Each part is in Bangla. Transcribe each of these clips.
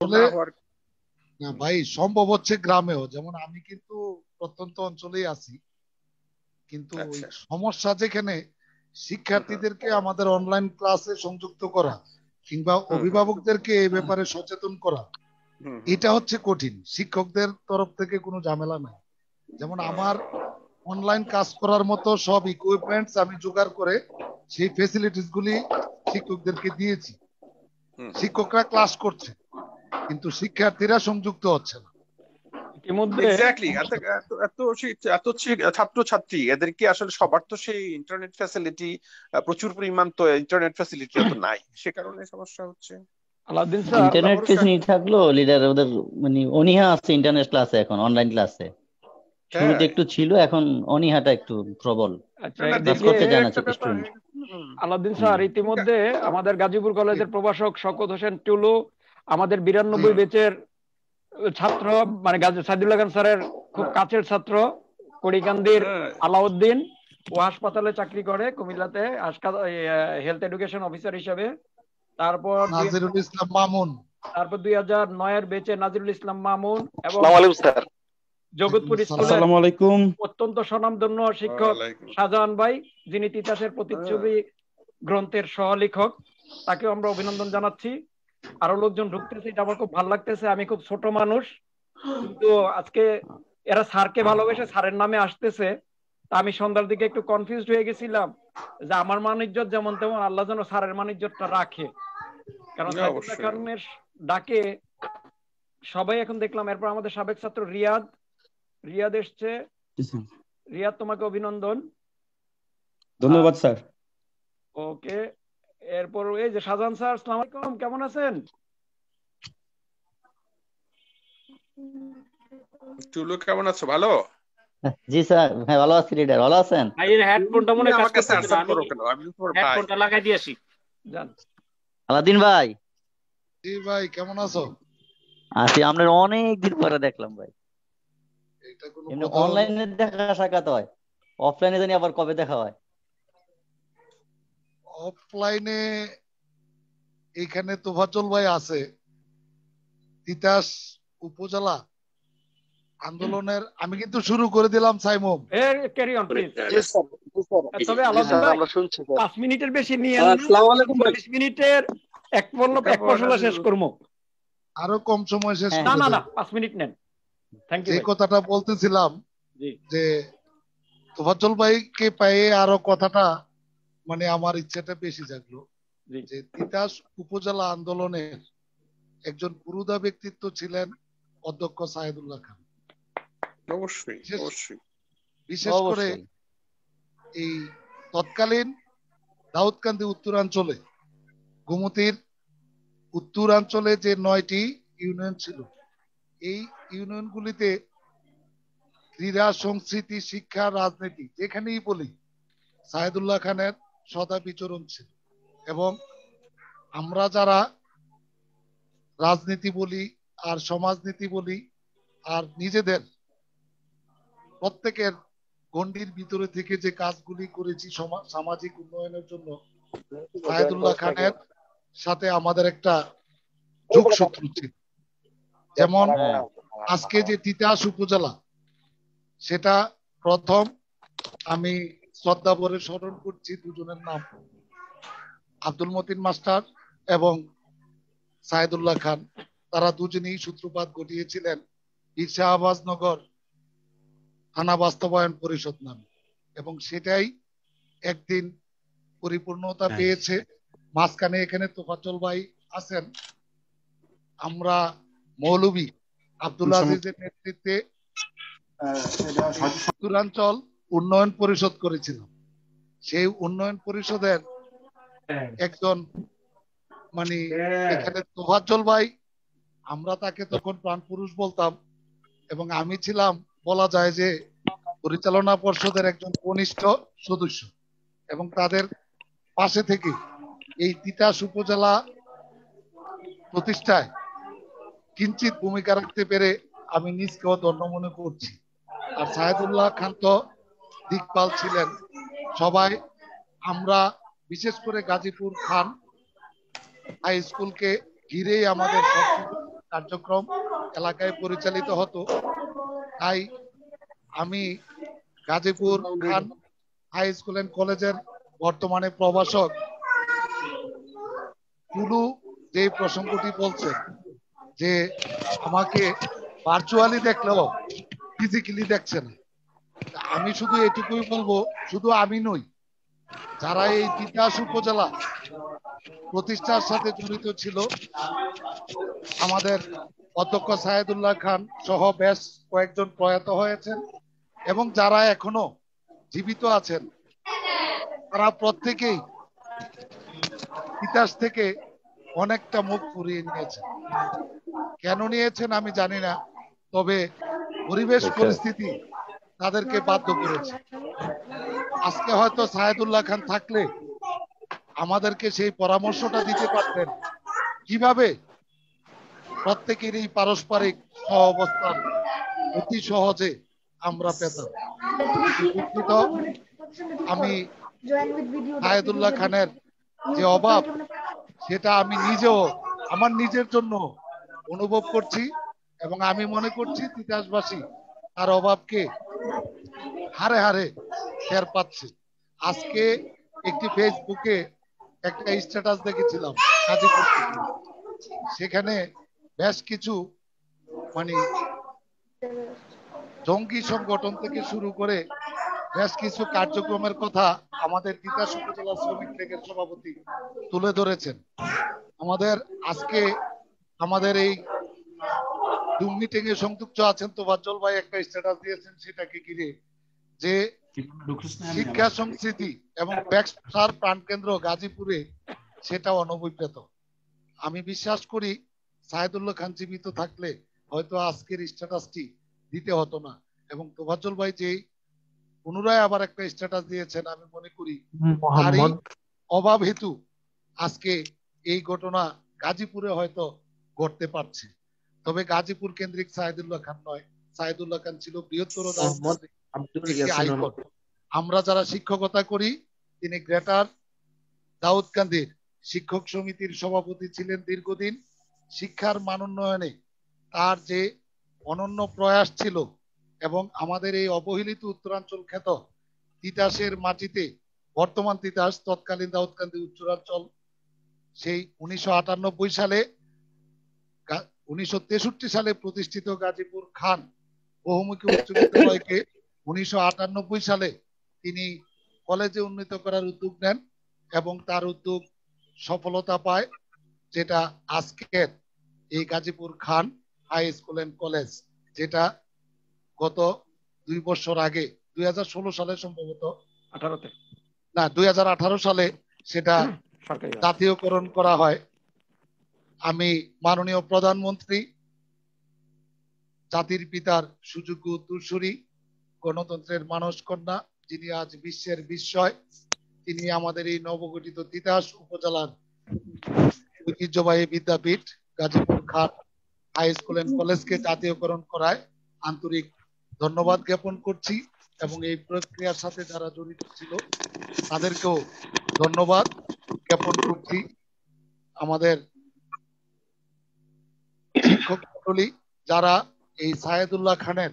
না হওয়ার? না ভাই, সম্ভব হচ্ছে গ্রামেও, যেমন আমি কিন্তু প্রত্যন্ত অঞ্চলেই আছি, কিন্তু ওই আচ্ছা। সমস্যা যেখানে হুম হুম শিক্ষার্থীদেরকে আমাদের অনলাইন ক্লাসে সংযুক্ত করা কিংবা হুম হুম অভিভাবকদেরকে এই ব্যাপারে সচেতন করা, হুম হুম। এটা হচ্ছে কঠিন। শিক্ষকদের তরফ থেকে কোনো ঝামেলা নাই, যেমন আমার অনলাইন কাজ করার মতো সব ইকুইপমেন্টস আমি জোগাড় করে সেই ফেসিলিটিস গুলি শিক্ষকদেরকে দিয়েছি। হুম হুম। শিক্ষকরা ক্লাস করছে, কিন্তু শিক্ষার্থীরা সংযুক্ত হচ্ছে না। ইতিমধ্যে এক্স্যাক্টলি। এত এত এত এত ছাত্রছাত্রী, এদেরকে আসলে সবার তো সেই ইন্টারনেট ফ্যাসিলিটি, প্রচুর পরিমাণ তো ইন্টারনেট ফ্যাসিলিটি তো নাই, সে কারণে সমস্যা হচ্ছে। আলাউদ্দিন স্যার, আল্লাহ ইন্টারনেট ভরসা। ফেসিলিটি থাকলেও লিডার ওদের মানে অনীহা আছে ইন্টারনেট ক্লাসে, এখন অনলাইন ক্লাসে। শুরুতে হ্যাঁ। একটু ছিল, এখন অনীহাটা একটু প্রবল, আচ্ছা না না, ক্লাস এদিকে করতে চায় না একটা ব্যাপার। স্টুডেন্ট। হুম। আলাউদ্দিন হুম। স্যার, ইতিমধ্যে আমাদের গাজীপুর কলেজের প্রভাষক শওকত হোসেন টুলু, আমাদের জি 92 ব্যাচের ছাত্র, মানে গাজী সাইদুল্লাহ খান স্যারের খুব কাছের ছাত্র, কড়িকান্দির হ্যাঁ। আলাউদ্দিন, ও হাসপাতালে চাকরি করে কুমিল্লাতে, হেলথ এডুকেশন অফিসার হিসেবে। তারপর নাজিরুল ইসলাম মামুন। 2009-এর বেচে নাজিরুল ইসলাম মামুন, এবং আসসালামু আলাইকুম স্যার। জগৎপুর স্কুলের আসসালামু আলাইকুম। অত্যন্ত স্বনামধন্য শিক্ষক ওয়ালাইকুম। শাহজাহান ভাই, যিনি তিতাসের প্রতিচ্ছবি গ্রন্থের সহলেখক, তাকেও আমরা অভিনন্দন জানাচ্ছি। আরো লোকজন ঢুকতেছে, এটা আমার খুব ভালো লাগতেছে। আমি খুব ছোট মানুষ, কিন্তু আজকে এরা স্যারকে ভালোবেসে স্যারের নামে আসতেছে। তা আমি সন্ধ্যার দিকে একটু কনফিউজড হয়ে গেছিলাম যে আমার মান ইজ্জত যেমন তেমন আল্লাহ যেন স্যারের মান ইজ্জতটা রাখে, কারণ না, সাইদুল্লাহ অবশ্যই। খানের ডাকে সবাই এখন দেখলাম। এরপর আমাদের সাবেক ছাত্র রিয়াদ, রিয়াদ এসছে। রিয়াদ, তোমাকে অভিনন্দন। ধন্যবাদ স্যার। ওকে, এরপর এই যে শাহজাহান স্যার, আসসালামু আলাইকুম, কেমন আছেন? টুলু, কেমন আছো? ভালো? জি স্যার, হ্যাঁ ভালো আছি। লিডার ভালো আছেন? ভাই এর হেডফোনটা মনে তুমি হয় কাজ আমাকে স্যার করতেছে না, স্যার আমি করো কেন? আমি তো তোমার ভাই। হেডফোনটা লাগাই দিয়ে আসি। যান। আলাদিন ভাই, জি ভাই, কেমন আছো? আছি। আপনার অনেক দিন পরে দেখলাম ভাই। এটা কোনো এমনি কথা হলো? অনলাইনে দেখা সাক্ষাৎ হয়, অফলাইনে জানি আবার কবে দেখা হয়। অফলাইনে এখানে তোফাজ্জল ভাই আছে, তিতাস উপজেলা আন্দোলনের। আমি কিন্তু শুরু করে দিলাম Saimum. Carry on please. G sir, G sir, তবে জি আলাউদ্দিন স্যার, ভাই, আমরা শুনছি স্যার। 5 মিনিটের বেশি নিয়ে আসসালামু আলাইকুম ভাই। 40 মিনিটের এক পশলা শেষ করবো। আরো কম সময় শেষ হ্যাঁ না করে না দেব। না, 5 মিনিট নেন। থ্যাংক ইউ যে ভাই। কথাটা বলতেছিলাম, জি যে তোফাজ্জল ভাইকে পেয়ে আরো কথাটা মানে আমার ইচ্ছাটা বেশি জাগলো। জি যে তিতাস উপজেলা আন্দোলনের একজন পুরুদা ব্যক্তিত্ব ছিলেন অধ্যক্ষ সাইদুল্লাহ খান। অবশ্যই অবশ্যই। বিশেষ করে অবশ্যই। এই তৎকালীন দাউদকান্দি উত্তরাঞ্চলে, গোমতীর উত্তরাঞ্চলে যে 9টি ইউনিয়ন ছিল, এই ইউনিয়নগুলিতে ক্রীড়া, সংস্কৃতি, শিক্ষা, রাজনীতি যেখানেই বলি সাইদুল্লাহ খানের সদা বিচরণ ছিল। এবং আমরা যারা রাজনীতি বলি আর সমাজনীতি বলি আর নিজেদের প্রত্যেকের গণ্ডির ভিতরে থেকে যে কাজগুলি করেছি সামাজিক উন্নয়নের জন্য, সাইদুল্লাহ খানের সাথে আমাদের একটা যোগসূত্র ছিল। যেমন হ্যাঁ আজকে যে তিতাস উপজেলা, সেটা প্রথম আমি শ্রদ্ধা ভরে স্মরণ করছি দুজনের নাম, আব্দুল মতিন মাস্টার এবং সাইদুল্লাহ খান। তারা দুজনেই সূত্রপাত ঘটিয়েছিলেন বীর শাহবাজ নগর থানা বাস্তবায়ন পরিষদ নামে, এবং সেটাই একদিন পরিপূর্ণতা পেয়েছে। মাঝখানে এখানে তোফাজ্জল ভাই আছেন, আমরা মৌলভী আব্দুল আজিজের নেতৃত্বে উত্তরাঞ্চল উন্নয়ন পরিষদ করেছিলাম। সেই উন্নয়ন পরিষদের একজন মানে এখানে তোফাজ্জল ভাই, আমরা তাকে তখন প্রাণ পুরুষ বলতাম, এবং আমি ছিলাম বলা যায় যে পরিচালনা পর্ষদের একজন কনিষ্ঠ সদস্য, এবং তাদের পাশে থেকে এই তিতাস উপজেলা প্রতিষ্ঠায় কিঞ্চিত ভূমিকা রাখতে পেরে আমি নিজকেও ধন্য মনে করছি। আর সাইদুল্লাহ খান তো দিকপাল ছিলেন। সবাই আমরা বিশেষ করে গাজীপুর খান হাই স্কুলকে ঘিরেই আমাদের সবকিছু কার্যক্রম এলাকায় পরিচালিত হতো। তাই আমি Gazipur Khan high school and কলেজের বর্তমানে প্রভাষক টুলু যে প্রসঙ্গটি বলছেন যে আমাকে ভার্চুয়ালি দেখলেও ফিজিক্যালি দেখছে না, আমি শুধু এটুকুই বলবো, শুধু আমি নই, যারা এই তিতাস উপজেলা প্রতিষ্ঠার সাথে জড়িত ছিল, আমাদের অধ্যক্ষ সায়েদুল্লাহ খান সহ বেশ কয়েকজন প্রয়াত হয়েছেন এবং যারা এখনো জীবিত আছেন, তারা প্রত্যেকেই তিতাস থেকে অনেকটা মুখ ফুরিয়ে নিয়েছেন। কেন নিয়েছেন আমি জানি না, তবে পরিবেশ পরিস্থিতি তাদেরকে বাধ্য করেছে। আজকে হয়তো সায়েদুল্লাহ খান থাকলে আমাদেরকে সেই পরামর্শটা দিতে পারতেন কিভাবে প্রত্যেকের এই পারস্পরিক অবস্থান অতি সহজে আমরা পেতাম। দুঃখিত, আমি সায়েদুল্লাহ খানের যে অভাব সেটা আমি নিজেও আমার নিজের জন্য অনুভব করছি এবং আমি মনে করছি তিতাসবাসী তার অভাবকে হারে হারে টের পাচ্ছে। আজকে একটি ফেসবুকে একটা স্ট্যাটাস দেখেছিলাম গাজীপুর থেকে। সেখানে বেশ কিছু মানে জঙ্গি সংগঠন থেকে শুরু করে বেশ কিছু কার্যক্রমের কথা আমাদের তিতাস উপজেলা শ্রমিক লীগের সভাপতি তুলে ধরেছেন। আমাদের আজকে আমাদের এই জুম মিটিং এ সংযুক্ত আছেন তোফাজ্জল ভাই একটা স্ট্যাটাস দিয়েছেন সেটাকে ঘিরে যে শিক্ষা সংস্কৃতি এবং ব্যবসার প্রাণকেন্দ্র গাজীপুরে সেটা অনবদ্যত। আমি বিশ্বাস করি সায়েদুল্লাহ খান জীবিত থাকলে হয়তো আজকের স্ট্যাটাসটি দিতে হতো না। এবং তোফাজ্জল ভাই যে পুনরায় আবার একটা স্ট্যাটাস দিয়েছেন, আমি মনে করি তারই অভাব হেতু আজকে এই ঘটনা গাজীপুরে হয়তো ঘটতে পারছে। তবে গাজীপুর কেন্দ্রিক সায়েদুল্লাহ খান নয়, সায়েদুল্লাহ খান ছিল বৃহত্তর একটি আইকন। আমরা যারা শিক্ষকতা করি, তিনি গ্রেটার দাউদকান্দির শিক্ষক সমিতির সভাপতি ছিলেন দীর্ঘদিন। শিক্ষার মান উন্নয়নে তার যে অনন্য প্রয়াস ছিল এবং আমাদের এই অবহেলিত উত্তরাঞ্চল খ্যাত তিতাসের মাটিতে, বর্তমান তিতাস তৎকালীন দাউদকান্দি উত্তরাঞ্চল, সেই 1998 সালে 1963 সালে প্রতিষ্ঠিত গাজীপুর খান বহুমুখী উচ্চ বিদ্যালয়কে 1998 সালে তিনি কলেজে উন্নীত করার উদ্যোগ নেন এবং তার উদ্যোগ সফলতা পায়, যেটা আজকের এই Gazipur Khan high school and college, যেটা গত 2 বছর আগে 2016 সালে সম্ভবত 2018 সালে সেটা জাতীয়করণ করা হয়। আমি মাননীয় প্রধানমন্ত্রী, জাতির পিতার সুযোগ্য উত্তরসূরি, গণতন্ত্রের মানস কন্যা, যিনি আজ বিশ্বের বিস্ময়, তিনি আমাদের এই নবগঠিত তিতাস উপজেলার ঐতিহ্যবাহী বিদ্যাপীঠ Gazipur Khan high school and কলেজকে জাতীয়করণ করায় আন্তরিক ধন্যবাদ জ্ঞাপন করছি এবং এই প্রক্রিয়ার সাথে যারা জড়িত ছিল তাদেরকেও ধন্যবাদ জ্ঞাপন করছি। আমাদের শিক্ষক মণ্ডলী যারা এই সায়েদুল্লাহ খানের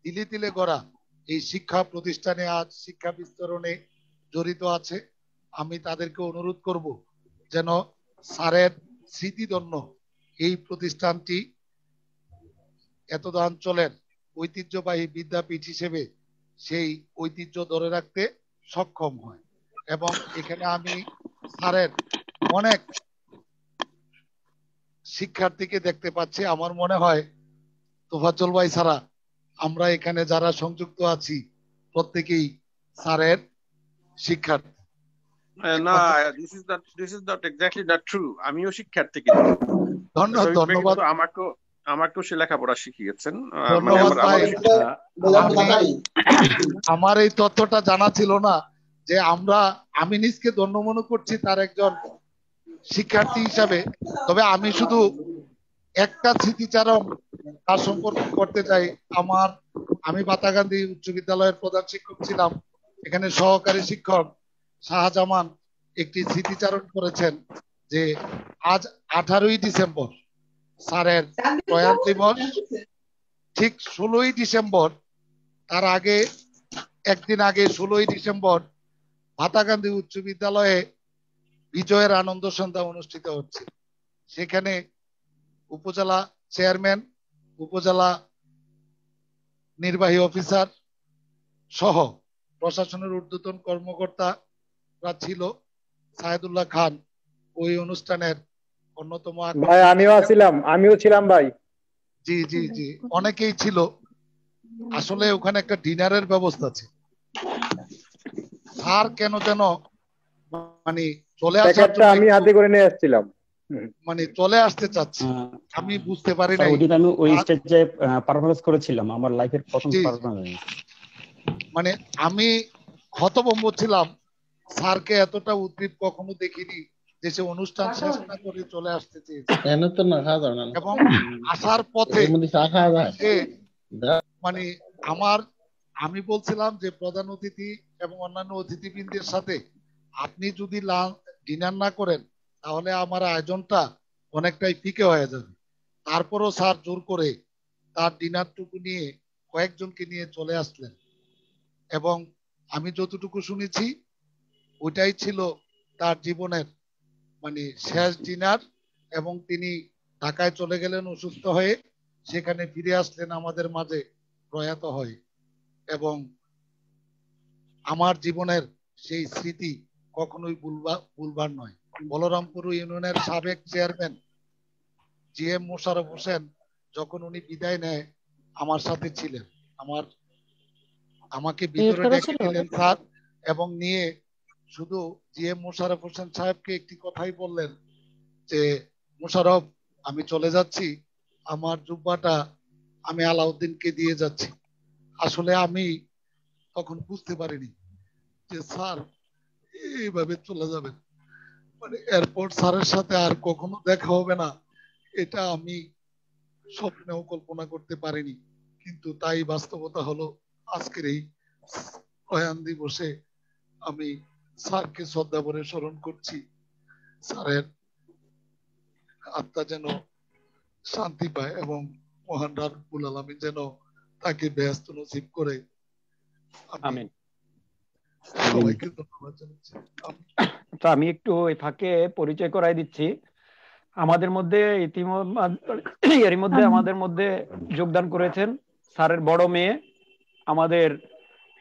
তিলে তিলে গড়া এই শিক্ষা প্রতিষ্ঠানে আজ শিক্ষা বিস্তরণে জড়িত আছে, আমি তাদেরকে অনুরোধ করব যেন স্যারের স্মৃতিধন্য এই প্রতিষ্ঠানটি এতদ অঞ্চলের ঐতিহ্যবাহী বিদ্যাপীঠ হিসেবে সেই ঐতিহ্য ধরে রাখতে সক্ষম হয়। এবং এখানে আমি স্যারের অনেক শিক্ষার্থীকে দেখতে পাচ্ছি। আমার মনে হয় তোফাজ্জল ভাই ছাড়া আমরা এখানে যারা সংযুক্ত আছি প্রত্যেকেই স্যারের শিক্ষার্থী। না, this is not exactly not true. আমিও শিক্ষার্থী, কিন্তু ধন্যবাদ। আমাকেও সে লেখাপড়া শিখিয়েছেন। ধন্যবাদ ভাই। আমার এই তথ্যটা জানা ছিল না যে আমি নিজকে ধন্য মনে করছি তার একজন শিক্ষার্থী হিসাবে। তবে আমি শুধু একটা স্মৃতিচারণ তার সম্পর্কে করতে চাই। আমি বাতাগান্ধী উচ্চ বিদ্যালয়ের প্রধান শিক্ষক ছিলাম। এখানে সহকারী শিক্ষক শাহজামান একটি স্মৃতিচারণ করেছেন যে আজ 18ই ডিসেম্বর স্যারের প্রয়াণ দিবস ঠিক 16ই ডিসেম্বর, তার আগে একদিন আগে 16ই ডিসেম্বর ভাতাকান্দি উচ্চ বিদ্যালয়ে বিজয়ের আনন্দ সন্ধ্যা অনুষ্ঠিত হচ্ছে। সেখানে উপজেলা চেয়ারম্যান, উপজেলা নির্বাহী অফিসার সহ প্রশাসনের ঊর্ধ্বতন কর্মকর্তারা ছিল। সায়েদুল্লাহ খান ওই অনুষ্ঠানের অন্যতম ভাই আমিও ছিলাম ভাই। জি জি জি, অনেকেই ছিল। আসলে ওখানে একটা ডিনারের ব্যবস্থা আছে। স্যার কেন যেন মানে চলে আসার জন্য আমি হাতে করে নিয়ে আসছিলাম, মানে চলে আসতে চাচ্ছি, আমি বুঝতে পারি স্যার নাই। ওদিন আমি ওই স্টেজে পারফরমেন্স করেছিলাম, আমার লাইফের প্রথম জি, পারফরমেন্স। মানে আমি হতভম্ব ছিলাম। স্যারকে এতটা উদ্গ্রীব কখনো দেখিনি যে সে অনুষ্ঠান শেষ না করে চলে আসতে চেয়েছে। এবং আসার পথে সে মানে আমি বলছিলাম যে প্রধান অতিথি এবং অন্যান্য অতিথিবৃন্দের সাথে আপনি যদি ডিনার না করেন তাহলে আমার আয়োজনটা অনেকটাই ফিকে হয়ে যাবে। তারপরও স্যার জোর করে তার ডিনারটুকু নিয়ে কয়েকজনকে নিয়ে চলে আসলেন, এবং আমি যতটুকু শুনেছি ওইটাই ছিল তার জীবনের মানে শেষ ডিনার। এবং তিনি ঢাকায় চলে গেলেন অসুস্থ হয়ে, সেখানে ফিরে আসলেন আমাদের মাঝে প্রয়াত হয়। এবং আমার জীবনের সেই স্মৃতি কখনোই ভুলবার নয়। বলরামপুর ইউনিয়নের সাবেক চেয়ারম্যান GM মোশাররফ হোসেন যখন উনি বিদায় নেয় আমার সাথে ছিলেন। আমাকে ভিতরে ডেকে নিলেন স্যার, এবং নিয়ে শুধু GM মোশাররফ হোসেন সাহেবকে একটি কথাই বললেন যে মোশাররফ, আমি চলে যাচ্ছি, আমার জুব্বাটা আমি আলাউদ্দিনকে দিয়ে যাচ্ছি। আসলে আমি তখন বুঝতে পারিনি যে স্যার এইভাবে চলে যাবেন, মানে এরপর স্যারের সাথে আর কখনো দেখা হবে না, এটা আমি স্বপ্নেও কল্পনা করতে পারিনি। কিন্তু তাই বাস্তবতা হলো, আজকের এই প্রয়াণ দিবসে আমি স্যারকে শ্রদ্ধা ভরে স্মরণ করছি। স্যারের আত্মা যেন শান্তি পায় এবং মহান রব্বুল আলামিন যেন তাকে বেহেশত নসিব করে। আমিন। সবাইকে ধন্যবাদ জানাচ্ছি। তো আমি একটু এই ফাঁকে পরিচয় করাই দিচ্ছি। আমাদের মধ্যে এরই মধ্যে আমাদের মধ্যে যোগদান করেছেন স্যারের বড় মেয়ে, আমাদের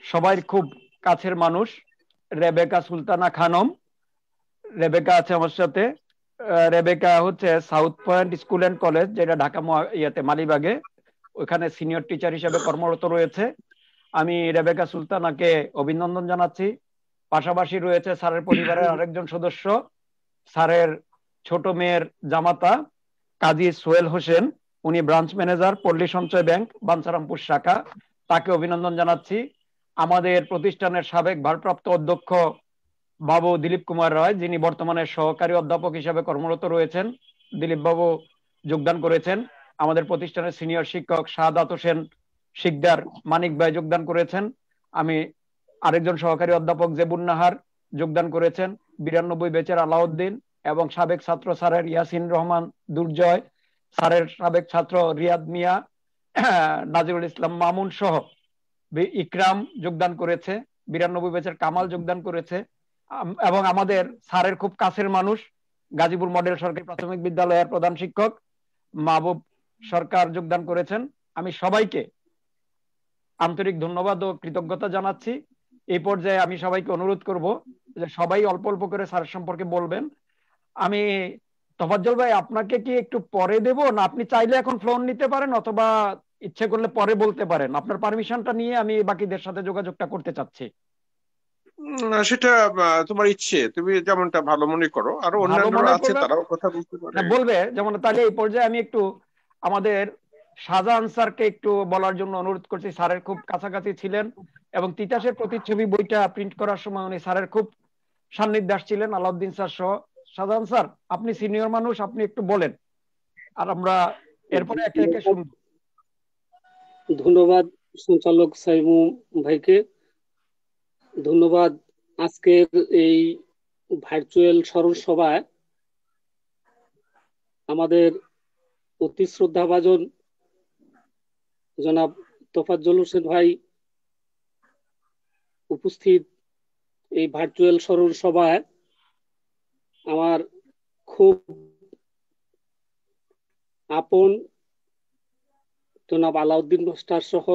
সবাই খুব কাছের মানুষ রেবেকা সুলতানা খানম। রেবেকা আছে আমার সাথে। রেবেকা হচ্ছে south point school and college, যেটা ঢাকা মালিবাগে, ওখানে সিনিয়র টিচার হিসেবে কর্মরত রয়েছে। আমি রেবেকা সুলতানাকে অভিনন্দন জানাচ্ছি। পাশাপাশি রয়েছে স্যারের পরিবারের আরেকজন সদস্য, স্যারের ছোট মেয়ের জামাতা কাজী সোহেল হোসেন, উনি ব্রাঞ্চ ম্যানেজার পল্লী সঞ্চয় ব্যাংক বাঞ্ছারামপুর শাখা, তাকে অভিনন্দন জানাচ্ছি। আমাদের প্রতিষ্ঠানের সাবেক ভারপ্রাপ্ত অধ্যক্ষ বাবু দিলীপ কুমার রায়, যিনি বর্তমানে সহকারী অধ্যাপক হিসেবে কর্মরত রয়েছেন, দিলীপ বাবু যোগদান করেছেন। আমাদের প্রতিষ্ঠানের সিনিয়র শিক্ষক শাহাদাত হোসেন শিকদার মানিক ভাই যোগদান করেছেন। আমি আরেকজন সহকারী অধ্যাপক জেবুন নাহার যোগদান করেছেন। 92 ব্যাচের আলাউদ্দিন এবং সাবেক ছাত্র স্যারের ইয়াসিন রহমান দুর্জয়, স্যারের সাবেক ছাত্র রিয়াদ মিয়া, নাজিরুল ইসলাম মামুন সহ ইকরাম যোগদান করেছে। 92 ব্যাচের কামাল যোগদান করেছে। এবং আমাদের স্যারের খুব কাছের মানুষ গাজীপুর মডেল সরকারি প্রাথমিক বিদ্যালয়ের প্রধান শিক্ষক মাহবুব সরকার যোগদান করেছেন। আমি সবাইকে আন্তরিক ধন্যবাদ ও কৃতজ্ঞতা জানাচ্ছি। এই পর্যায়ে আমি সবাইকে অনুরোধ করব যে সবাই অল্প অল্প করে স্যারের সম্পর্কে বলবেন। আমি তোফাজ্জল ভাই, আপনাকে কি একটু পরে দেব, না আপনি চাইলে এখন ফোন নিতে পারেন, অথবা ইচ্ছে করলে পরে বলতে পারেন? আপনার পারমিশনটা নিয়ে আমি বাকিদের সাথে যোগাযোগটা করতে চাচ্ছি। সেটা তোমার ইচ্ছে, তুমি যেমনটা ভালো মনে করো। আরো ভালো অন্যান্যরা মনে আছে, করলে তারাও কথা বলতে পারে। বলবে যেমন, তাহলে এই পর্যায়ে আমি একটু আমাদের শাহজাহান স্যারকে একটু বলার জন্য অনুরোধ করছি। স্যারের খুব কাছাকাছি ছিলেন এবং তিতাসের প্রতিচ্ছবি বইটা প্রিন্ট করার সময় উনি স্যারের খুব সান্নিধ্যে আসছিলেন, আলাউদ্দিন স্যার সহ। শাহজাহান স্যার, আপনি সিনিয়র মানুষ, আপনি একটু বলেন, আর আমরা এরপরে একে একে শুনব। ধন্যবাদ সঞ্চালক সাইমু ভাইকে, ধন্যবাদ আজকের এই ভার্চুয়াল স্মরণ সভায় আমাদের অতি শ্রদ্ধাভাজন জনাব তোফাজ্জল হোসেন ভাই উপস্থিত এই ভার্চুয়াল স্মরণ সভায় আমার খুব আপন জনাব আলাউদ্দিন মাস্টার সহ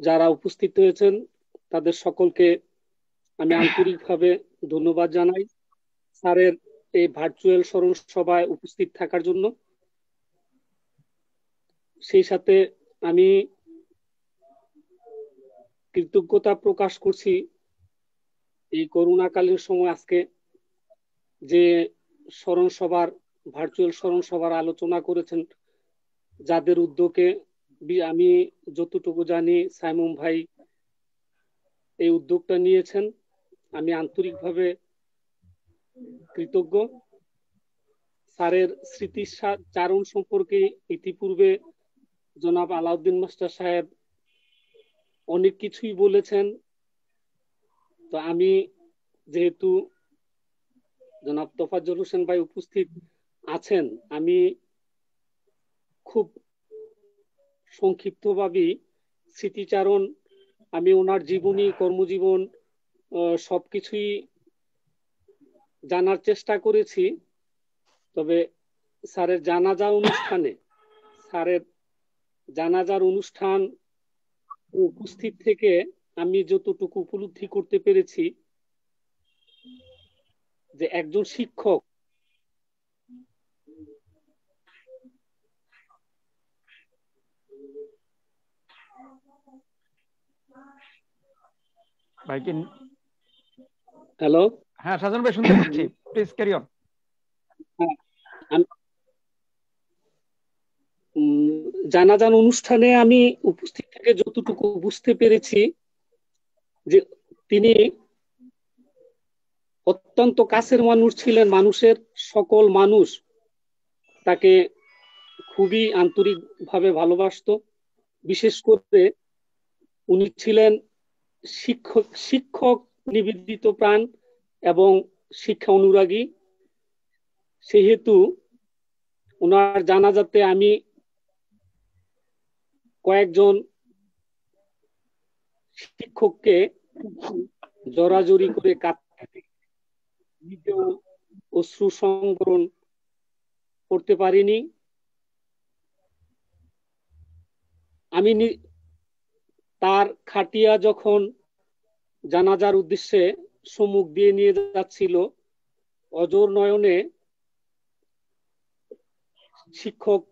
যারা উপস্থিত হয়েছেন তাদের সকলকে আমি আন্তরিকভাবে ধন্যবাদ জানাই স্যারের এই ভার্চুয়াল স্মরণ সভায় উপস্থিত থাকার জন্য। সেই সাথে আমি কৃতজ্ঞতা প্রকাশ করছি এই করোনাকালীন সময় আজকে যে স্মরণ সভার ভার্চুয়াল স্মরণ সভার আলোচনা করেছেন, যাদের উদ্যোগে আমি যতটুকু জানি সাইমুম ভাই এই উদ্যোগটা নিয়েছেন, আমি আন্তরিকভাবে কৃতজ্ঞ। স্যারের স্মৃতিচারণ সম্পর্কে ইতিপূর্বে জনাব আলাউদ্দিন মাস্টার সাহেব অনেক কিছুই বলেছেন। তো আমি যেহেতু জনাব তোফাজ্জল হোসেন ভাই উপস্থিত আছেন, আমি খুব সংক্ষিপ্তভাবে স্মৃতিচারণ, আমি ওনার জীবনী কর্মজীবন সবকিছুই জানার চেষ্টা করেছি। তবে স্যারের জানাজার অনুষ্ঠান উপস্থিত থেকে আমি যতটুকু উপলব্ধি করতে পেরেছি যে একজন শিক্ষক ভাই কি হ্যালো, হ্যাঁ সাজন ভাই শুনতে পাচ্ছি, প্লিজ ক্যারি অন। জানাজান অনুষ্ঠানে আমি উপস্থিত থেকে যতটুকু বুঝতে পেরেছি যে তিনি অত্যন্ত কাছের মানুষ ছিলেন, মানুষের সকল মানুষ তাকে খুবই আন্তরিকভাবে ভালোবাসতো। বিশেষ করে উনি ছিলেন শিক্ষক নিবেদিত প্রাণ এবং শিক্ষা অনুরাগী। সেহেতু ওনার জানাজাতে আমি কয়েকজন শিক্ষককে জড়াজড়ি করে কাঁদতে, নিজেও অশ্রু সংবরণ করতে পারিনি। আমি তার খাটিয়া যখন জানাজার উদ্দেশ্যে সম্মুখ দিয়ে নিয়ে যাচ্ছিল, অজর নয়নে শিক্ষক,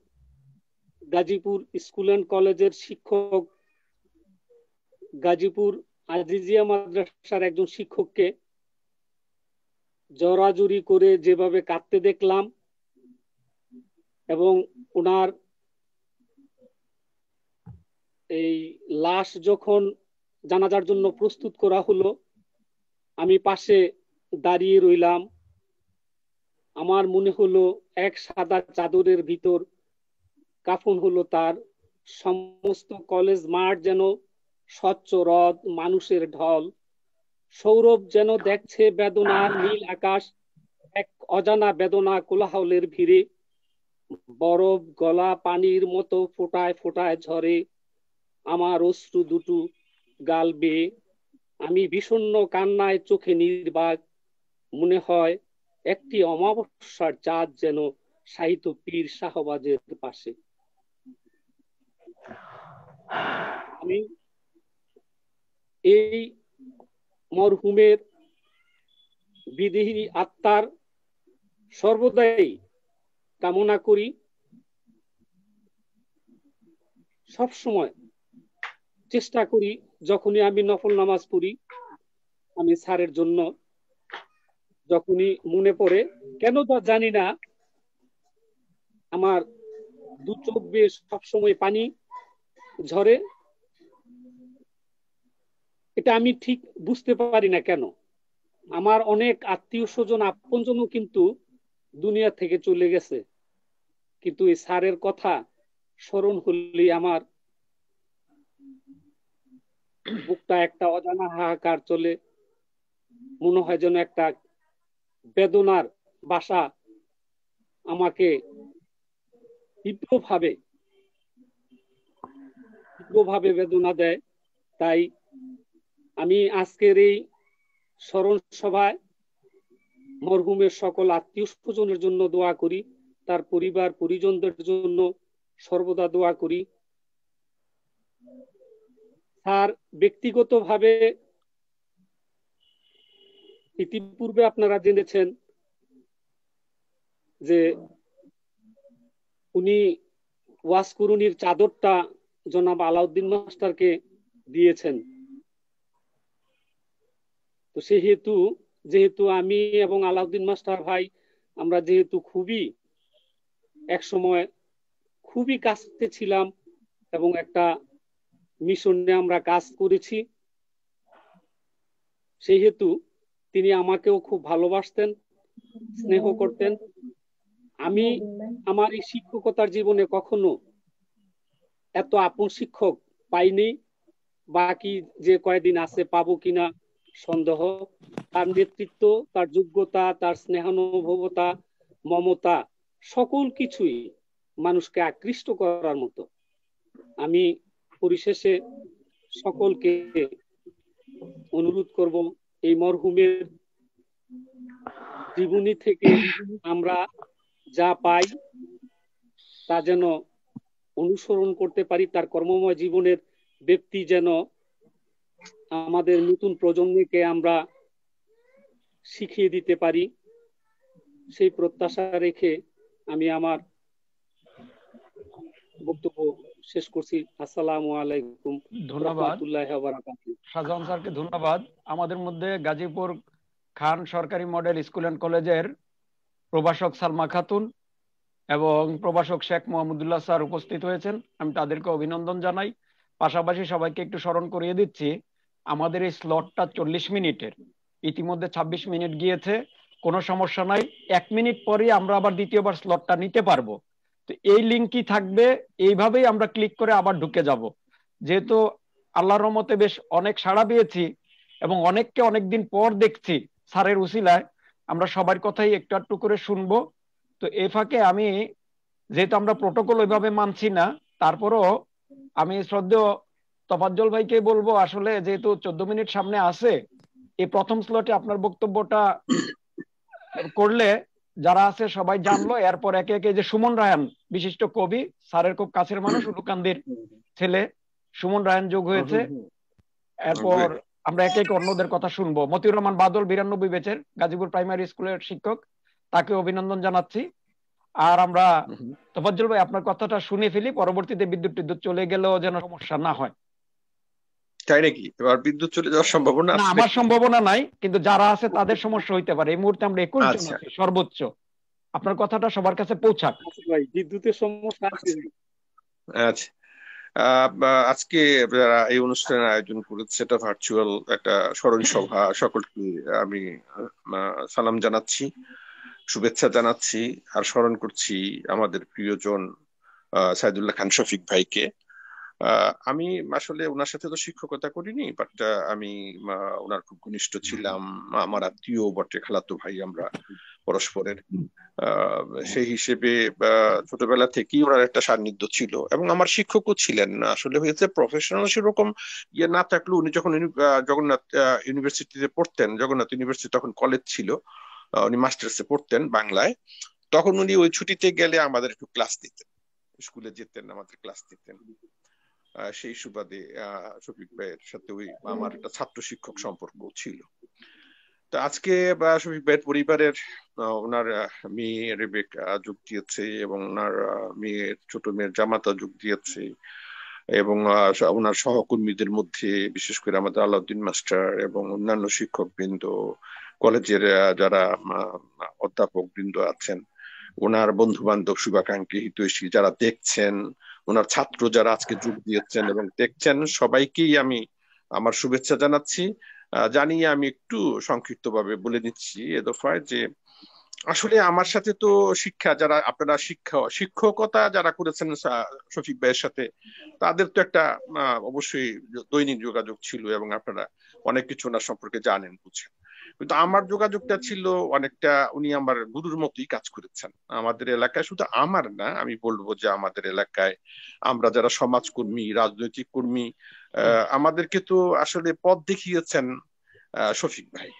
গাজীপুর স্কুল অ্যান্ড কলেজের শিক্ষক, গাজীপুর আজিজিয়া মাদ্রাসার একজন শিক্ষককে জড়াজড়ি করে যেভাবে কাঁদতে দেখলাম, এবং ওনার এই লাশ যখন জানাজার জন্য প্রস্তুত করা হলো, আমি পাশে দাঁড়িয়ে রইলাম। আমার মনে হলো এক সাদা চাদরের ভিতর কাফন হলো তার, সমস্ত কলেজ মাঠ যেন স্বচ্ছ হ্রদ, মানুষের ঢল। সৌরভ যেন দেখছে বেদনার নীল আকাশ, এক অজানা বেদনা কোলাহলের ভিড়ে, বরফ গলা পানির মতো ফোটায় ফোটায় ঝরে আমার অশ্রু দুটো গাল বেয়ে। আমি বিষণ্ণ কান্নায় চোখে নির্বাক, মনে হয় একটি অমাবস্যার চাঁদ যেন শাহিত পীর শাহবাজের পাশে। আমি এই মরহুমের বিদেহী আত্মার সর্বদাই কামনা করি। সব সময় চেষ্টা করি যখনই আমি নফল নামাজ পড়ি, আমি স্যারের জন্য যখনই মনে পড়ে, কেন তা জানি না, আমার দু চোখ বেয়ে সবসময় পানি ঝরে। এটা আমি ঠিক বুঝতে পারি না কেন। আমার অনেক আত্মীয় স্বজন আপনজনও কিন্তু দুনিয়া থেকে চলে গেছে, কিন্তু এই স্যারের কথা স্মরণ হলেই আমার বুকটা একটা অজানা হাহাকার চলে, মনে হয় যেন একটা বেদনার বাসা আমাকে তীব্রভাবে তীব্রভাবে বেদনা দেয়। তাই আমি আজকের এই স্মরণ সভায় মরহুমের সকল আত্মীয় স্বজনের জন্য দোয়া করি, তার পরিবার পরিজনদের জন্য সর্বদা দোয়া করি। স্যার ব্যক্তিগতভাবে ইতিপূর্বে আপনারা জেনেছেন যে উনি ওয়াজ কুরুনির চাদরটা জনাব আলাউদ্দিন মাস্টারকে দিয়েছেন। তো যেহেতু আমি এবং আলাউদ্দিন মাস্টার ভাই আমরা যেহেতু একসময় খুবই কাছে ছিলাম এবং একটা মিশনে আমরা কাজ করেছি, সেহেতু তিনি আমাকেও খুব ভালোবাসতেন, স্নেহ করতেন। আমি আমার এই শিক্ষকতার জীবনে কখনো এত আপন শিক্ষক পাইনি, বাকি যে কয়েকদিন আছে পাবো কিনা সন্দেহ। তার নেতৃত্ব, তার যোগ্যতা, তার স্নেহানুভবতা, মমতা সকল কিছুই মানুষকে আকৃষ্ট করার মতো। আমি পরিশেষে সকলকে অনুরোধ করব, এই মরহুমের জীবনী থেকে আমরা যা পাই তা যেন অনুসরণ করতে পারি, তার কর্মময় জীবনের ব্যক্তি যেন আমাদের নতুন প্রজন্মকে আমরা শিখিয়ে দিতে পারি, সেই প্রত্যাশা রেখে আমি আমার বক্তব্য শেষ করছি। আসসালামু আলাইকুম। ধন্যবাদ শাহজাহান স্যারকে, ধন্যবাদ। আমাদের মধ্যে গাজীপুর খান সরকারি মডেল স্কুল অ্যান্ড কলেজের প্রভাষক সালমা খাতুন এবং প্রভাষক শেখ মোহাম্মদুল্লাহ স্যার উপস্থিত হয়েছেন, আমি তাদেরকে অভিনন্দন জানাই। পাশাপাশি সবাইকে একটু স্মরণ করিয়ে দিচ্ছি, আমাদের এই স্লটটা 40 মিনিটের, ইতিমধ্যে 26 মিনিট গিয়েছে, কোনো সমস্যা নাই, 1 মিনিট পরে আমরা আবার দ্বিতীয়বার স্লটটা নিতে পারবো। তো এই লিঙ্কই থাকবে, এইভাবেই আমরা ক্লিক করে আবার ঢুকে যাব। যেহেতু আল্লাহর রহমতে বেশ অনেক সাড়া পেয়েছি এবং অনেককে অনেকদিন পর দেখছি স্যারের উসিলায়, আমরা সবার কথাই একটু একটু করে শুনবো। তো এই ফাঁকে আমি, যেহেতু আমরা প্রোটোকল ওইভাবে মানছি না, তারপরও আমি শ্রদ্ধেয় তোফাজ্জল ভাইকে বলবো, আসলে যেহেতু 14 মিনিট সামনে আছে, এই প্রথম স্লটে আপনার বক্তব্যটা করলে যারা আছে সবাই জানলো, এরপর একে একে যে সুমন রায়হান, বিশিষ্ট কবি, স্যারের খুব কাছের মানুষ, উলুকান্দির ছেলে সুমন রায়হান যোগ হয়েছে, এরপর আমরা একে একে অন্যদের কথা শুনবো। মতিউর রহমান বাদল 92 ব্যাচের গাজীপুর প্রাইমারি স্কুলের শিক্ষক, তাকে অভিনন্দন জানাচ্ছি। আর আমরা তোফাজ্জল ভাই আপনার কথাটা শুনে ফেলি, পরবর্তীতে বিদ্যুৎ চলে গেলেও যেন সমস্যা না হয়। তাই নাকি? এবার বিদ্যুৎ চলে যাওয়ার সম্ভাবনা না, আছে? আমার সম্ভাবনা নাই, কিন্তু যারা আছে তাদের সমস্যা হইতে পারে। এই মুহূর্তে আমরা 21 জন আছি সর্বোচ্চ। আপনার কথাটা সবার কাছে পৌঁছাক। বিদ্যুতের সমস্যা আছে। আচ্ছা, আজকে যারা এই অনুষ্ঠানের আয়োজন করেছে, সেটা ভার্চুয়াল একটা স্মরণ সভা, সকলকে আমি সালাম জানাচ্ছি, শুভেচ্ছা জানাচ্ছি, আর স্মরণ করছি আমাদের প্রিয়জন সাইদুল্লাহ খান শফিক ভাইকে। আমি আসলে ওনার সাথে তো শিক্ষকতা করিনি, বাট আমি ওনার খুব ঘনিষ্ঠ ছিলাম, আমার আত্মীয় বটে, খালাতো ভাই আমরা পরস্পরের। সেই হিসেবে ছোটবেলা থেকেই ওনার একটা সান্নিধ্য ছিল এবং আমার শিক্ষকও ছিলেন। আসলে হয়েছে প্রফেশনাল সেরকম ইয়ে না থাকলেও উনি যখন জগন্নাথ ইউনিভার্সিটিতে পড়তেন, জগন্নাথ ইউনিভার্সিটি তখন কলেজ ছিল, উনি মাস্টার্সে পড়তেন বাংলায়, তখন উনি ওই ছুটিতে গেলে আমাদের একটু ক্লাস দিতেন, স্কুলে যেতেন, আমাদের ক্লাস দিতেন। সেই সুবাদে শফিক ভাইয়ের সাথে ওই আমার একটা ছাত্র শিক্ষক সম্পর্ক ছিল। তো আজকে শফিক ভাইয়ের পরিবারের ওনার মেয়ে রেবেকা যোগ দিয়েছে এবং ওনার ছোট মেয়ের জামাতা যোগ দিয়েছে, এবং ওনার সহকর্মীদের মধ্যে বিশেষ করে আমাদের আলাউদ্দিন মাস্টার এবং অন্যান্য শিক্ষক বৃন্দ, কলেজের যারা অধ্যাপক বৃন্দ আছেন, ওনার বন্ধু বান্ধব, শুভাকাঙ্ক্ষী, হিতৈষী যারা দেখছেন, ওনার ছাত্র যারা আজকে যোগ দিয়েছেন এবং দেখছেন, সবাইকেই আমি আমার শুভেচ্ছা জানাচ্ছি। জানিয়ে আমি একটু সংক্ষিপ্ত ভাবে বলে দিচ্ছি এ দফায় যে আসলে আমার সাথে তো যারা আপনারা শিক্ষকতা যারা করেছেন শফিক ভাইয়ের সাথে, তাদের তো একটা অবশ্যই দৈনিক যোগাযোগ ছিল এবং আপনারা অনেক কিছু ওনার সম্পর্কে জানেন, বুঝছেন। কিন্তু আমার যোগাযোগটা ছিল অনেকটা, উনি আমার গুরুর মতোই কাজ করেছেন আমাদের এলাকায়। শুধু আমার না, আমি বলবো যে আমাদের এলাকায় আমরা যারা সমাজকর্মী, রাজনৈতিক কর্মী, আমাদেরকে তো আসলে পথ দেখিয়েছেন শফিক ভাই।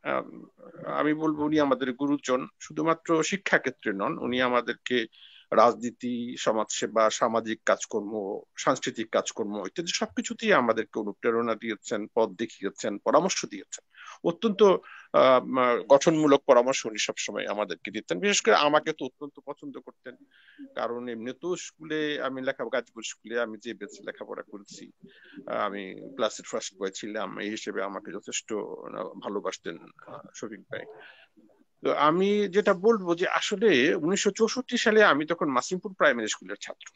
আম, আমি বলবো উনি আমাদের গুরুজন, শুধুমাত্র শিক্ষা ক্ষেত্রে নন, উনি আমাদেরকে রাজনীতি, সমাজসেবা, সামাজিক কাজকর্ম, সাংস্কৃতিক কাজকর্ম ইত্যাদি সবকিছুতেই আমাদেরকে অনুপ্রেরণা দিয়েছেন, পথ দেখিয়েছেন, পরামর্শ দিয়েছেন। অত্যন্ত গঠনমূলক পরামর্শ উনি সবসময় আমাদেরকে দিতেন। বিশেষ করে আমাকে তো অত্যন্ত পছন্দ করতেন, কারণ এমনি তো স্কুলে আমি গাজীপুর স্কুলে আমি যে বেঁচে লেখাপড়া করেছি, আমি ক্লাসের ফার্স্ট বয় ছিলাম, এই হিসেবে আমাকে যথেষ্ট ভালোবাসতেন শফিক ভাই। তো আমি যেটা বলবো যে আসলে 1964 সালে আমি তখন মাসিমপুর প্রাইমারি স্কুলের ছাত্র।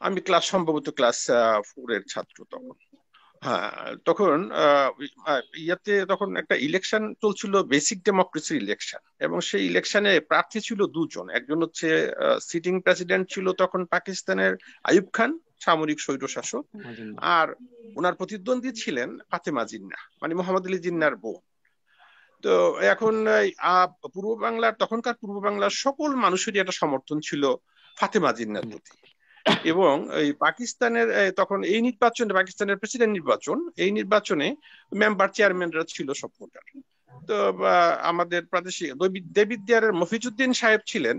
আমি সম্ভবত ক্লাস 4 এর ছাত্র তখন। হ্যাঁ, তখন ইয়াতে তখন একটা ইলেকশন চলছিল, বেসিক ডেমোক্রেসি ইলেকশন, এবং সেই ইলেকশনে প্রার্থী ছিল দুজন। একজন হচ্ছে সিটিং প্রেসিডেন্ট ছিল তখন পাকিস্তানের আইয়ুব খান, সামরিক স্বৈরশাসক, আর ওনার প্রতিদ্বন্দ্বী ছিলেন ফাতেমা জিন্নাহ, মানে মোহাম্মদ আলী জিন্নাহর বোন। তো এখন পূর্ব বাংলার, তখনকার পূর্ব বাংলার সকল মানুষেরই একটা সমর্থন ছিল ফাতেমা জিন্নাহর প্রতি। এবং এই পাকিস্তানের তখন এই নির্বাচনে, পাকিস্তানের প্রেসিডেন্ট নির্বাচন, এই নির্বাচনে মেম্বার চেয়ারম্যানরা ছিল সব ভোটার। তো আমাদের প্রাদেশিক দেবিদ্বারের মফিজউদ্দিন সাহেব ছিলেন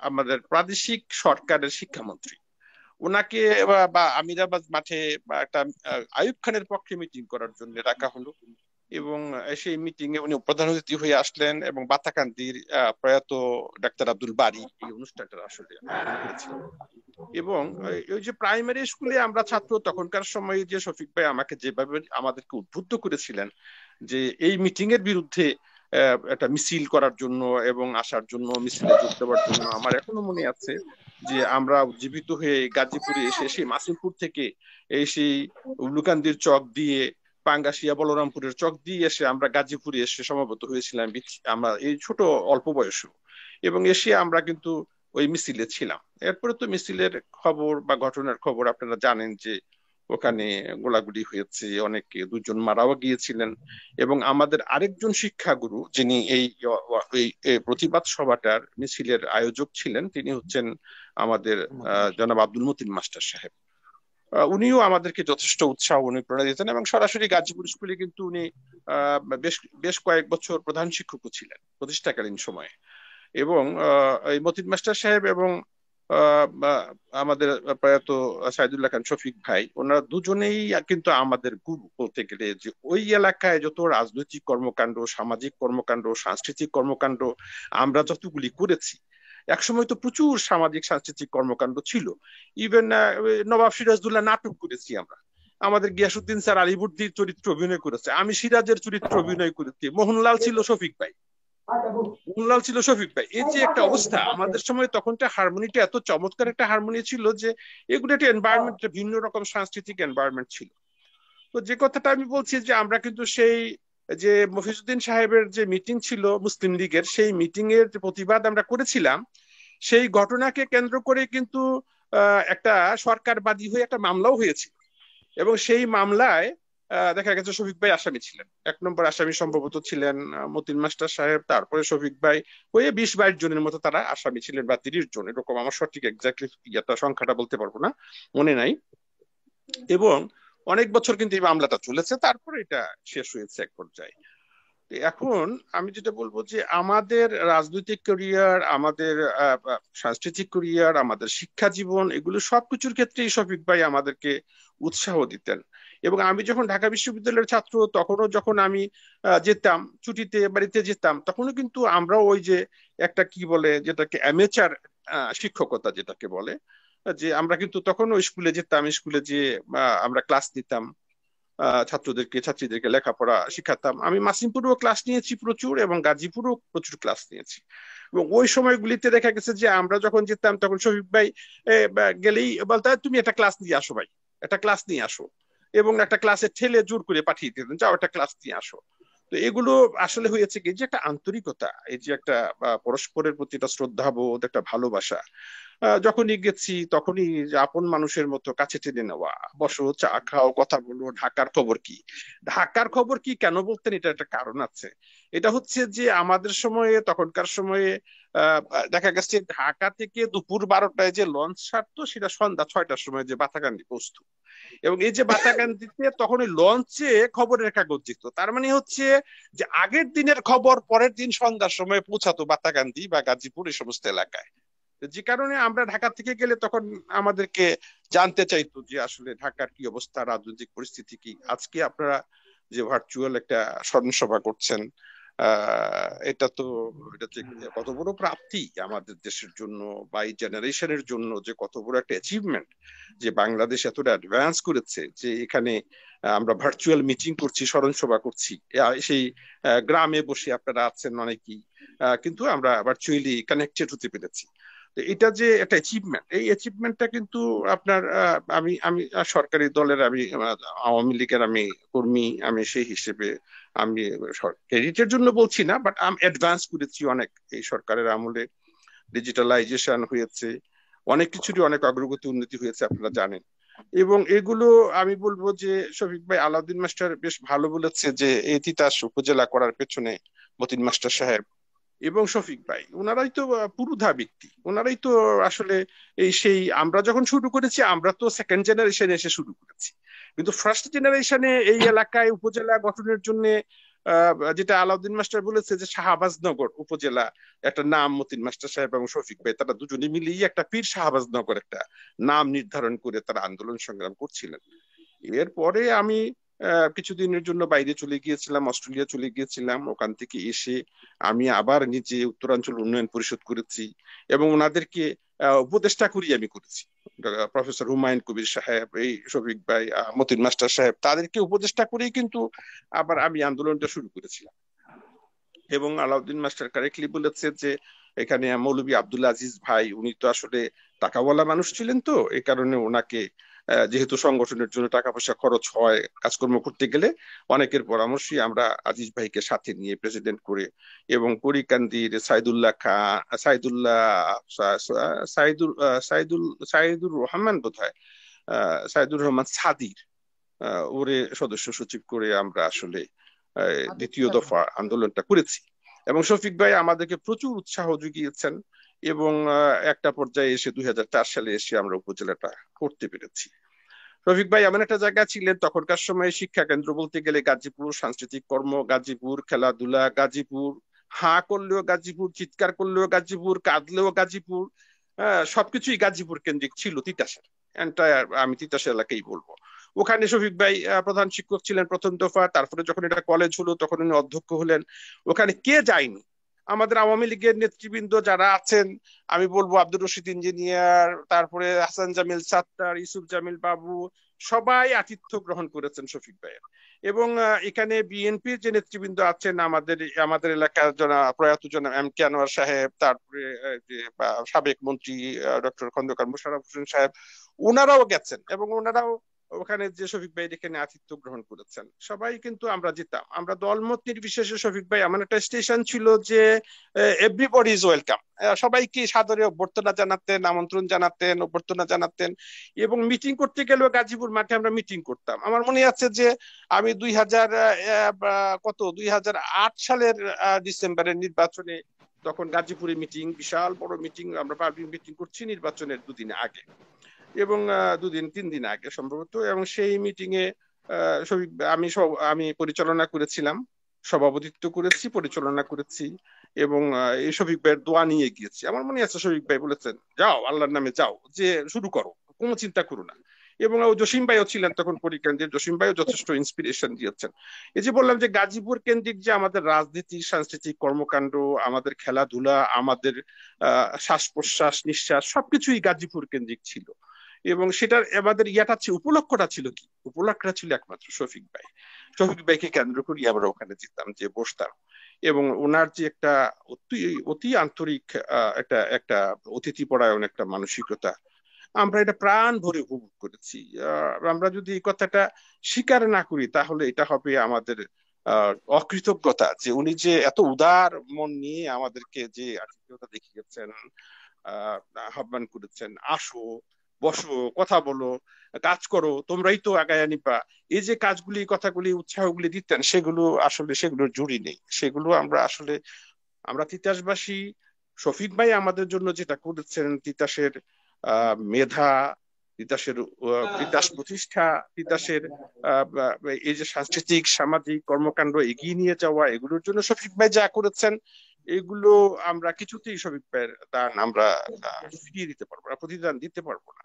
আমাদের প্রাদেশিক সরকারের শিক্ষামন্ত্রী। ওনাকে বা আমিরাবাদ মাঠে একটা আইয়ুব খানের পক্ষে মিটিং করার জন্য ডাকা হলো, এবং সেই মিটিং এ উনি প্রধান অতিথি হয়ে আসলেন, এবং বাতাকান্দির প্রয়াত ডাক্তার আব্দুল বারী এই অনুষ্ঠানটা আসলে করেছিলেন। এবং ওই যে প্রাইমারি স্কুলে আমরা ছাত্র, তখনকার সময়ে যে শফিক ভাই আমাকে যেভাবে আমাদেরকে উদ্বুদ্ধ করেছিলেন যে এই মিটিং এর বিরুদ্ধে একটা মিছিল করার জন্য এবং আসার জন্য, মিছিলে যোগ দেওয়ার জন্য, আমার এখনো মনে আছে যে আমরা উজ্জীবিত হয়ে গাজীপুরে এসে, সেই মাসিমপুর থেকে এই সেই উল্লুকান্দির চক দিয়ে, পাঙ্গাসিয়া বলরামপুরের চক দিয়ে এসে আমরা গাজীপুরে এসে সমাবেত হয়েছিলাম, আমরা এই ছোট অল্প বয়সে। এবং এসে আমরা কিন্তু ওই মিছিলে ছিলাম। এরপরে তো মিছিলের খবর বা ঘটনার খবর আপনারা জানেন যে ওখানে গোলাগুলি হয়েছে, অনেকে, দুজন মারাও গিয়েছিলেন। এবং আমাদের আরেকজন শিক্ষাগুরু, যিনি এই প্রতিবাদ সভাটার মিছিলের আয়োজক ছিলেন, তিনি হচ্ছেন আমাদের জনাব আব্দুল মতিন মাস্টার সাহেব। উনিও আমাদেরকে যথেষ্ট উৎসাহ, অনুপ্রেরণা দিতেন, এবং সরাসরি গাজীপুর স্কুলে কিন্তু উনি বেশ বেশ কয়েক বছর প্রধান শিক্ষকও ছিলেন প্রতিষ্ঠাকালীন সময়ে। এবং এই মতিন মাস্টার সাহেব এবং আমাদের প্রয়াত সাইদুল্লাহ খান শফিক ভাই, ওনারা দুজনেই কিন্তু আমাদের গুরু বলতে গেলে। যে ওই এলাকায় যত রাজনৈতিক কর্মকাণ্ড, সামাজিক কর্মকাণ্ড, সাংস্কৃতিক কর্মকাণ্ড আমরা যতগুলি করেছি, একসময় তো প্রচুর সামাজিক সাংস্কৃতিক কর্মকাণ্ড ছিল। ইভেন নবাব সিরাজদৌল্লাহ নাটক করেছি আমরা, আমাদের গিয়াসউদ্দিন স্যার আলিবর্দীর চরিত্র অভিনয় করেছে, আমি সিরাজের চরিত্র অভিনয় করেছি, মোহনলাল ছিল শফিক ভাই, মোহনলাল ছিল শফিক ভাই। এই যে একটা অবস্থা আমাদের সময়, তখনটা হারমোনিটা এত চমৎকার একটা হারমোনি ছিল যে এগুলো একটা এনভায়রনমেন্ট, ভিন্ন রকম সাংস্কৃতিক এনভায়রনমেন্ট ছিল। তো যে কথাটা আমি বলছি যে আমরা কিন্তু সেই যে মফিজউদ্দিন সাহেবের যে মিটিং ছিল মুসলিম লীগের, সেই মিটিং এর যে প্রতিবাদ আমরা করেছিলাম, সেই ঘটনাকে কেন্দ্র করে কিন্তু একটা সরকার বাদী হয়ে একটা মামলাও হয়েছিল। এবং সেই মামলায় দেখা গেছে শফিক ভাই আসামি ছিলেন, 1 নম্বর আসামি সম্ভবত ছিলেন মতিন মাস্টার সাহেব, তারপরে শফিক ভাই, ওই 20-22 জনের মতো তারা আসামি ছিলেন, বা 30 জন এরকম, আমার সঠিক এক্স্যাক্টলি সংখ্যাটা বলতে পারবো না, মনে নাই। এবং অনেক বছর কিন্তু এই মামলাটা চলেছে, তারপরে এটা শেষ হয়েছে এক পর্যায়ে। এখন আমি যেটা বলবো যে আমাদের রাজনৈতিক ক্যারিয়ার, আমাদের সাংস্কৃতিক ক্যারিয়ার, আমাদের শিক্ষা জীবন, এগুলো সবকিছুর ক্ষেত্রেই শফিক ভাই আমাদেরকে উৎসাহ দিতেন। এবং আমি যখন ঢাকা বিশ্ববিদ্যালয়ের ছাত্র, তখনও যখন আমি যেতাম ছুটিতে, বাড়িতে যেতাম, তখনও কিন্তু আমরা ওই যে একটা কি বলে যেটাকে অ্যামেচার শিক্ষকতা যেটাকে বলে, যে আমরা কিন্তু তখন ওই স্কুলে যেতাম, স্কুলে যে আমরা ক্লাস নিতাম, ছাত্রীদেরকে লেখাপড়া শিখাতাম। আমি মাসিমপুরেও ক্লাস নিয়েছি প্রচুর, এবং গাজীপুরেও প্রচুর ক্লাস নিয়েছি। এবং ওই সময়গুলিতে দেখা গেছে যে আমরা যখন যেতাম, তখন শফিক ভাই গেলেই বলতে, তুমি একটা ক্লাস নিয়ে আসো ভাই, একটা ক্লাস নিয়ে আসো, এবং একটা ক্লাসে ঠেলে জোর করে পাঠিয়ে দিতেন, যাও একটা ক্লাস নিয়ে আসো। তো এগুলো আসলে হয়েছে কি, যে একটা আন্তরিকতা, এই যে একটা পরস্পরের প্রতি একটা শ্রদ্ধাবোধ, একটা ভালোবাসা, যখনই গেছি তখনই যে আপন মানুষের মতো কাছে টেনে নেওয়া, বসো, চা খাও, কথা বলো, ঢাকার খবর কি। ঢাকার খবর কি কেন বলতেন, এটা একটা কারণ আছে। এটা হচ্ছে যে আমাদের সময়ে, তখনকার সময়ে দেখা গেছে ঢাকা থেকে দুপুর 12টায় যে লঞ্চ ছাড়তো সেটা সন্ধ্যা 6টার সময় যে বাতাকান্দি পৌঁছতো। এবং এই যে বাতাকান্দিতে তখন ওই লঞ্চে খবরের কাগজ দিত, তার মানে হচ্ছে যে আগের দিনের খবর পরের দিন সন্ধ্যার সময় পৌঁছাতো বাতাকান্দি বা গাজীপুর এই সমস্ত এলাকায়। যে কারণে আমরা ঢাকা থেকে গেলে তখন আমাদেরকে জানতে চাইতো যে আসলে ঢাকার কি অবস্থা, রাজনৈতিক পরিস্থিতি কি। আজকে আপনারা যে ভার্চুয়াল একটা স্মরণসভা করছেন, এটা তো, এটা যে কত বড় প্রাপ্তি আমাদের দেশের জন্য বা এই জেনারেশনের জন্য, যে কত বড় একটা অ্যাচিভমেন্ট যে বাংলাদেশ এতটা অ্যাডভান্স করেছে যে এখানে আমরা ভার্চুয়াল মিটিং করছি, স্মরণসভা করছি। সেই গ্রামে বসে আপনারা আছেন অনেকেই, কিন্তু আমরা ভার্চুয়ালি কানেক্টেড হতে পেরেছি। তো এটা যে একটা অ্যাচিভমেন্ট, এই অ্যাচিভমেন্টটা কিন্তু আপনার আমি আমি সরকারি দলের, আমি আওয়ামী লীগের আমি কর্মী, আমি সেই হিসেবে আমি ক্রেডিটের জন্য বলছি না, বাট আমি অ্যাডভান্স করেছি অনেক এই সরকারের আমলে। ডিজিটালাইজেশন হয়েছে, অনেক কিছুরই অনেক অগ্রগতি উন্নতি হয়েছে, আপনারা জানেন। এবং এগুলো আমি বলবো যে শফিক ভাই, আলাউদ্দিন মাস্টার বেশ ভালো বলেছে যে এই তিতাস উপজেলা করার পেছনে মতিন মাস্টার সাহেব এবং শফিক ভাই, ওনারাই তো পুরোধা ব্যক্তি, ওনারাই তো আসলে এই সেই আমরা যখন শুরু করেছি আমরা তো সেকেন্ড জেনারেশনে এসে শুরু করেছি, কিন্তু ফার্স্ট জেনারেশনে এই এলাকায় উপজেলা গঠনের জন্য যেটা আলাউদ্দিন মাস্টার বলেছে যে শাহবাজনগর উপজেলা একটা নাম, মতিন মাস্টার সাহেব এবং শফিক ভাই তারা দুজনে মিলিয়ে একটা পীর শাহবাজনগর একটা নাম নির্ধারণ করে তারা আন্দোলন সংগ্রাম করছিলেন। এরপরে আমি কিছুদিনের জন্য বাইরে চলে গিয়েছিলাম, অস্ট্রেলিয়া চলে গিয়েছিলাম। ওখান থেকে এসে আমি আবার নিজে উত্তরাঞ্চল উন্নয়ন পরিষদ করেছি এবং ওনাদেরকে উপদেষ্টা করি আমি করেছি। প্রফেসর হুমায়ুন কবির সাহেব, এই শফিক ভাই, মতিন মাস্টার সাহেব, তাদেরকে উপদেষ্টা করেই কিন্তু আবার আমি আন্দোলনটা শুরু করেছিলাম। এবং আলাউদ্দিন মাস্টার কারেক্টলি বলেছে যে এখানে মৌলভী আব্দুল আজিজ ভাই, উনি তো আসলে টাকাওয়ালা মানুষ ছিলেন, তো এই কারণে ওনাকে যেহেতু সংগঠনের জন্য টাকা পয়সা খরচ হয় কাজকর্ম করতে গেলে, অনেকের পরামর্শে আমরা আজিজ ভাইকে সাথে নিয়ে প্রেসিডেন্ট করে, এবং পরীকান্দির সাইদুল্লাহ খান, সাইদুল সাইদুল সাইদুর রহমান বোধহয়, সাইদুর রহমান সাদির ওরে সদস্য সচিব করে আমরা আসলে দ্বিতীয় দফা আন্দোলনটা করেছি। এবং শফিক ভাই আমাদেরকে প্রচুর উৎসাহ জুগিয়েছেন এবং একটা পর্যায়ে এসে 2004 সালে এসে আমরা উপজেলাটা করতে পেরেছি। রফিক ভাই এমন একটা জায়গা ছিলেন তখনকার সময়ে, শিক্ষা কেন্দ্র বলতে গেলে গাজীপুর, সাংস্কৃতিক কর্ম গাজীপুর, খেলাধুলা গাজীপুর, হাঁ করলেও গাজীপুর, চিৎকার করলেও গাজীপুর, কাঁদলেও গাজীপুর, সবকিছুই গাজীপুর কেন্দ্রিক ছিল। তিতাসের এন্টায়ার, আমি তিতাসের এলাকাই বলবো। ওখানে শফিক ভাই প্রধান শিক্ষক ছিলেন প্রথম দফা, তারপরে যখন এটা কলেজ হলো তখন উনি অধ্যক্ষ হলেন। ওখানে কে যায়নি? আমাদের আওয়ামী লীগের নেতৃবৃন্দ যারা আছেন, আমি বলবো আব্দুর রশিদ ইঞ্জিনিয়ার, তারপরে হাসান জামিল সাত্তার, ইউসুফ জামিল বাবু, সবাই আতিথ্য গ্রহণ করেছেন শফিক ভাইয়ের। এবং এখানে বিএনপির যে নেতৃবৃন্দ আছেন, আমাদের আমাদের এলাকার প্রয়াত জনাব এম কে আনোয়ার সাহেব, তারপরে যে সাবেক মন্ত্রী ডক্টর খন্দকার মোশাররফ হোসেন সাহেব, ওনারাও গেছেন এবং ওনারাও ওখানে যে শফিক ভাই এখানে আতিথ্য গ্রহণ করেছেন। সবাই কিন্তু আমরা যেতাম, আমরা দলমত নির্বিশেষে। শফিক ভাই এমন একটা স্টেশন ছিল যে এভরিবডি ইজ ওয়েলকাম, সবাইকে সাদরে অভ্যর্থনা জানাতেন, আমন্ত্রণ জানাতেন, অভ্যর্থনা জানাতেন। এবং মিটিং করতে গেলেও গাজীপুর মাঠে আমরা মিটিং করতাম। আমার মনে আছে যে আমি 2008 সালের ডিসেম্বরের নির্বাচনে, তখন গাজীপুরে মিটিং, বিশাল বড় মিটিং, আমরা পাবলিক মিটিং করছি নির্বাচনের 2 দিন আগে, এবং 2-3 দিন আগে সম্ভবত। এবং সেই মিটিং এ আমি পরিচালনা করেছিলাম, সভাপতিত্ব করেছি, পরিচালনা করেছি এবং এই শফিক ভাইয়ের দোয়া নিয়ে গিয়েছি। আমার মনে আছে শফিক ভাই বলেছেন, যাও আল্লাহর নামে যাও, যে শুরু করো, কোনো চিন্তা করো না। এবং জসিম ভাইও ছিলেন তখন পরীক্ষান্তের, জসিম ভাইও যথেষ্ট ইন্সপিরেশন দিয়েছেন। এই যে বললাম যে গাজীপুর কেন্দ্রিক যে আমাদের রাজনীতি, সাংস্কৃতিক কর্মকাণ্ড, আমাদের খেলাধুলা, আমাদের শ্বাস প্রশ্বাস নিঃশ্বাস, সবকিছুই গাজীপুর কেন্দ্রিক ছিল। এবং সেটার আমাদের উপলক্ষটা ছিল কি? উপলক্ষটা ছিল একমাত্র শফিক ভাই। শফিক ভাইকে কেন্দ্র করি আমরা ওখানে যেতাম, যে বসতাম, এবং ওনার যে একটা অতি অতি আন্তরিক একটা একটা অতিথি পরায়ণ একটা মানসিকতা, আমরা এটা প্রাণ ভরে উপভোগ করেছি। আমরা যদি এই কথাটা স্বীকার না করি তাহলে এটা হবে আমাদের অকৃতজ্ঞতা, যে উনি যে এত উদার মন নিয়ে আমাদেরকে যে আতিথেয়তা দেখিয়েছেন, আহ্বান করেছেন, আসো, বসো, কথা বলো, কাজ করো, তোমরাই তো আগায় নিবা, এই যে কাজগুলি, কথাগুলি, উৎসাহগুলি দিতেন, সেগুলো আসলে সেগুলোর জুড়ি নেই। সেগুলো আমরা আসলে, আমরা তিতাসবাসী, শফিক ভাই আমাদের জন্য যেটা করেছেন, তিতাসের মেধা, তিতাসের তিতাস প্রতিষ্ঠা, তিতাসের এই যে সাংস্কৃতিক সামাজিক কর্মকাণ্ড এগিয়ে নিয়ে যাওয়া, এগুলোর জন্য শফিক ভাই যা করেছেন, এগুলো আমরা কিছুতেই শফিক ভাইয়ের দান আমরা ফিরিয়ে দিতে পারবো না, প্রতিদান দিতে পারবো না।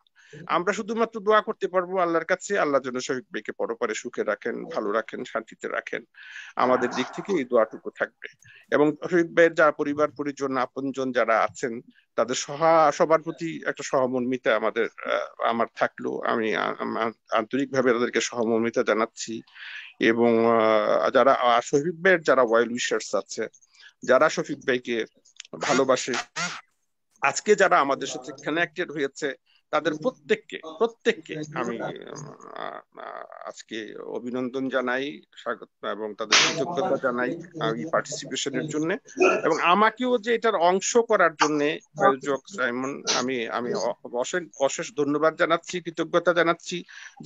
আমরা শুধুমাত্র দোয়া করতে পারবো আল্লাহর কাছে, আল্লাহ যেন শফিক ভাইকে পরপারে সুখে রাখেন, ভালো রাখেন, শান্তিতে রাখেন। আমাদের দিক থেকে এই দোয়াটুকু থাকবে। এবং শফিক ভাইয়ের যারা পরিবার পরিজন আপনজন যারা আছেন, তাদের সবার প্রতি একটা সহমর্মিতা আমার থাকলো। আমি আন্তরিকভাবে তাদেরকে সহমর্মিতা জানাচ্ছি। এবং যারা শফিক ভাইয়ের যারা ওয়েল উইশার্স আছে, যারা শফিক ভাইকে ভালোবাসে, আজকে যারা আমাদের সাথে কানেক্টেড হয়েছে, তাদের প্রত্যেককে আমি আজকে অভিনন্দন জানাই, স্বাগত এবং তাদের কৃতজ্ঞতা জানাই এই পার্টিসিপেশনের জন্য, এবং আমাকেও যে এটার অংশ করার জন্য আয়োজক সাইমন, আমি আমি অশেষ ধন্যবাদ জানাচ্ছি, কৃতজ্ঞতা জানাচ্ছি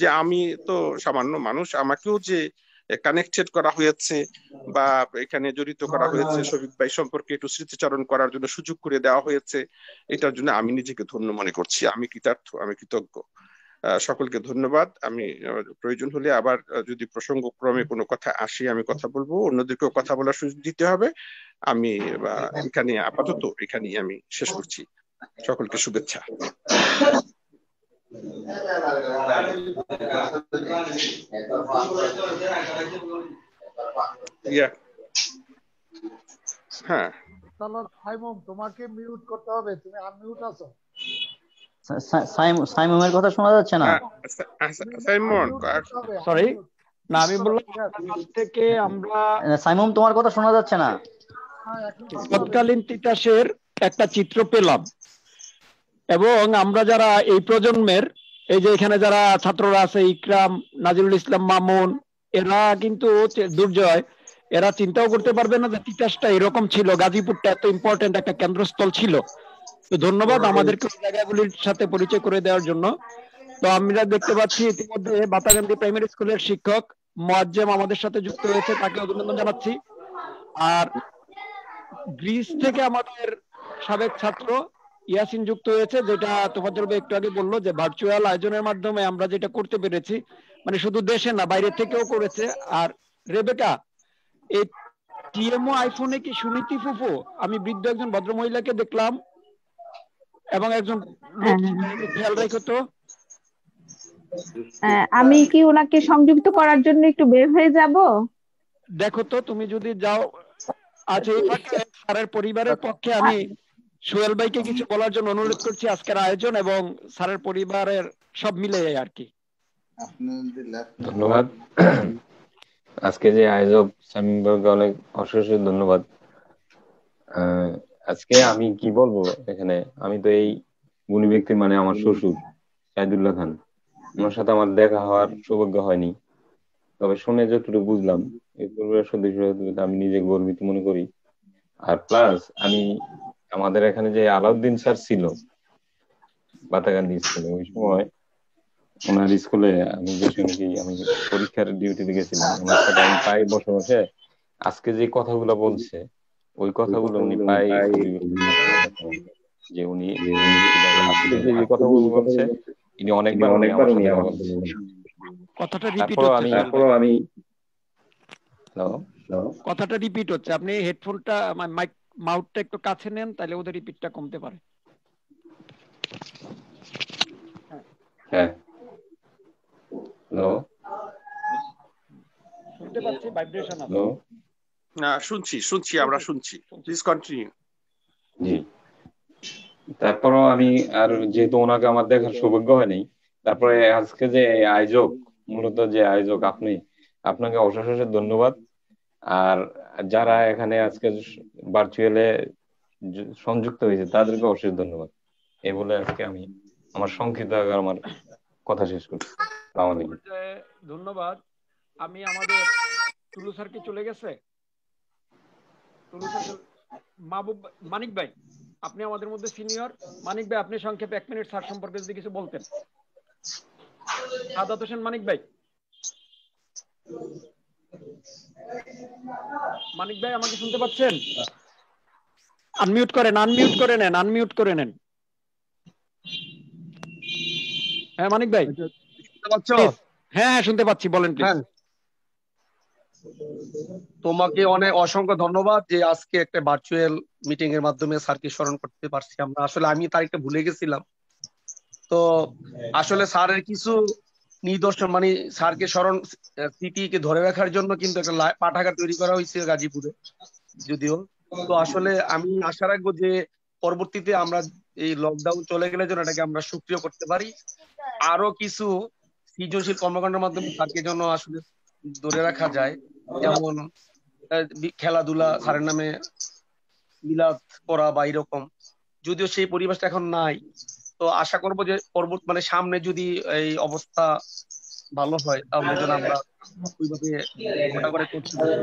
যে আমি তো সামান্য মানুষ, আমাকেও যে কানেক্টেড করা হয়েছে বা এখানে জড়িত করা হয়েছে, শফিক ভাই সম্পর্কে একটু স্মৃতিচারণ করার জন্য সুযোগ করে দেওয়া হয়েছে, এটার জন্য আমি নিজেকে ধন্য মনে করছি। আমি কৃতার্থ, আমি কৃতজ্ঞ। সকলকে ধন্যবাদ। আমি প্রয়োজন হলে আবার যদি প্রসঙ্গক্রমে কোনো কথা আসে আমি কথা বলবো, অন্যদেরকেও কথা বলার সুযোগ দিতে হবে। আমি এখানে আপাতত এখানেই আমি শেষ করছি। সকলকে শুভেচ্ছা। হ্যাঁ, তোমাকে মিউট করতে হবে, তুমি আনমিউট আছো। সাইমুমের কথা শোনা যাচ্ছে না। সাইমন, সরি, না আমি বললাম থেকে আমরা সাইমুম তোমার কথা শোনা যাচ্ছে না। তৎকালীন তিতাসের একটা চিত্র পেলাম, এবং আমরা যারা এই প্রজন্মের, এই যে এখানে যারা ছাত্ররা আছে, ইকরাম, নাজিরুল ইসলাম, মামুন, এরা কিন্তু দুর্জয়, এরা চিন্তাও করতে পারবে না যে তিতাসটা এরকম ছিল, গাজীপুরটা এত ইম্পর্টেন্ট একটা কেন্দ্রস্থল ছিল। তো ধন্যবাদ আমাদেরকে ওই জায়গাগুলির সাথে পরিচয় করে দেওয়ার জন্য। তো আমরা দেখতে পাচ্ছি ইতিমধ্যে বাতাগান্ধী প্রাইমারি স্কুলের শিক্ষক মোয়াজ্জেম আমাদের সাথে যুক্ত হয়েছে, তাকে অভিনন্দন জানাচ্ছি। আর গ্রিস থেকে আমাদের সাবেক ছাত্র ইয়াসিন যুক্ত হয়েছে, যেটা তোফাজ্জল ভাই একটু আগে বললো যে ভার্চুয়াল আয়োজনের মাধ্যমে আমরা যেটা করতে পেরেছি, মানে শুধু দেশে না বাইরে থেকেও করেছে। আর রেবেকা, এই টিএমও আইফোনে কি সুনীতি ফুফু, আমি বৃদ্ধ একজন ভদ্রমহিলাকে দেখলাম এবং একজন খেয়াল রেখো তো। আমি কি ওনাকে সংযুক্ত করার জন্য একটু বের হয়ে যাব? দেখো তো তুমি যদি যাও। আচ্ছা, এই ফাঁকে স্যারের পরিবারের পক্ষে আমি সোহেল ভাইকে কিছু বলার জন্য অনুরোধ করছি আজকের আয়োজন এবং স্যারের পরিবারের সব মিলে আর কি। ধন্যবাদ। আজকে যে আয়োজক শামীম ভাইকে অনেক অশেষ ধন্যবাদ। আজকে আমি কি বলবো, এখানে আমি তো এই গুণী ব্যক্তি মানে আমার শ্বশুর সাইদুল্লাহ খান, ওনার সাথে আমার দেখা হওয়ার সৌভাগ্য হয়নি, তবে শুনে যতটুকু বুঝলাম এই পরিবারের সদস্য হিসেবে আমি নিজে গর্বিত মনে করি। আর প্লাস আমি আমাদের এখানে যে আলাউদ্দিন স্যার ছিল বাতাগান্ধী স্কুলে, ওই সময় ওনার স্কুলে আমি যে শুনেছি, আমি পরীক্ষার ডিউটিতে গেছিলাম, ওনার সাথে আমি প্রায় বসে বসে আজকে যে কথাগুলো বলছে ওই কথাগুলো উনি প্রায় যে উনি আজকে যে কথাগুলো বলছে ইনি অনেকবার উনি আমার সাথে কথা বলছে। কথাটা রিপিট কথাটা রিপিট হচ্ছে, আপনি হেডফোনটা মাইক মাউথটা একটু কাছে নেন, তাহলে ওদের রিপিটটা কমতে পারে। হ্যাঁ, হ্যালো, শুনতে পাচ্ছি, ভাইব্রেশন আছে। না, শুনছি, আমরা শুনছি, প্লিজ কন্টিনিউ। জি, তারপরও আমি আর যেহেতু ওনাকে আমার দেখার সৌভাগ্য হয়নি, তারপরে আজকে যে আয়োজক, মূলত যে আয়োজক আপনি, আপনাকে অশেষ ধন্যবাদ। আর যারা এখানে আজকে ভার্চুয়ালে সংযুক্ত হয়েছে তাদেরকে অশেষ ধন্যবাদ। এই বলে আজকে আমি আমার সংক্ষিপ্ত আমার কথা শেষ করছি। আসসালামু আলাইকুম। ধন্যবাদ। আমি আমাদের টুলু স্যার কি চলে গেছে? টুলু স্যার, মাহবুব, মানিক ভাই, আপনি আমাদের মধ্যে সিনিয়র। মানিক ভাই, আপনি সংক্ষেপে 1 মিনিট স্যার সম্পর্কে যদি কিছু বলতেন। সাদাত হোসেন মানিক ভাই, মানিক ভাই আমাকে শুনতে পাচ্ছেন? আনমিউট করেন, আনমিউট করে নেন, আনমিউট করে নেন। হ্যাঁ মানিক ভাই, শুনতে পাচ্ছ? প্লিজ। হ্যাঁ হ্যাঁ শুনতে পাচ্ছি, বলেন প্লিজ। হ্যাঁ, তোমাকে অনেক অসংখ্য ধন্যবাদ যে আজকে একটা ভার্চুয়াল মিটিং এর মাধ্যমে স্যারকে স্মরণ করতে পারছি আমরা। আসলে আমি তারিখটা ভুলে গেছিলাম। তো আসলে স্যারের কিছু নিদর্শন মানে স্যারকে স্মৃতিকে ধরে রাখার জন্য কিন্তু একটা পাঠাগার তৈরি করা হয়েছে গাজীপুরে যদিও। তো আসলে আমি আশা রাখবো যে পরবর্তীতে আমরা এই লকডাউন চলে গেলে যেন এটাকে আমরা সক্রিয় করতে পারি, আরো কিছু সৃজনশীল কর্মকাণ্ডের মাধ্যমে স্যারকে যেন আসলে ধরে রাখা যায়। যেমন খেলাধুলা, স্যারের নামে মিলাদ করা বা এরকম। যদিও সেই পরিবেশটা এখন নাই, তো আশা করবো যে মানে সামনে যদি এই অবস্থা ভালো হয় তাহলে যেন আমরা ওইভাবে ওটা করে করতে পারি।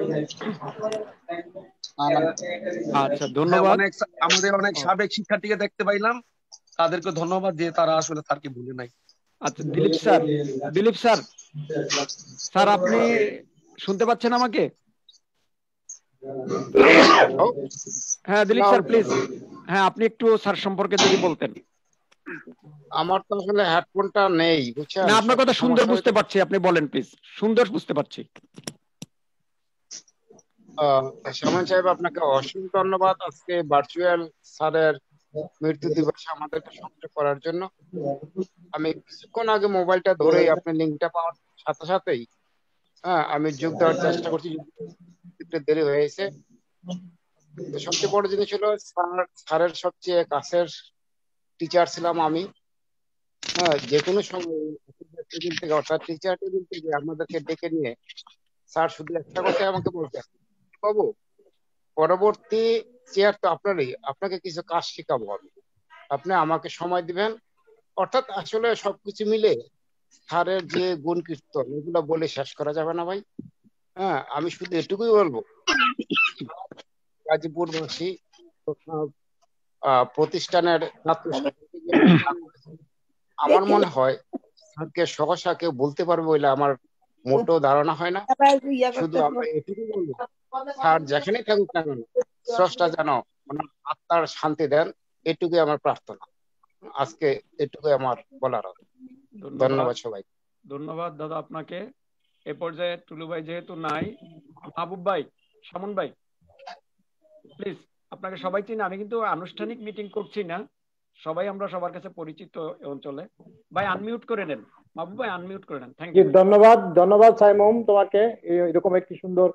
আচ্ছা ধন্যবাদ। আমাদের অনেক সাবেক শিক্ষার্থীকে দেখতে পাইলাম, তাদেরকে ধন্যবাদ যে তারা আসলে স্যারকে ভুলে নাই। আচ্ছা Dilip sir, Dilip sir, sir আপনি শুনতে পাচ্ছেন আমাকে? হ্যাঁ দিলীপ স্যার প্লিজ। হ্যাঁ আপনি একটু স্যার সম্পর্কে যদি বলতেন। আমার তো আসলে হেডফোনটা নেই, বুঝছেন? না আপনার কথা সুন্দর বুঝতে পারছি, আপনি বলেন প্লিজ, সুন্দর বুঝতে পারছি। শামীম সাহেব, আপনাকে অসংখ্য ধন্যবাদ আজকে ভার্চুয়াল স্যারের মৃত্যু দিবসে আমাদেরকে সংযোগ করার জন্য। আমি কিছুক্ষণ আগে মোবাইলটা ধরেই আপনি লিঙ্কটা পাওয়ার সাথে সাথেই আমি যোগ দেওয়ার চেষ্টা করছি, একটু দেরি হয়েছে। তো সবচেয়ে বড় জিনিস হলো স্যারের সবচেয়ে কাছের টিচার ছিলাম আমি। যে কোনো সময় টেবিল থেকে অর্থাৎ টিচার টেবিল থেকে আমাদেরকে ডেকে নিয়ে স্যার শুধু একটা কথাই আমাকে বলতেন, বাবু পরবর্তী চেয়ার তো আপনারই, আপনাকে কিছু কাজ শেখাবো আমি, আপনি আমাকে সময় দিবেন। অর্থাৎ আসলে সবকিছু মিলে স্যারের যে গুণ কীর্তন এগুলো বলে শেষ করা যাবে না ভাই। আমি শুধু এটুকুই বলবো, গাজীপুরবাসী প্রতিষ্ঠানের ছাত্র আমার মনে হয় স্যারকে সহসা কেউ বলতে পারবে বলে আমার মোটো ধারণা হয় না। শুধু আমরা এটুকুই বলবো, স্যার যেখানেই থাকুক না কেন স্রষ্টা যেন ওনার আত্মার শান্তি দেন, এটুকুই আমার প্রার্থনা। আজকে এটুকুই আমার বলার। ধন্যবাদ সবাই। ধন্যবাদ দাদা আপনাকে। এ পর্যায়ে টুলু ভাই যেহেতু নাই, মাহবুব ভাই, সামন ভাই প্লিজ, আপনাকে সবাই চিনি, আমি কিন্তু আনুষ্ঠানিক মিটিং করছি না, সবাই আমরা সবার কাছে পরিচিত এই অঞ্চলে। ভাই আনমিউট করে নেন, মাহবুব ভাই আনমিউট করে নেন। Thank you. ধন্যবাদ, ধন্যবাদ সাইমুম তোমাকে এরকম একটি সুন্দর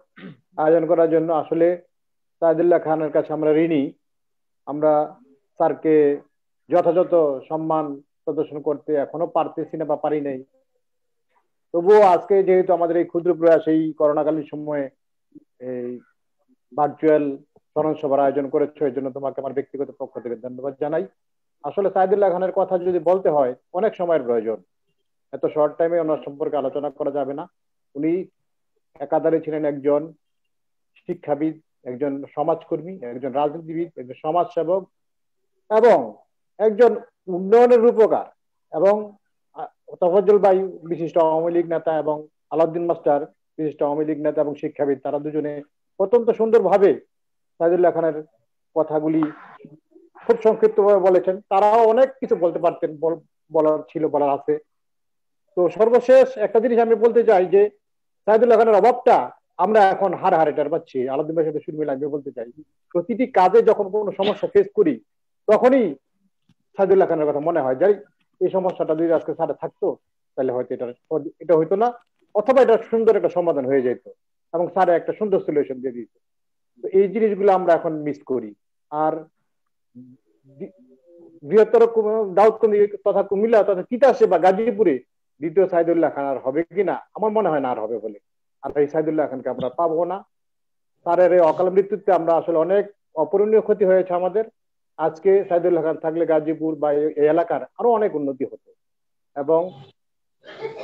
আয়োজন করার জন্য। আসলে সাইদুল্লাহ খানের কাছে আমরা ঋণী। আমরা স্যারকে যথাযথ সম্মান প্রদর্শন করতে এখনো পারতেছি না বা পারি নাই। তবুও আজকে যেহেতু আমাদের এই ক্ষুদ্র প্রয়াস এই করোনাকালীন সময়ে এই ভার্চুয়াল স্মরণ সভার আয়োজন করেছো, এর জন্য তোমাকে আমার ব্যক্তিগত পক্ষ থেকে ধন্যবাদ জানাই। আসলে সাইদুল্লাহ খানের কথা যদি বলতে হয় অনেক সময়ের প্রয়োজন, এত শর্ট টাইমে ওনার সম্পর্কে আলোচনা করা যাবে না। উনি একাধারে ছিলেন একজন শিক্ষাবিদ, একজন সমাজকর্মী, একজন রাজনীতিবিদ, একজন সমাজসেবক এবং একজন উন্নয়নের রূপকার। এবং তফাজ্জল ভাই বিশিষ্ট আওয়ামী লীগ নেতা এবং আলাউদ্দিন মাস্টার বিশিষ্ট আওয়ামী লীগ নেতা এবং শিক্ষাবিদ, তারা দুজনে অত্যন্ত সুন্দরভাবে সাইদুল্লাহ খানের কথাগুলি খুব সংক্ষিপ্ত ভাবে বলেছেন। তারাও অনেক কিছু বলতে পারতেন, বলার ছিল, বলার আছে। তো সর্বশেষ একটা জিনিস আমি বলতে চাই যে সাইদুল্লাহ খানের অভাবটা আমরা এখন হাড়ে হাড়ে টের পাচ্ছি। আলাউদ্দিন ভাইয়ের সাথে শুরু আমি বলতে চাই, প্রতিটি কাজে যখন কোনো সমস্যা ফেস করি তখনই সাইদুল্লাহ খানের কথা মনে হয়, যাই এই সমস্যাটা যদি আজকে স্যার থাকতো তাহলে হয়তো এটা হইতো না, অথবা এটা সুন্দর একটা সমাধান হয়ে যেত এবং স্যার একটা সুন্দর সলিউশন দিয়ে দিত। তো এই জিনিসগুলো আমরা এখন মিস করি। আর বৃহত্তর দাউদকান্দি তথা কুমিল্লা তথা তিতাসে বা গাজীপুরে দ্বিতীয় সাইদুল্লাহ খান আর হবে কিনা আমার মনে হয় না আর হবে বলে। আর এই সাইদুল্লাহ খানকে আমরা পাবো না। স্যারের এই অকাল মৃত্যুতে আমরা আসলে অনেক অপূরণীয় ক্ষতি হয়েছে আমাদের। আজকে সাইদুল্লাহ খান থাকলে গাজীপুর বা এই এলাকার আরো অনেক উন্নতি হতো। এবং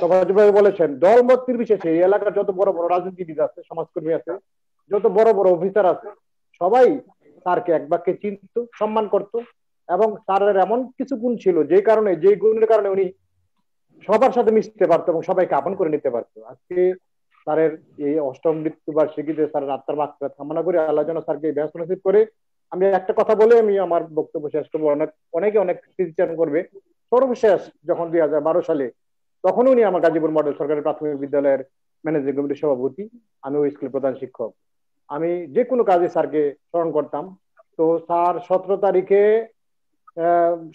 তফাজ্জল বলেছেন দলমত নির্বিশেষে এই এলাকার যত বড় বড় রাজনীতিবিদ আছে, সমাজকর্মী আছে, যত বড় বড় অফিসার আছে, সবাই স্যারকে এক বাক্যে চিনত, সম্মান করত, এবং স্যারের এমন কিছু গুণ ছিল যে গুণের কারণে উনি সবার সাথে মিশতে পারতো এবং সবাইকে আপন করে নিতে পারতো। আজকে স্যারের এই অষ্টম মৃত্যুবার্ষিকীতে স্যারের আত্মার মাগফিরাত কামনা করে আল্লাহ যেন স্যারকে ব্যস্ত নসিব করে। আমি একটা কথা বলে আমি আমার বক্তব্য শেষ করবো। অনেকে অনেক স্মৃতিচারণ করবে। সর্বশেষ যখন 2012 সালে, তখন উনি আমার গাজীপুর মডেল সরকারি প্রাথমিক বিদ্যালয়ের ম্যানেজিং কমিটির সভাপতি, আমি ওই স্কুলের প্রধান শিক্ষক। আমি যে কোনো কাজে স্যারকে স্মরণ করতাম। তো স্যার 17 তারিখে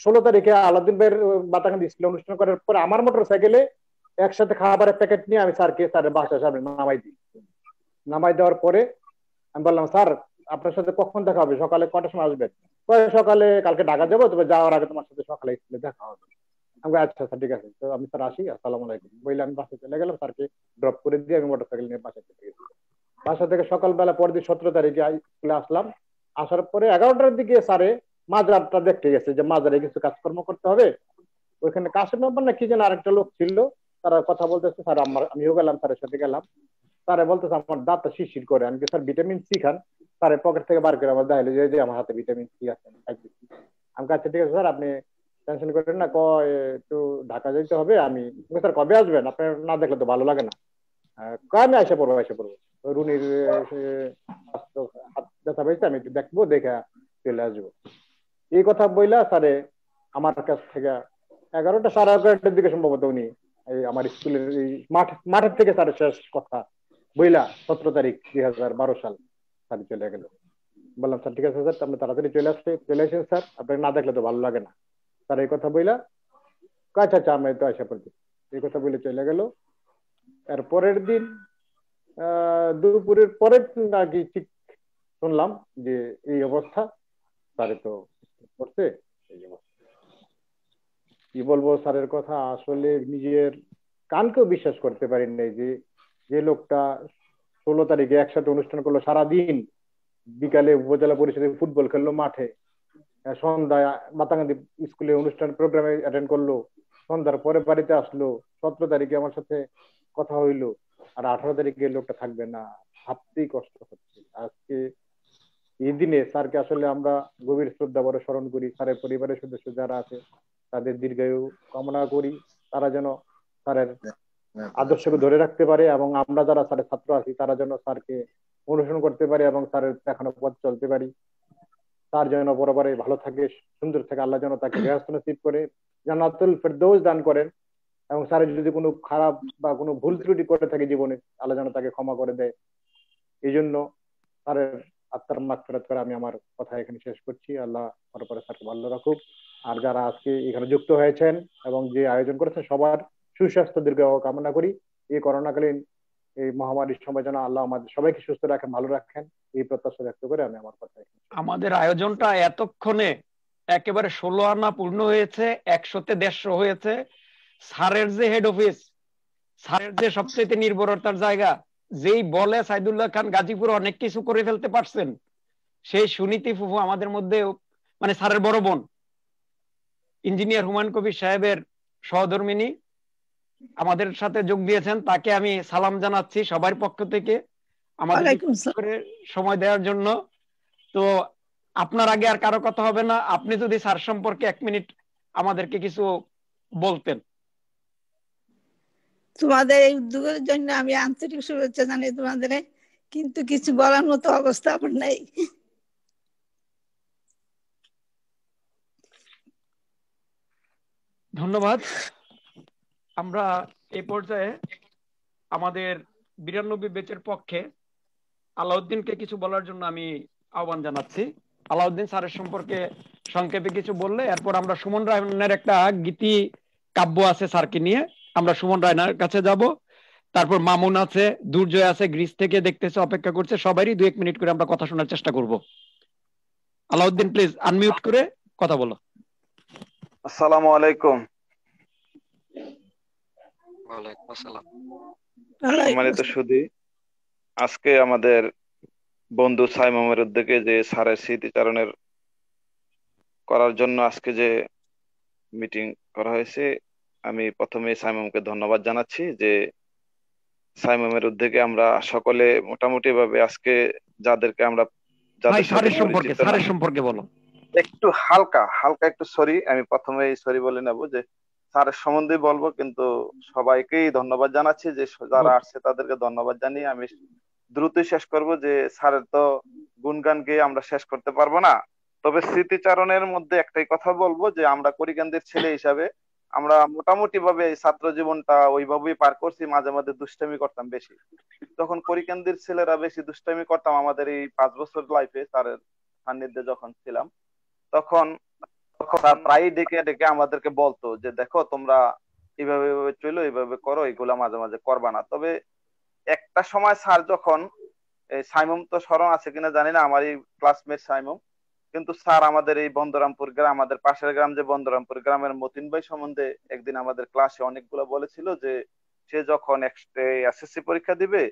16 তারিখে আলাউদ্দিন ভাইয়ের বাতাকান্দি স্কুলে অনুষ্ঠান করার পরে আমার মোটর সাইকেলে একসাথে খাবারের প্যাকেট নিয়ে আমি স্যারের বাসার সামনে নামাই দেওয়ার পরে আমি বললাম, স্যার আপনার সাথে কখন দেখা হবে, সকালে কটার সময় আসবেন? সকালে কালকে ঢাকা যাবো, তবে যাওয়ার আগে তোমার সাথে সকালে স্কুলে দেখা হবে। আমি আচ্ছা স্যার ঠিক আছে। তো আমি স্যার আসি, আসসালামু আলাইকুম বলে আমি বাসায় চলে গেলাম। স্যারকে ড্রপ করে দিয়ে আমি মোটর সাইকেল নিয়ে বাসায় চলে গেছি। বাসা থেকে সকালবেলা পরের দিন 17 তারিখে স্কুলে আসলাম। আসার পরে 11টার দিকে স্যারে মাজারটা দেখতে গেছে যে মাজারে কিছু কাজকর্ম করতে হবে। ওইখানে কাশের ব্যাপার না কি যেন আরেকটা লোক ছিল, তারা কথা বলতেছে। স্যার আমিও গেলাম, স্যারের সাথে গেলাম। স্যারে বলতেছে আমার দাঁতটা শিরশির করে। আমি স্যার ভিটামিন সি খান। স্যারের পকেট থেকে বার করে আমার দেখাইলো যে আমার হাতে ভিটামিন সি আছে, আমি আচ্ছা ঠিক আছে স্যার, আপনি টেনশন করেন না, একটু ঢাকা যেতে হবে। আমি স্যার কবে আসবেন, আপনার না দেখলে তো ভালো লাগে না। আমি এসে পড়বো। রুনির হাত ব্যথা পেয়েছে, আমি একটু দেখবো, দেখে চলে আসবো। এই কথা বইলা স্যারে আমার কাছ থেকে 11টা সাড়ে 11টার দিকে সম্ভবত উনি আমার স্কুলের মাঠের থেকে স্যারের শেষ কথা বইলা 17 তারিখ 2012 সাল স্যার চলে গেল। বললাম স্যার ঠিক আছে স্যার, আপনি তাড়াতাড়ি চলে আসেন স্যার, আপনাকে না দেখলে তো ভালো লাগে না। স্যার এই কথা বইলা আচ্ছা আমি তো আসা পড়ছি, এই কথা বলে চলে গেল। এর পরের দিন দুপুরের পরের নাকি ঠিক শুনলাম যে এই অবস্থা, স্যারে তো করছে এই অবস্থা। কি বলবো স্যারের কথা, আসলে নিজের কানকেও বিশ্বাস করতে পারি নাই যে লোকটা 16 তারিখে একসাথে অনুষ্ঠান করলো, সারাদিন বিকালে উপজেলা পরিষদে ফুটবল খেললো মাঠে, সন্ধ্যায় মাতাঙ্গাদি স্কুলে অনুষ্ঠান প্রোগ্রামে অ্যাটেন্ড করলো, সন্ধ্যার পরে বাড়িতে আসলো, 17 তারিখে আমার সাথে কথা হইলো, আর 18 তারিখে লোকটা থাকবে না, ভাবতেই কষ্ট হচ্ছে। আজকে এই দিনে স্যারকে আসলে আমরা গভীর শ্রদ্ধা ভরে স্মরণ করি। স্যারের পরিবারের সদস্য যারা আছে তাদের দীর্ঘায়ু কামনা করি, তারা যেন স্যারের আদর্শকে ধরে রাখতে পারে, এবং আমরা যারা স্যারের ছাত্র আছি তারা যেন স্যারকে অনুসরণ করতে পারি এবং স্যারের দেখানো পথ চলতে পারি। স্যার যেন বরাবরই ভালো থাকে, সুন্দর থাকে, আল্লাহ যেন তাকে ব্যস্ত নসিব করে জান্নাতুল ফেরদৌস দান করেন, এবং স্যারের যদি কোনো খারাপ বা কোনো ভুল ত্রুটি করে থাকে জীবনে, আল্লাহ যেন তাকে ক্ষমা করে দেয়। এই জন্য স্যারের আত্মার মাগফিরাত করে আমি আমার কথা এখানে শেষ করছি। আল্লাহ পরে স্যারকে ভালো রাখুক। আর যারা আজকে এখানে যুক্ত হয়েছেন এবং যে আয়োজন করেছেন সবার সুস্বাস্থ্য দীর্ঘায়ু কামনা করি। এই করোনাকালীন এই মহামারীর সময় যেন আল্লাহ আমাদের সবাইকে সুস্থ রাখেন, ভালো রাখেন, এই প্রত্যাশা ব্যক্ত করে আমি আমার কথা। আমাদের আয়োজনটা এতক্ষণে একেবারে 16 আনা পূর্ণ হয়েছে, 100তে 150 হয়েছে। স্যারের যে হেড অফিস, স্যারের যে সবচেয়ে নির্ভরতার জায়গা, যেই বলে সাইদুল্লাহ খান গাজীপুর অনেক কিছু করে ফেলতে পারছেন, সেই সুনীতি ফুফু আমাদের মধ্যে, মানে স্যারের বড় বোন ইঞ্জিনিয়ার হুমায়ুন কবির সাহেবের সহধর্মিনী আমাদের সাথে যোগ দিয়েছেন। তাকে আমি সালাম জানাচ্ছি সবার পক্ষ থেকে আমাদের করে সময় দেওয়ার জন্য। তো আপনার আগে আর কারো কথা হবে না, আপনি যদি স্যার সম্পর্কে 1 মিনিট আমাদেরকে কিছু বলতেন। তোমাদের এই উদ্যোগের জন্য আমি আন্তরিক শুভেচ্ছা জানাই তোমাদের, কিন্তু কিছু বলার মতো অবস্থা আমার নাই। ধন্যবাদ। আমরা এই পর্যায়ে আমাদের 92 ব্যাচের পক্ষে আলাউদ্দিনকে কিছু বলার জন্য আমি আহ্বান জানাচ্ছি। আলাউদ্দিন স্যারের সম্পর্কে সংক্ষেপে কিছু বললে এরপর আমরা সুমন রায়নার একটা গীতি কাব্য আছে স্যারকে নিয়ে, আমরা সুমন রায়নার কাছে যাব। তারপর মামুন আছে, দুর্জয় আছে, গ্রিস থেকে দেখতেছে, অপেক্ষা করছে। সবারই 2-1 মিনিট করে আমরা কথা শোনার চেষ্টা করব। আলাউদ্দিন প্লিজ আনমিউট করে কথা বলো। আসসালামু আলাইকুম। ওয়ালাইকুম আসসালাম। সম্মানিত সুধী, আজকে আমাদের বন্ধু সাইমামের উদ্যোগে যে স্যারের স্মৃতিচারণের করার জন্য আজকে যে মিটিং করা হয়েছে, আমি প্রথমে সাইমামকে ধন্যবাদ জানাচ্ছি যে সাইমামের উদ্যোগে আমরা সকলে মোটামুটি ভাবে আজকে যাদেরকে আমরা যাদের সাথে পরিচিত না, স্যারের সম্পর্কে বলো। একটু হালকা হালকা একটু সরি, আমি প্রথমেই সরি বলে নেব যে স্যারের সম্বন্ধে বলবো, কিন্তু সবাইকেই ধন্যবাদ জানাচ্ছি, যে যারা আসছে তাদেরকে ধন্যবাদ জানিয়ে আমি দ্রুতই শেষ করব। যে স্যারের তো গুণগান গেয়ে আমরা শেষ করতে পারবো না, তবে স্মৃতিচারণের মধ্যে একটাই কথা বলবো যে আমরা করিকান্দির ছেলে হিসাবে আমরা মোটামুটি ভাবে এই ছাত্র জীবনটা ওইভাবেই পার করছি। মাঝে মাঝে দুষ্টামি করতাম বেশি, তখন করিকান্দির ছেলেরা বেশি দুষ্টামি করতাম আমাদের এই 5 বছর লাইফে স্যারের সান্নিধ্যে যখন ছিলাম। তখন স্যার প্রায় ডেকে ডেকে আমাদেরকে বলতো যে দেখো তোমরা এইভাবে এইভাবে চলো, এইভাবে করো, এগুলা মাঝে মাঝে করবা না। তবে একটা সময় স্যার যখন, এই সাইমুম তো স্মরণ আছে কিনা জানি না, আমার এই ক্লাসমেট সাইমুম, কিন্তু স্যার আমাদের এই বন্দরামপুর গ্রাম, আমাদের পাশের গ্রাম যে বন্দরামপুর গ্রামের মতিন ভাই সম্বন্ধে একদিন আমাদের ক্লাসে অনেকগুলো বলেছিল যে সে যখন এসএসসি পরীক্ষা দিবে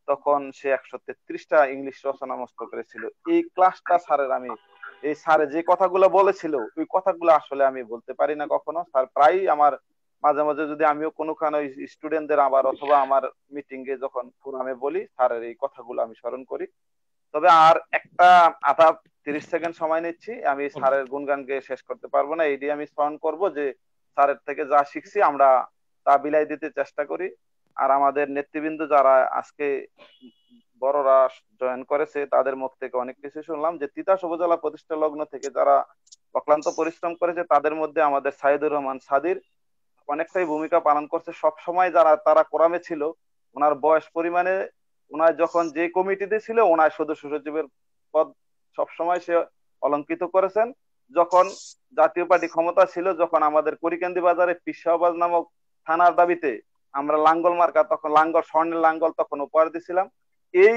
তখন সে 133টা ইংলিশ রচনা মুখস্থ করেছিল। এই ক্লাসটা স্যারের, আমি এই স্যারে যে কথাগুলো বলেছিল ওই কথাগুলো আসলে আমি বলতে পারি না কখনো। স্যার প্রায় আমার মাঝে মাঝে যদি আমিও কোনোখানে স্টুডেন্টদের আবার অথবা আমার মিটিং এ যখন ফোরামে বলি, স্যারের এই কথাগুলো আমি স্মরণ করি। তবে আর একটা আধা 30 সেকেন্ড সময় নিচ্ছি, আমি স্যারের গুণগান গেয়ে শেষ করতে পারবো না। এই দিয়ে আমি স্মরণ করব যে স্যারের থেকে যা শিখছি আমরা তা বিলাই দিতে চেষ্টা করি। আর আমাদের নেতৃবৃন্দ যারা আজকে বড়রা জয়েন করেছে তাদের মুখ থেকে অনেক কিছু শুনলাম, যে তিতাস উপজেলা প্রতিষ্ঠা লগ্ন থেকে যারা অক্লান্ত পরিশ্রম করেছে তাদের মধ্যে আমাদের সাইদুর রহমান সাদির অনেকটাই ভূমিকা পালন করছে। সব সময় যারা তারা কোরামে ছিল, ওনার বয়স পরিমাণে ওনার যখন যে কমিটিতে ছিল ওনার সদস্য সচিবের পদ সবসময় সে অলঙ্কিত করেছেন। যখন জাতীয় পার্টি ক্ষমতা ছিল, যখন আমাদের করিকান্দি বাজারে পিসাবাজ নামক থানার দাবিতে আমরা লাঙ্গল মার্কা, তখন লাঙ্গল স্বর্ণের লাঙ্গল তখন উপহার দিয়েছিলাম। এই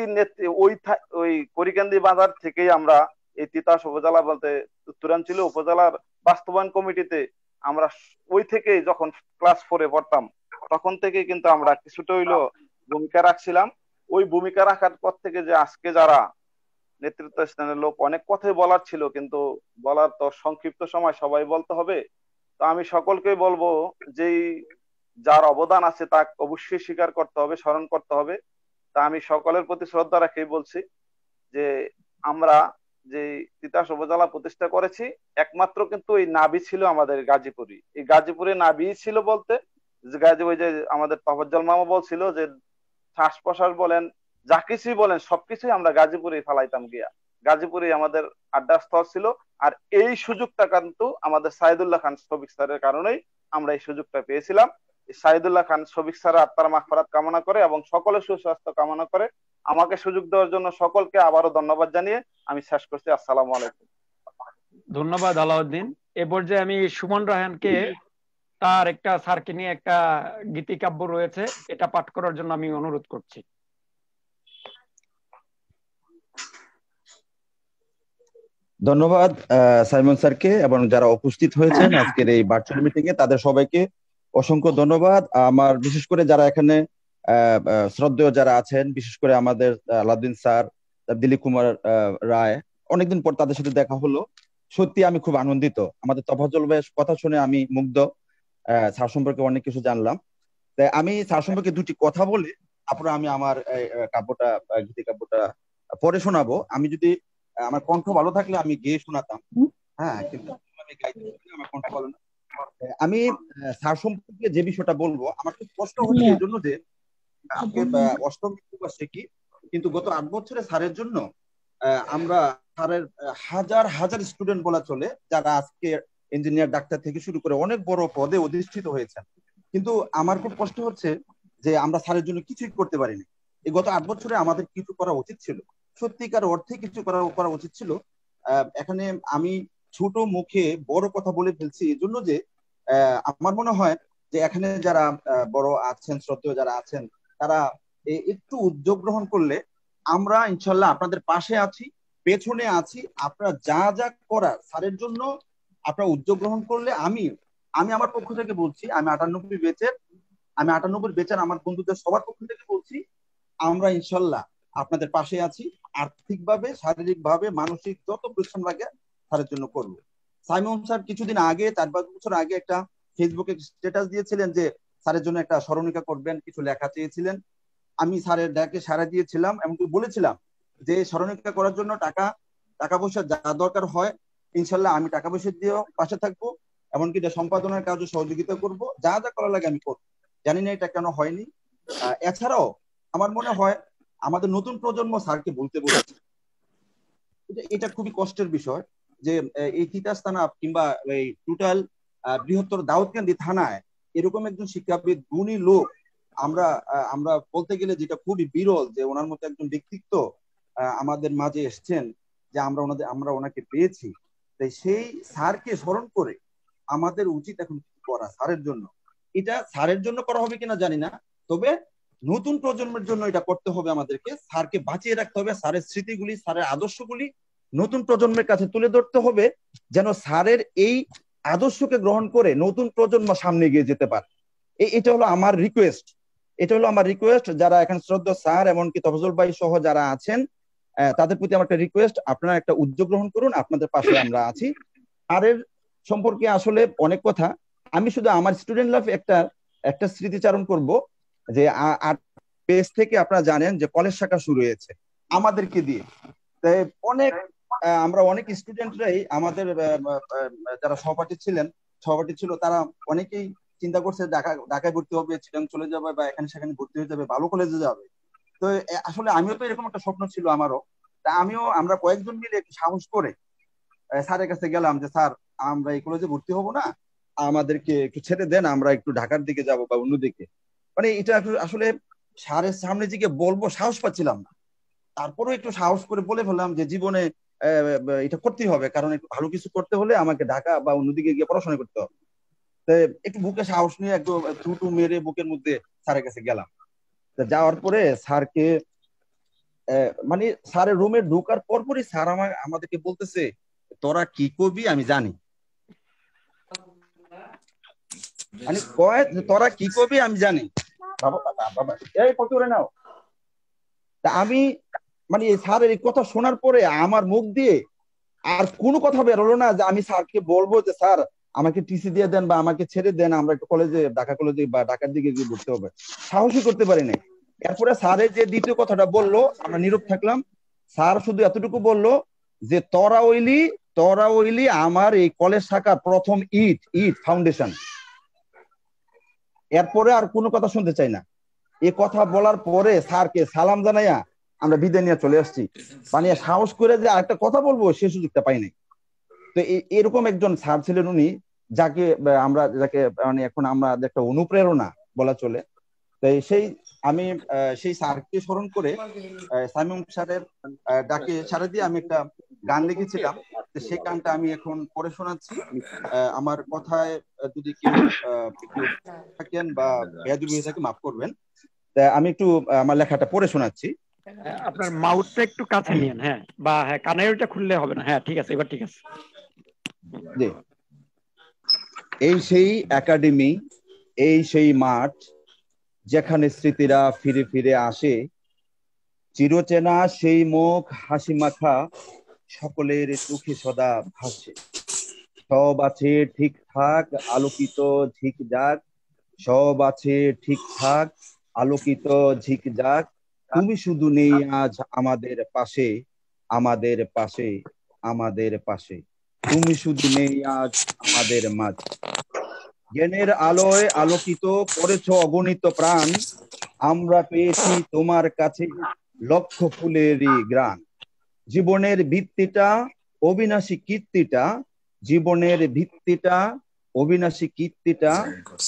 ওই করিকান্দি বাজার থেকেই আমরা এই তিতাস উপজেলা বলতে উত্তরাঞ্চল উপজেলার বাস্তবায়ন কমিটিতে আমরা ওই থেকে যখন ক্লাস 4-এ পড়তাম তখন থেকে কিন্তু আমরা কিছুটা হইলো ভূমিকা রাখছিলাম। ওই ভূমিকা রাখার পর থেকে যে আজকে যারা নেতৃত্ব স্থানের লোক, অনেক কথাই বলার ছিল কিন্তু বলার তো সংক্ষিপ্ত সময় সবাই বলতে হবে। তো আমি সকলকে বলবো যে যার অবদান আছে তা অবশ্যই স্বীকার করতে হবে, স্মরণ করতে হবে। তা আমি সকলের প্রতি শ্রদ্ধা রেখেই বলছি যে আমরা যে তিতাস উপজেলা প্রতিষ্ঠা করেছি একমাত্র কিন্তু এই নাবি ছিল আমাদের গাজীপুরি। এই গাজীপুরে নাবি ছিল বলতে যে ওই যে আমাদের তফজ্জল মামা বলছিল যে শ্বাস প্রশ্বাস বলেন যা কিছুই বলেন সবকিছুই আমরা গাজীপুরে ফালাইতাম গিয়া। গাজীপুরে আমাদের আড্ডাস্থল ছিল। আর এই সুযোগটা কিন্তু আমাদের সাইদুল্লাহ খান শফিক স্যারের কারণেই আমরা এই সুযোগটা পেয়েছিলাম। সাইদুল্লাহ খান শফিক স্যারের আত্মার মাগফিরাত কামনা করে এবং সকলের সুস্বাস্থ্য কামনা করে আমাকে সুযোগ দেওয়ার জন্য সকলকে আবারও ধন্যবাদ জানিয়ে আমি শেষ করছি। আসসালামু আলাইকুম। ধন্যবাদ আলাউদ্দিন। এ পর্যায়ে আমি সুমন রায়হানকে তার একটা স্যারকে নিয়ে একটা গীতিকাব্য রয়েছে, এটা পাঠ করার জন্য আমি অনুরোধ করছি। ধন্যবাদ সাইমন স্যারকে এবং যারা উপস্থিত হয়েছেন আজকের এই ভার্চুয়াল মিটিং এ তাদের সবাইকে অসংখ্য ধন্যবাদ। আমার বিশেষ করে যারা এখানে শ্রদ্ধেয় যারা আছেন, বিশেষ করে আমাদের আলাউদ্দিন স্যার, দিলীপ কুমার রায়, অনেকদিন পর তাদের সাথে দেখা হলো। সত্যি আমি খুব আনন্দিত। আমাদের তফাজ্জল ভাইয়ের কথা শুনে আমি মুগ্ধ, স্যার সম্পর্কে অনেক কিছু জানলাম। তাই আমি স্যার সম্পর্কে দুটি কথা বলে তারপরে আমি আমার কাব্যটা গীতি কাব্যটা পরে শোনাবো। আমি যদি আমার কণ্ঠ ভালো থাকলে আমি গেয়ে শোনাতাম, হ্যাঁ, কিন্তু আমি গাইতে আমার কণ্ঠ ভালো না। আমি স্যার সম্পর্কে যে বিষয়টা বলবো আমার খুব কষ্ট হচ্ছে এই জন্য যে আজকে অষ্টম বার্ষিকী, কিন্তু গত 8 বছরে স্যারের জন্য আমরা স্যারের হাজার হাজার স্টুডেন্ট বলা চলে যারা আজকে ইঞ্জিনিয়ার, ডাক্তার থেকে শুরু করে অনেক বড় পদে অধিষ্ঠিত হয়েছেন। কিন্তু আমার খুব কষ্ট হচ্ছে যে আমরা স্যারের জন্য কিছুই করতে পারিনি। এই গত 8 বছরে আমাদের কিছু করা উচিত ছিল, সত্যিকার অর্থে কিছু করা উচিত ছিল। এখানে আমি ছোট মুখে বড় কথা বলে ফেলছি এই জন্য যে আমার মনে হয় যে এখানে যারা বড় আছেন, শ্রদ্ধেয় যারা আছেন, তারা একটু উদ্যোগ গ্রহণ করলে আমরা ইনশাল্লাহ আপনাদের পাশে আছি, পেছনে আছি। আপনারা যা যা করার স্যারের জন্য আপনারা উদ্যোগ গ্রহণ করলে আমি আমার পক্ষ থেকে বলছি, আমি 98 বেচের আমার বন্ধুদের সবার পক্ষ থেকে বলছি, আমরা ইনশাল্লাহ আপনাদের পাশে আছি। আর্থিকভাবে, শারীরিকভাবে, মানসিক যত পরিশ্রম লাগে স্যারের জন্য করবো। সাইমন স্যার কিছুদিন আগে, 4-5 বছর আগে একটা ফেসবুকে স্ট্যাটাস দিয়েছিলেন যে স্যারের জন্য একটা স্মরণিকা করবেন, কিছু লেখা চেয়েছিলেন। আমি স্যারের ডাকে সাড়া দিয়েছিলাম, এমনকি বলেছিলাম যে স্মরণিকা করার জন্য টাকা টাকা পয়সা যা দরকার হয় ইনশাল্লাহ আমি টাকা পয়সা দিয়েও পাশে থাকবো, এমনকি যে সম্পাদনার কাজও সহযোগিতা করব, যা যা করা লাগে আমি করবো। জানি না এটা কেন হয়নি। এছাড়াও আমার মনে হয় আমাদের নতুন প্রজন্ম স্যারকে বলতে বলেছে, এটা খুবই কষ্টের বিষয় যে এই তিতাস থানা কিংবা এই টোটাল বৃহত্তর দাউদকান্দি থানায় এরকম একজন শিক্ষাবিদ গুণী লোক আমরা বলতে গেলে যেটা খুবই বিরল যে ওনার মতো একজন ব্যক্তিত্ব আমাদের মাঝে এসছেন, যে আমরা ওনাকে পেয়েছি। তাই সেই স্যারকে স্মরণ করে আমাদের উচিত এখন করা স্যারের জন্য। এটা স্যারের জন্য করা হবে কিনা জানি না, তবে নতুন প্রজন্মের জন্য এটা করতে হবে আমাদেরকে। স্যারকে বাঁচিয়ে রাখতে হবে, স্যারের স্মৃতিগুলি, স্যারের আদর্শগুলি নতুন প্রজন্মের কাছে তুলে ধরতে হবে, যেন স্যারের এই আদর্শকে গ্রহণ করে নতুন প্রজন্ম সামনে এগিয়ে যেতে পারে। এটা হলো আমার রিকোয়েস্ট। যারা এখন শ্রদ্ধা স্যার এমনকি তফজল ভাই সহ যারা আছেন তাদের প্রতি আমার একটা রিকোয়েস্ট, আপনারা একটা উদ্যোগ গ্রহণ করুন, আপনাদের পাশে আমরা আছি। স্যারের সম্পর্কে আসলে অনেক কথা, আমি শুধু আমার স্টুডেন্ট লাইফ একটা স্মৃতিচারণ করব যে 8 পেজ থেকে আপনারা জানেন যে কলেজ শাখা শুরু হয়েছে আমাদেরকে দিয়ে। তাই আমরা অনেক স্টুডেন্টরাই আমাদের যারা সহপাঠী ছিল তারা অনেকেই চিন্তা করছে ঢাকায় ভর্তি হবে, চিটাং চলে যাবে বা এখানে সেখানে ভর্তি হয়ে যাবে, ভালো কলেজে যাবে। তো আসলে আমিও তো এরকম একটা স্বপ্ন ছিল আমারও। তা আমরা কয়েকজন মিলে একটু সাহস করে স্যারের কাছে গেলাম যে স্যার আমরা এই কলেজে ভর্তি হব না, আমাদেরকে একটু ছেড়ে দেন, আমরা একটু ঢাকার দিকে যাব বা অন্যদিকে। মানে এটা আসলে স্যারের সামনে দিকে বলবো সাহস পাচ্ছিলাম না, তারপরেও একটু সাহস করে বলে ফেললাম যে জীবনে এটা করতেই হবে, কারণ একটু ভালো কিছু করতে হলে আমাকে ঢাকা বা অন্যদিকে গিয়ে পড়াশোনা করতে হবে। তো একটু বুকে সাহস নিয়ে একটু থুটু মেরে বুকের মধ্যে স্যারের কাছে গেলাম। যাওয়ার পরে স্যারকে মানে স্যারের রুমে ঢোকার পরপরই স্যার আমাদেরকে বলতেছে, তোরা কি করবি আমি জানি। মানে কয় তোরা কি করবি আমি জানি। বাবা এই কত করে নাও। তা আমি মানে স্যারের এই কথা শোনার পরে আমার মুখ দিয়ে আর কোনো কথা বেরোলো না যে আমি স্যারকে বলবো যে স্যার আমাকে টিসি দিয়ে দেন বা আমাকে ছেড়ে দেন, আমরা একটু ঢাকা কলেজে বা ঢাকার দিকে গিয়ে ঘুরতে হবে। সাহসই করতে পারি নাই। এরপরে স্যারের যে দ্বিতীয় কথাটা বললো আমরা নীরব থাকলাম। স্যার শুধু এতটুকু বললো যে তোরা হইলি আমার এই কলেজ শাখার প্রথম ইট ফাউন্ডেশন। এরপরে আর কোনো কথা শুনতে চাই না। এই কথা বলার পরে স্যারকে সালাম জানাইয়া আমরা বিদায় নিয়ে চলে আসছি। মানে সাহস করে যে আরেকটা কথা বলবো সে সুযোগটা পাই নাই। তো এরকম একজন স্যার ছিলেন উনি, যাকে মানে এখন আমরা একটা অনুপ্রেরণা বলা চলে। তাই আমি সেই স্যারকে স্মরণ করে সাইমন স্যারের ডাকে সাড়া দিয়ে আমি একটা গান লিখেছিলাম। সেই গানটা আমি এখন পড়ে শোনাচ্ছি। আমার কথায় যদি কেউ একটু থাকেন বা বেয়াদবি হয়ে থাকে মাফ করবেন। আমি একটু আমার লেখাটা পড়ে শোনাচ্ছি। আপনার মাউথটা একটু কাছে নিয়েন, হ্যাঁ, বা হ্যাঁ কানের ওটা খুললে হবে না। হ্যাঁ ঠিক আছে, এবার ঠিক আছে। জি। এই সেই একাডেমি, এই সেই মাঠ, যেখানে স্মৃতিরা ফিরে ফিরে আসে, চিরচেনা সেই মুখ হাসি মাখা সকলের চোখে সদা ভাসে। সব আছে ঠিকঠাক আলোকিত ঝিকঝাক, সব আছে ঠিকঠাক আলোকিত ঝিকঝাক, তুমি শুধু নেই আজ আমাদের পাশে, আমাদের পাশে, আমাদের পাশে, তুমি শুধু নেই আজ আমাদের মাঝে। জ্ঞানের আলোয় আলোকিত করেছ অগণিত প্রাণ, আমরা পেয়েছি তোমার কাছে লক্ষ ফুলেরই গ্রাণ। জীবনের ভিত্তিটা অবিনাশী কীর্তিটা, জীবনের ভিত্তিটা অবিনাশী কীর্তিটা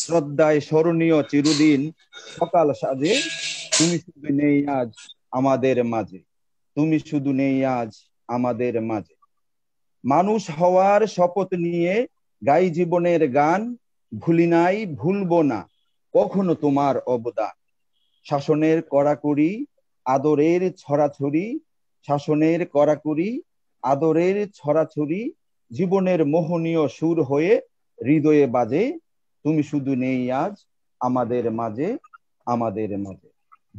শ্রদ্ধায় স্মরণীয় চিরদিন সকাল সাজে, তুমি শুধু নেই আজ আমাদের মাঝে, তুমি শুধু নেই আজ আমাদের মাঝে। মানুষ হওয়ার শপথ নিয়ে গাই জীবনের গান, ভুলি নাই ভুলবো না কখনো তোমার অবদান। শাসনের কড়াকড়ি আদরের ছড়াছড়ি, শাসনের কড়াকড়ি আদরের ছড়াছড়ি, জীবনের মোহনীয় সুর হয়ে হৃদয়ে বাজে, তুমি শুধু নেই আজ আমাদের মাঝে, আমাদের মাঝে।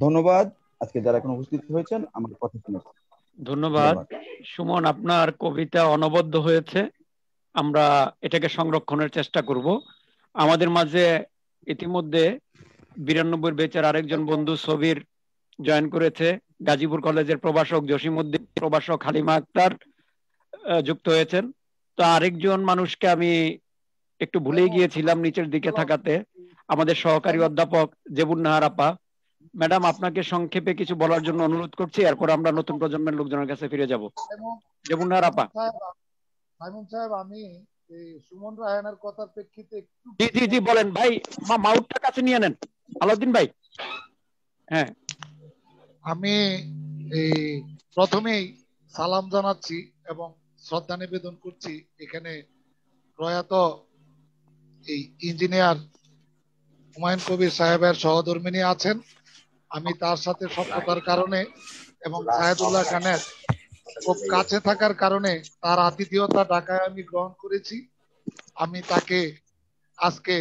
ধন্যবাদ আজকে যারা এখন উপস্থিত হয়েছেন আমার কথা শুনেছেন। ধন্যবাদ সুমন, আপনার কবিতা অনবদ্য হয়েছে, আমরা এটাকে সংরক্ষণের চেষ্টা করব। আমাদের মাঝে ইতিমধ্যে 92 বেচের আরেকজন বন্ধু সবির জয়েন করেছে, গাজীপুর কলেজের প্রভাষক জসিমউদ্দিন, প্রভাষক হালিমা আক্তার, যুক্ত হয়েছেন। তো আরেকজন মানুষকে আমি একটু ভুলেই গিয়েছিলাম নিচের দিকে থাকাতে, আমাদের সহকারী অধ্যাপক জেবুন্নাহার আপা। ম্যাডাম, আপনাকে সংক্ষেপে কিছু বলার জন্য অনুরোধ করছি, এরপর আমরা নতুন প্রজন্মের লোকজনের কাছে ফিরে যাব। জেবুন্নাহার আপা। সাইমন সাহেব, আমি এই সুমন রায়হানের কথার প্রেক্ষিতে একটু জি জি জি, বলেন ভাই, মাউথটা কাছে নিয়ে নেন আলাউদ্দিন ভাই। হ্যাঁ, আমি এই প্রথমেই সালাম জানাচ্ছি এবং শ্রদ্ধা নিবেদন করছি এখানে প্রয়াত এই ইঞ্জিনিয়ার হুমায়ুন কবির সাহেবের সহধর্মিণী আছেন। আমি তার সাথে সখ্যতার কারণে এবং সাহেদুল্লাহ খানের খুব কাছে থাকার কারণে তার আতিথেয়তা ঢাকায় আমি গ্রহণ করেছি। আমি তাকে আজকে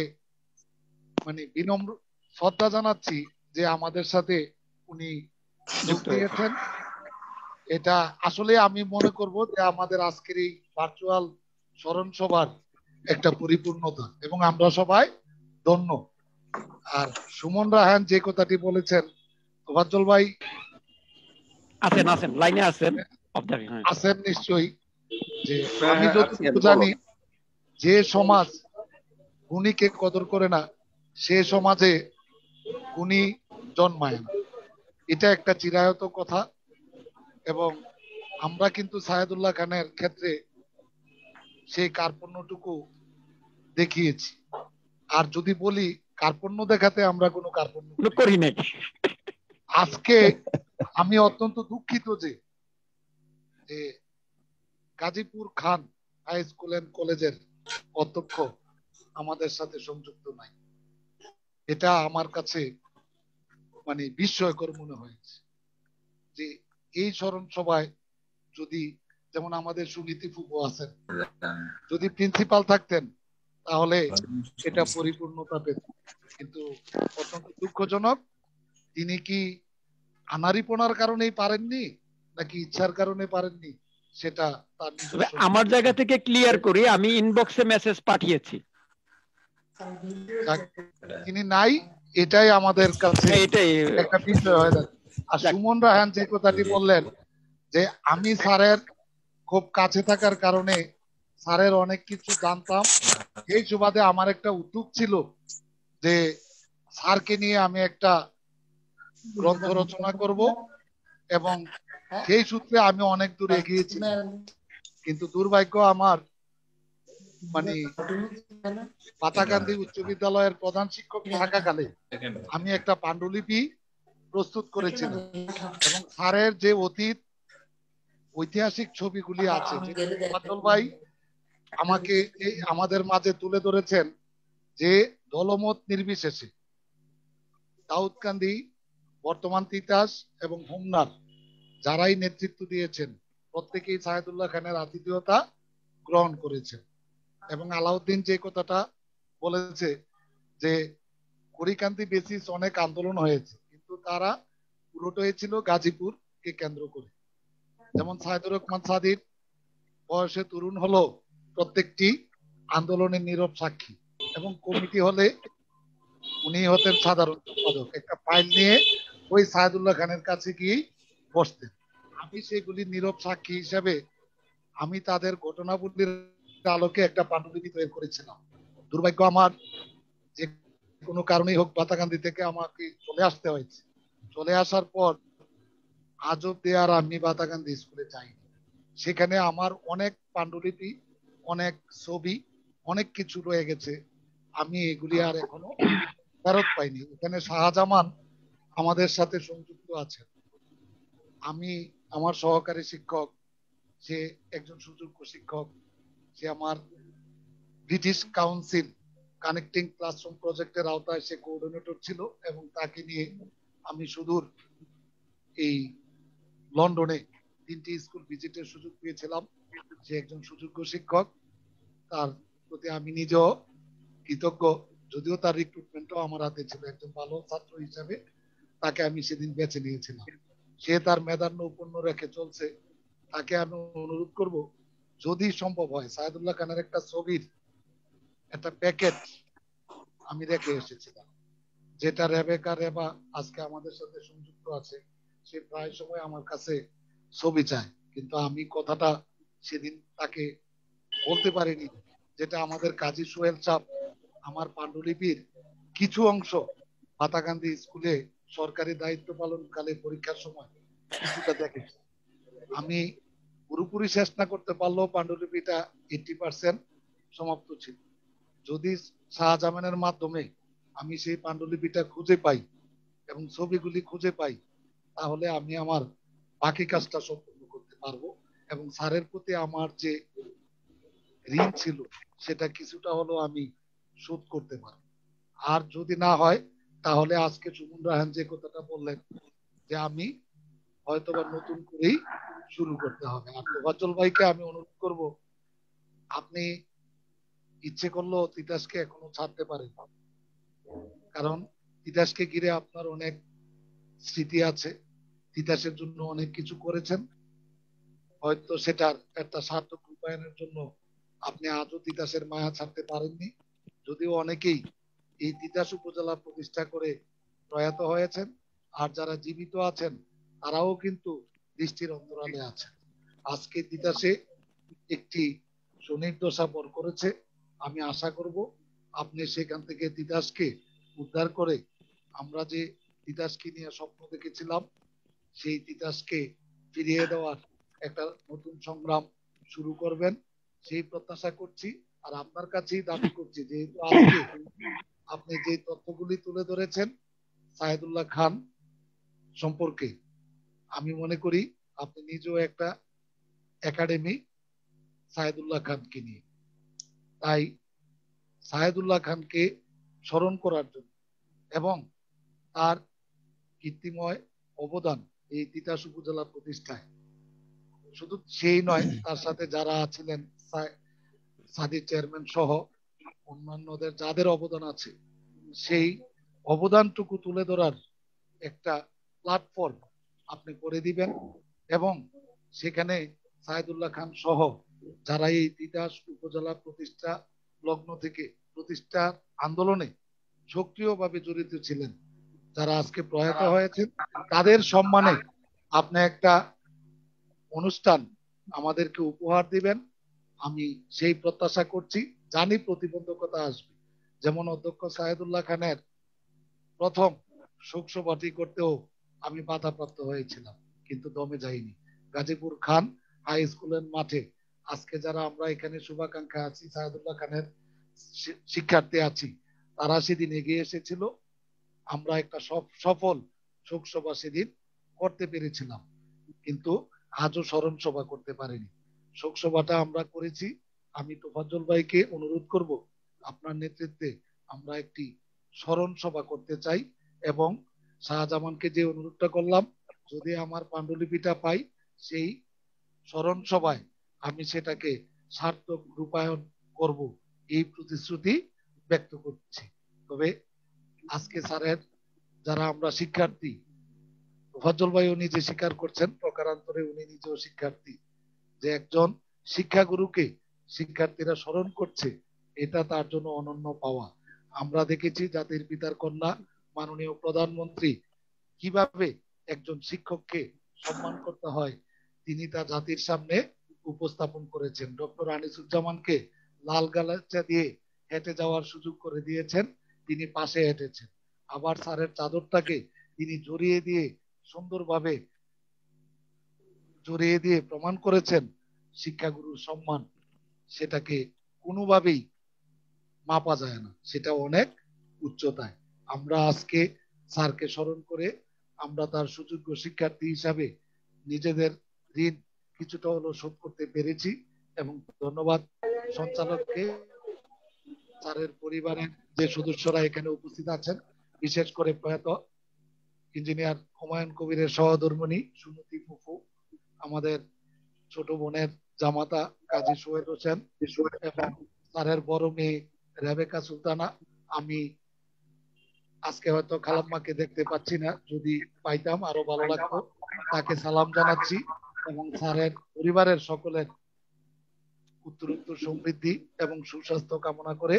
মানে বিনম্র শ্রদ্ধা জানাচ্ছি যে আমাদের সাথে উনি যোগ দিয়েছেন। এটা আসলে আমি মনে করব যে আমাদের আজকের এই ভার্চুয়াল স্মরণ সভার একটা পরিপূর্ণতা এবং আমরা সবাই ধন্য। আর সুমন রায়হান যে কথাটি বলেছেন, তোফাজ্জল ভাই আছেন আছেন লাইনে আছেন আছেন নিশ্চয়ই, যে আমি যতটুকু জানি যে সমাজ গুণীকে কদর করে না সে সমাজে গুণী জন্মায় না, এটা একটা চিরায়ত কথা। এবং আমরা কিন্তু সাহেদুল্লাহ খানের ক্ষেত্রে সেই কার্পণ্যটুকু দেখিয়েছি। আর যদি বলি কার্পণ্য দেখাতে আমরা কোনো কার্পণ্য করি নাই। আজকে আমি অত্যন্ত দুঃখিত যে Gazipur Khan high school and কলেজের অধ্যক্ষ আমাদের সাথে সংযুক্ত নাই। এটা আমার কাছে মানে বিস্ময়কর মনে হয়েছে যে এই স্মরণ সভায় যদি যেমন আমাদের সুনীতি ফুপু আছেন, যদি প্রিন্সিপাল থাকতেন তাহলে এটা পরিপূর্ণতা পেত। কিন্তু অত্যন্ত দুঃখজনক, তিনি কি আনারিপনার কারণেই পারেননি নাকি ইচ্ছার কারণে পারেননি সেটা তার আমার জায়গা থেকে ক্লিয়ার করি, আমি ইনবক্সে মেসেজ পাঠিয়েছি। তিনি নাই, এটাই আমাদের কাছে একটা বিষয় হয়ে যাচ্ছে। আর সুমন রায়হান যে কথাটি বললেন যে আমি স্যারের খুব কাছে থাকার কারণে স্যারের অনেক কিছু জানতাম, এই সুবাদে আমার একটা উদ্যোগ ছিল যে স্যারকে নিয়ে আমি একটা গ্রন্থ রচনা করব এবং সেই সূত্রে আমি অনেক দূর এগিয়েছি। কিন্তু দুর্ভাগ্য আমার মানে পাতাকান্দি উচ্চ বিদ্যালয়ের প্রধান শিক্ষক থাকাকালে আমি একটা পাণ্ডুলিপি প্রস্তুত করেছিলাম এবং স্যারের যে অতীত ঐতিহাসিক ছবিগুলি আছে ফাজল ভাই আমাকে আমাদের মাঝে তুলে ধরেছেন যে দলমত নির্বিশেষে দাউদকান্দি, বর্তমান তিতাস এবং হোমনার যারাই নেতৃত্ব দিয়েছেন প্রত্যেকেই সাহেদুল্লাহ খানের আতিথেয়তা গ্রহণ করেছেন। এবং আলাউদ্দিন যে কথাটা বলেছে যে কুড়িকান্দি বেসিস অনেক আন্দোলন হয়েছে, কিন্তু তারা পুরোটাই ছিল গাজীপুরকে কেন্দ্র করে। যেমন সাইদুর রহমান সাদির বয়সে তরুণ হলো প্রত্যেকটি আন্দোলনের নীরব সাক্ষী, এবং কমিটি হলে উনি হতেন সাধারণ সম্পাদক, একটা ফাইল নিয়ে ওই সাইদুল্লাহ খানের কাছে গিয়ে বসতেন। আমি সেগুলি নীরব সাক্ষী হিসাবে আমি তাদের ঘটনাবলীর আলোকে একটা পাণ্ডুলিপি তৈরি করেছিলাম। দুর্ভাগ্য আমার যে কোনো কারণেই হোক পাতাকান্দি থেকে আমাকে চলে আসতে হয়েছে। চলে আসার পর আজ অব্দি আর আমি পাতাকান্দি স্কুলে যাইনি। সেখানে আমার অনেক পাণ্ডুলিপি, অনেক ছবি, অনেক কিছু রয়ে গেছে, আমি এগুলি আর এখনো ফেরত পাইনি। এখানে শাহজামান আমাদের সাথে সংযুক্ত আছেন। আমি আমার সহকারী শিক্ষক, সে একজন সুযোগ্য শিক্ষক, সে আমার ব্রিটিশ কাউন্সিল কানেক্টিং ক্লাসরুম প্রজেক্টের আওতায় সে কোঅর্ডিনেটর ছিল, এবং তাকে নিয়ে আমি সুদূর এই লন্ডনে 3টি স্কুল ভিজিটের সুযোগ পেয়েছিলাম। সে একজন সুযোগ্য শিক্ষক, তার প্রতি আমি নিজেও কৃতজ্ঞ, যদিও তার রিক্রুটমেন্টও আমার হাতে ছিল। একজন ভালো ছাত্র হিসাবে তাকে আমি সেদিন বেছে নিয়েছিলাম। সে তার মেধার নৈপুণ্য রেখে চলছে। তাকে আমি অনুরোধ করব যদি সম্ভব হয় সাইদুল্লাহ খানের একটা ছবির একটা প্যাকেট আমি রেখে এসেছিলাম, যেটা রেবা আজকে আমাদের সাথে সংযুক্ত আছে। সে প্রায় সময় আমার কাছে ছবি চায়, কিন্তু আমি কথাটা সেদিন তাকে বলতে পারিনি, যেটা আমাদের কাজী সোহেল সাহেব আমার পাণ্ডুলিপির কিছু অংশ হাতাকান্দি স্কুলে সরকারি দায়িত্ব পালনকালে পরীক্ষার সময় কিছুটা দেখেছি। আমি পুরোপুরি শেষ না করতে পারলেও পাণ্ডুলিপিটা 80% সমাপ্ত ছিল। যদি শাহজামানের মাধ্যমে আমি সেই পাণ্ডুলিপিটা খুঁজে পাই এবং ছবিগুলি খুঁজে পাই, তাহলে আমি আমার বাকি কাজটা সম্পূর্ণ করতে পারবো এবং স্যারের প্রতি আমার যে ঋণ ছিল সেটা কিছুটা হলেও আমি শোধ করতে পারবো। আর যদি না হয় তাহলে আজকে সুমন রায়হান যে কথাটা বললেন যে আমি হয়তোবা নতুন করেই শুরু করতে হবে। আর তোফাজ্জল ভাইকে আমি অনুরোধ করব, আপনি ইচ্ছে করলেও তিতাসকে এখনো ছাড়তে পারেন, কারণ তিতাসকে ঘিরে আপনার অনেক স্মৃতি আছে, তিতাসের জন্য অনেক কিছু করেছেন। হয়তো সেটার একটা সার্থক রূপায়ণের জন্য আপনি আজও তিতাসের মায়া ছাড়তে পারেননি, যদিও অনেকেই এই তিতাস উপজেলা প্রতিষ্ঠা করে প্রয়াত হয়েছেন, আর যারা জীবিত আছেন তারাও কিন্তু দৃষ্টির অন্তরালে আছেন। আজকে তিতাসে একটি সুনির্দশা বর করেছে। আমি আশা করব আপনি সেখান থেকে তিতাসকে উদ্ধার করে আমরা যে তিতাসকে নিয়ে স্বপ্ন দেখেছিলাম সেই তিতাসকে ফিরিয়ে দেওয়ার একটা নতুন সংগ্রাম শুরু করবেন, সেই প্রত্যাশা করছি। আর আপনার কাছেই দাবি করছি, যেহেতু আজকে আপনি যে তথ্যগুলি তুলে ধরেছেন সাইদুল্লাহ খান সম্পর্কে, আমি মনে করি আপনি নিজেও একটা একাডেমি সাইদুল্লাহ খানকে নিয়ে, তাই সাইদুল্লাহ খানকে স্মরণ করার জন্য এবং তার কীর্তিময় অবদান এই তিতাস উপজেলা প্রতিষ্ঠায়, শুধু সেই নয় তার সাথে যারা আছিলেন সাদির চেয়ারম্যান সহ অন্যান্যদের যাদের অবদান আছে, সেই অবদানটুকু তুলে ধরার একটা প্ল্যাটফর্ম আপনি করে দিবেন এবং সেখানে সাইদুল্লাহ খান সহ যারা এই তিতাস উপজেলা প্রতিষ্ঠা লগ্ন থেকে প্রতিষ্ঠা আন্দোলনে সক্রিয়ভাবে জড়িত ছিলেন, যারা আজকে প্রয়াত হয়েছেন, তাদের সম্মানে আপনি একটা অনুষ্ঠান আমাদেরকে উপহার দিবেন। আমি সেই প্রত্যাশা করছি। জানি প্রতিবন্ধকতা আসবে, যেমন অধ্যক্ষ সাইদুল্লাহ খানের প্রথম শোকসভাটি করতেও আমি বাধাপ্রাপ্ত হয়েছিলাম, কিন্তু দমে যাইনি। গাজীপুর খান হাই স্কুলের মাঠে আজকে যারা আমরা এখানে শুভাকাঙ্ক্ষা আছি, সাইদুল্লাহ খানের শিক্ষার্থী আছি, তারা সেদিন এগিয়ে এসেছিল। আমরা একটা সফল শোকসভা সেদিন করতে পেরেছিলাম, কিন্তু আজও স্মরণ সভা করতে পারিনি। শোকসভাটা আমরা করেছি। আমি তোফাজ্জল ভাইকে অনুরোধ করব, আপনার নেতৃত্বে আমরা একটি স্মরণ সভা করতে চাই এবং শাহজামানকে যে অনুরোধটা করলাম, যদি আমার পাণ্ডুলিপিটা পাই সেই স্মরণ সভায় আমি সেটাকে সার্থক রূপায়ণ করব, এই প্রতিশ্রুতি ব্যক্ত করছি। তবে আজকে স্যারের যারা আমরা শিক্ষার্থী, তোফাজ্জল ভাইও নিজে স্বীকার করছেন, প্রকারান্তরে উনি নিজেও শিক্ষার্থী, যে একজন শিক্ষাগুরুকে শিক্ষার্থীরা স্মরণ করছে, এটা তার জন্য অনন্য পাওয়া। আমরা দেখেছি জাতির পিতার কন্যা মাননীয় প্রধানমন্ত্রী কিভাবে একজন শিক্ষককে সম্মান করতে হয় তিনি তা জাতির সামনে উপস্থাপন করেছেন। ডক্টর আনিসুজ্জামানকে লাল গালিচা দিয়ে হেঁটে যাওয়ার সুযোগ করে দিয়েছেন, তিনি পাশে হেঁটেছেন। আবার স্যারের চাদরটাকে তিনি জড়িয়ে দিয়ে সুন্দরভাবে জড়িয়ে দিয়ে প্রমাণ করেছেন শিক্ষাগুরুর সম্মান সেটাকে কোনোভাবেই মাপা যায় না, সেটা অনেক উচ্চতায়। আমরা আজকে স্যারকে স্মরণ করে আমরা তার সুযোগ্য শিক্ষার্থী হিসাবে নিজেদের ঋণ কিছুটা হলেও শোধ করতে পেরেছি এবং ধন্যবাদ সঞ্চালককে, স্যারের পরিবারের যে সদস্যরা এখানে উপস্থিত আছেন, বিশেষ করে প্রয়াত ইঞ্জিনিয়ার হুমায়ুন কবিরের সহধর্মিণী সুমতি ফুফু, আমাদের ছোট বোনের জামাতা কাজী সোহেল হোসেন এবং স্যারের বড় মেয়ে রেবেকা সুলতানা। আমি আজকে হয়তো খালাম্মাকে দেখতে পাচ্ছি না, যদি পাইতাম আরো ভালো লাগতো। তাকে সালাম জানাচ্ছি এবং স্যারের পরিবারের সকলের উত্তরোত্তর সমৃদ্ধি এবং সুস্বাস্থ্য কামনা করে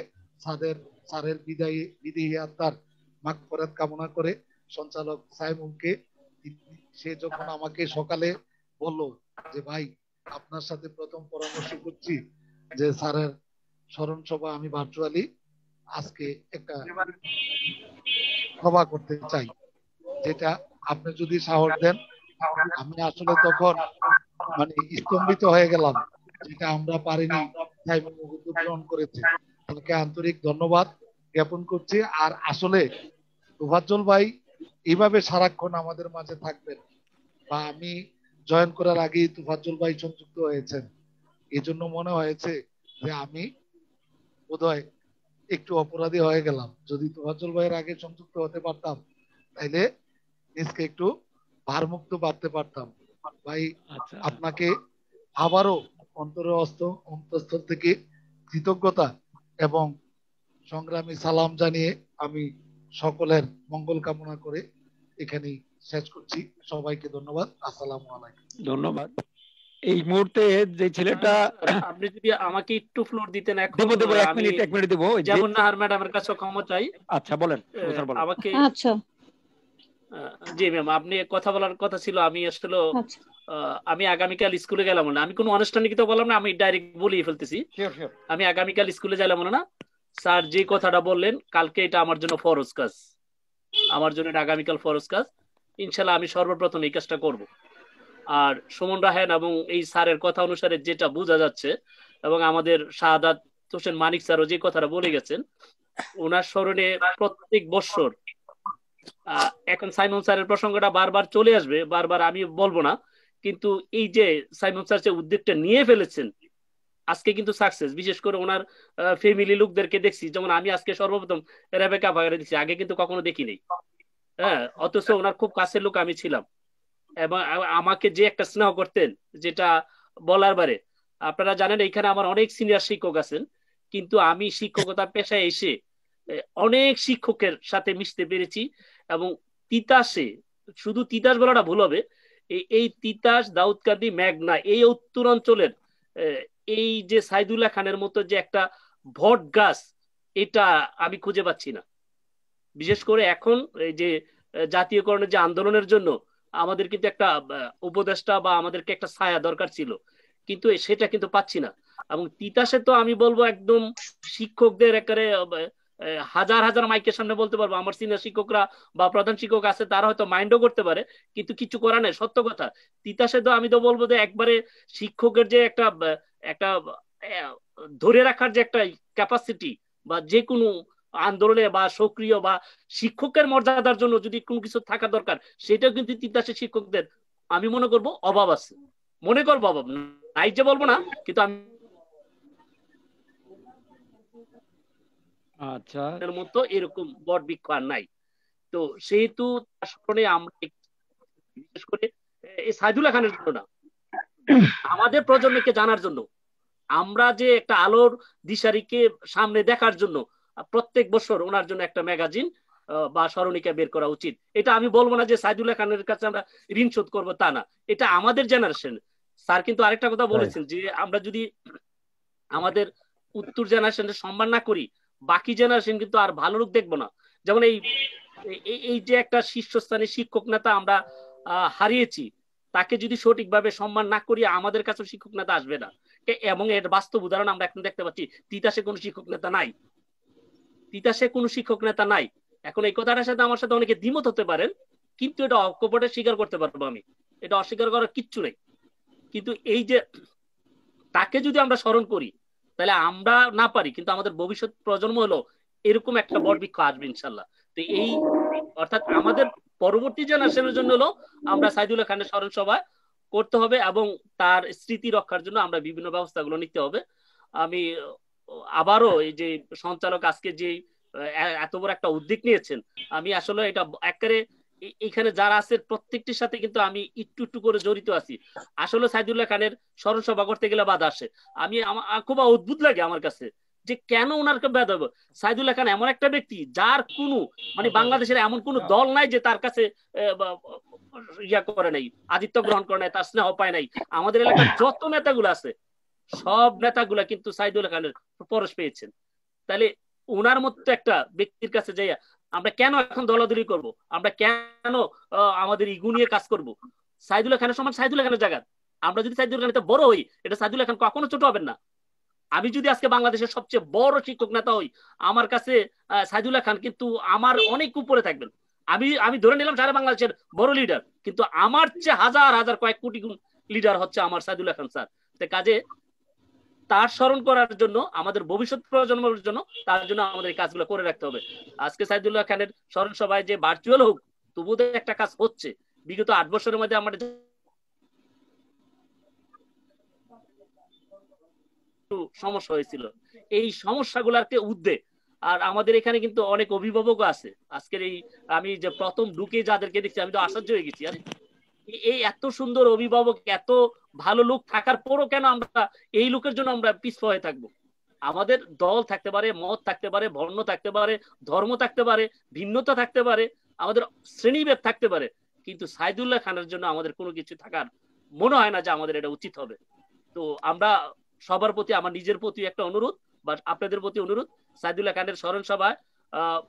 স্যারের বিদায়ী আত্মার মাগফিরাত কামনা করে সঞ্চালক সাইমুমকে, সে যখন আমাকে সকালে বলল যে ভাই আপনার সাথে প্রথম পরামর্শ করছি যে স্যারের স্মরণ সভা আমি ভার্চুয়ালি আজকে একটা সভা করতে চাই, যেটা আপনি যদি সাহস দেন। আমি আসলে তখন মানে স্তম্ভিত হয়ে গেলাম, যেটা আমরা পারিনি, সাইমন উদ্যোগ গ্রহণ করেছে, তাকে আন্তরিক ধন্যবাদ জ্ঞাপন করছি। আর আসলে তোফাজ্জল ভাই এইভাবে সারাক্ষণ আমাদের মাঝে থাকবেন, বা আমি জয়েন করার আগেই তোফাজ্জল ভাই সংযুক্ত হয়েছেন, এই জন্য মনে হয়েছে যে আমি বোধহয় একটু অপরাধী হয়ে গেলাম। যদি তোফাজ্জল ভাইয়ের আগে সংযুক্ত হতে পারতাম তাইলে নিজকে একটু ভারমুক্ত বাঁধতে পারতাম। ভাই আপনাকে আবারও অন্তঃস্থল থেকে কৃতজ্ঞতা এবং সংগ্রামী সালাম জানিয়ে আমি সকলের মঙ্গল কামনা করে এখানেই শেষ করছি। সবাইকে ধন্যবাদ। আসসালামু আলাইকুম। ধন্যবাদ। এই মুহূর্তে যে ছেলেটা, আপনি যদি আমাকে একটু ফ্লোর দিতেন এখন। দেবো এক আমি মিনিট দেবো। যেমন নাহার ম্যাডামের কাছে ক্ষমা চাই। আচ্ছা বলেন আমাকে। আচ্ছা জি ম্যাম, আপনি কথা বলার কথা ছিল। আমি আসলে আমি আগামীকাল স্কুলে গেলাম না, আমি কোনো আনুষ্ঠানিকতা বললাম না, আমি ডাইরেক্ট বলিয়ে ফেলতেছি। আমি আগামীকাল স্কুলে গেলাম না। স্যার যে কথাটা বললেন কালকে, এটা আমার জন্য ফরজ কাজ, আমার জন্য এটা আগামীকাল ফরজ কাজ। ইনশাল্লাহ আমি সর্বপ্রথম এই কাজটা করব। আর সুমন রাহান এবং এই স্যারের কথা অনুসারে যেটা বোঝা যাচ্ছে, এবং আমাদের শাহাদাত হোসেন মানিক স্যারও যে কথাটা বলে গেছেন, ওনার স্মরণে প্রত্যেক বছর এখন সাইমন স্যারের প্রসঙ্গটা বারবার চলে আসবে, বারবার আমি বলবো না, কিন্তু এই যে সাইমন স্যার যে উদ্যোগটা নিয়ে ফেলেছেন আজকে কিন্তু সাকসেস। বিশেষ করে ওনার ফ্যামিলি লোকদেরকে দেখছি, যেমন আমি আজকে সর্বপ্রথম রেবেকা ভাইয়ের দেখছি, আগে কিন্তু কখনো দেখিনি। হ্যাঁ, অথচ ওনার খুব কাছের লোক আমি ছিলাম, এবং আমাকে যে একটা স্নেহ করতেন যেটা বলার বারে। আপনারা জানেন এখানে আমার অনেক সিনিয়র শিক্ষক আছেন, কিন্তু আমি শিক্ষকতা পেশায় এসে অনেক শিক্ষকের সাথে মিশতে পেরেছি। এবং তিতাসে, শুধু তিতাস বলাটা ভুল হবে, এই তিতাস, দাউদকান্দি, মেঘনা, এই উত্তরাঞ্চলের এই যে সাইদুল্লাহ খানের মতো যে একটা ভট গাছ, এটা আমি খুঁজে পাচ্ছি না। বিশেষ করে এখন এই যে জাতীয়করণের যে আন্দোলনের জন্য আমাদের কিন্তু একটা উপদেষ্টা বা আমাদেরকে একটা ছায়া দরকার ছিল, কিন্তু সেটা কিন্তু পাচ্ছি না। এবং তিতাসে তো আমি বলবো একদম শিক্ষকদের একেবারে হাজার হাজার মাইকের সামনে বলতে পারবো, আমার সিনিয়র শিক্ষকরা বা প্রধান শিক্ষক আছে, তারা হয়তো মাইন্ডও করতে পারে, কিন্তু কিছু করার নেই। সত্য কথা, তিতাসে তো আমি তো বলবো যে একবারে শিক্ষকের যে একটা একটা ধরে রাখার যে একটা ক্যাপাসিটি, বা যে কোনো আন্দোলনে বা সক্রিয় বা শিক্ষকের মর্যাদার জন্য যদি কোনো কিছু থাকা দরকার, সেটাও কিন্তু তিতাসের শিক্ষকদের আমি মনে করবো অভাব আছে, মনে করবো অভাব নাই যে বলবো না, কিন্তু আমি আচ্ছা এর মতো এরকম বট বৃক্ষ আর নাই। তো সেহেতু আসলে আমরা বিশেষ করে এই সাইদুল্লাহ খানের জন্য না, আমাদের প্রজন্মকে জানার জন্য, আমরা যে একটা আলোর দিশারিকে সামনে দেখার জন্য প্রত্যেক বছর ওনার জন্য একটা ম্যাগাজিন বা স্মরণিকা বের করা উচিত। এটা আমি বলবো না যে সাইদুল্লাহ খানের কাছে আমরা ঋণ শোধ করবো, তা না, এটা আমাদের জেনারেশন। স্যার কিন্তু আরেকটা কথা বলেছেন যে আমরা যদি আমাদের উত্তর জেনারেশনের সম্মান না করি, বাকি জেনারেশন কিন্তু আর ভালো লোক দেখবো না। যেমন এই যে একটা শীর্ষস্থানীয় শিক্ষক নেতা আমরা হারিয়েছি, তাকে যদি সঠিকভাবে সম্মান না করি আমাদের কাছে শিক্ষক নেতা আসবে না। এবং এর বাস্তব উদাহরণ আমরা এখন দেখতে পাচ্ছি, তিতাসে কোনো শিক্ষক নেতা নাই, তিতাসে কোনো শিক্ষক নেতা নাই। এখন এই কথাটার সাথে আমার সাথে অনেকে দ্বিমত হতে পারেন, কিন্তু এটা অকপটে স্বীকার করতে পারবো আমি, এটা অস্বীকার করার কিচ্ছু নেই। কিন্তু এই যে তাকে যদি আমরা স্মরণ করি, তাহলে আমরা না পারি, কিন্তু আমাদের ভবিষ্যৎ প্রজন্ম হলো এরকম একটা বট বৃক্ষ আসবে ইনশাল্লাহ। তো এই অর্থাৎ আমাদের পরবর্তী জেনারেশনের জন্য হলো আমরা সাইদুল্লাহ খানের স্মরণ সভা করতে হবে, এবং তার স্মৃতি রক্ষার জন্য আমরা বিভিন্ন ব্যবস্থাগুলো নিতে হবে। আমি আবারও এই যে সঞ্চালক আজকে যে এত বড় একটা উদ্যোগ নিয়েছেন, আমি আসলে এটা একেবারে এখানে যারা আছে প্রত্যেকটির সাথে কিন্তু আমি একটু একটু করে জড়িত আছি। আসলে সাইদুল্লাহ খানের স্মরণ সভা করতে গেলে বাধা আসে, আমি খুব অদ্ভুত লাগে আমার কাছে যে কেন ওনারকে বাধা হবে। সাইদুল্লাহ খান এমন একটা ব্যক্তি যার কোনো মানে বাংলাদেশের এমন কোনো দল নাই যে তার কাছে ইয়া করে নাই, আদিত্য গ্রহণ করে নাই, তার স্নেহ পায় নাই। আমাদের এলাকার যত নেতাগুলো আছে সব নেতাগুলা কিন্তু সাইদুল্লাহ খানের পরশ পেয়েছেন। তাহলে ওনার মতো একটা ব্যক্তির কাছে যাইয়া আমরা কেন এখন দলাদলি করব, আমরা কেন আমাদের ইগু নিয়ে কাজ করব? সাইদুল্লাহ খানের সমান সাইদুল্লাহ খানের জায়গা, আমরা যদি সাইদুল খান বড় হই, এটা সাইদুল্লাহ খান কখনো ছোট হবেন না। আমি যদি আজকে বাংলাদেশের সবচেয়ে বড় শিক্ষক নেতা হই, আমার কাছে সাইদুল্লাহ খান কিন্তু আমার অনেক উপরে থাকবেন। আমি ধরে নিলাম সারা বাংলাদেশের বড় লিডার, কিন্তু আমার চেয়ে হাজার হাজার কয়েক কোটি গুণ লিডার হচ্ছে আমার সাইদুল্লাহ খান স্যার। কাজে তার স্মরণ করার জন্য, আমাদের ভবিষ্যৎ প্রজন্মের জন্য, তার জন্য আমাদের এই কাজগুলো করে রাখতে হবে। আজকে সাইদুল্লাহ খানের স্মরণ সভায় যে ভার্চুয়াল হোক, তবুও একটা কাজ হচ্ছে। বিগত 8 বছরের মধ্যে আমাদের সমস্যা হয়েছিল, এই সমস্যাগুলোকে উদ্দে আর আমাদের এখানে কিন্তু অনেক অভিভাবক আছে। আজকের এই আমি যে প্রথম ঢুকে যাদেরকে দেখছি, আমি তো আশ্চর্য হয়ে গেছি, আরে এই এত সুন্দর অভিভাবক, এত ভালো লোক থাকার পরও কেন আমরা এই লোকের জন্য আমরা পিছপা হয়ে থাকবো? আমাদের দল থাকতে পারে, মত থাকতে পারে, বর্ণ থাকতে পারে, ধর্ম থাকতে পারে, ভিন্নতা থাকতে পারে, আমাদের শ্রেণীভেদ থাকতে পারে, কিন্তু সাইদুল্লাহ খানের জন্য আমাদের কোনো কিছু থাকার মনে হয় না যে আমাদের এটা উচিত হবে। তো আমরা সবার প্রতি, আমার নিজের প্রতি একটা অনুরোধ বা আপনাদের প্রতি অনুরোধ, সাইদুল্লাহ খানের স্মরণ সভা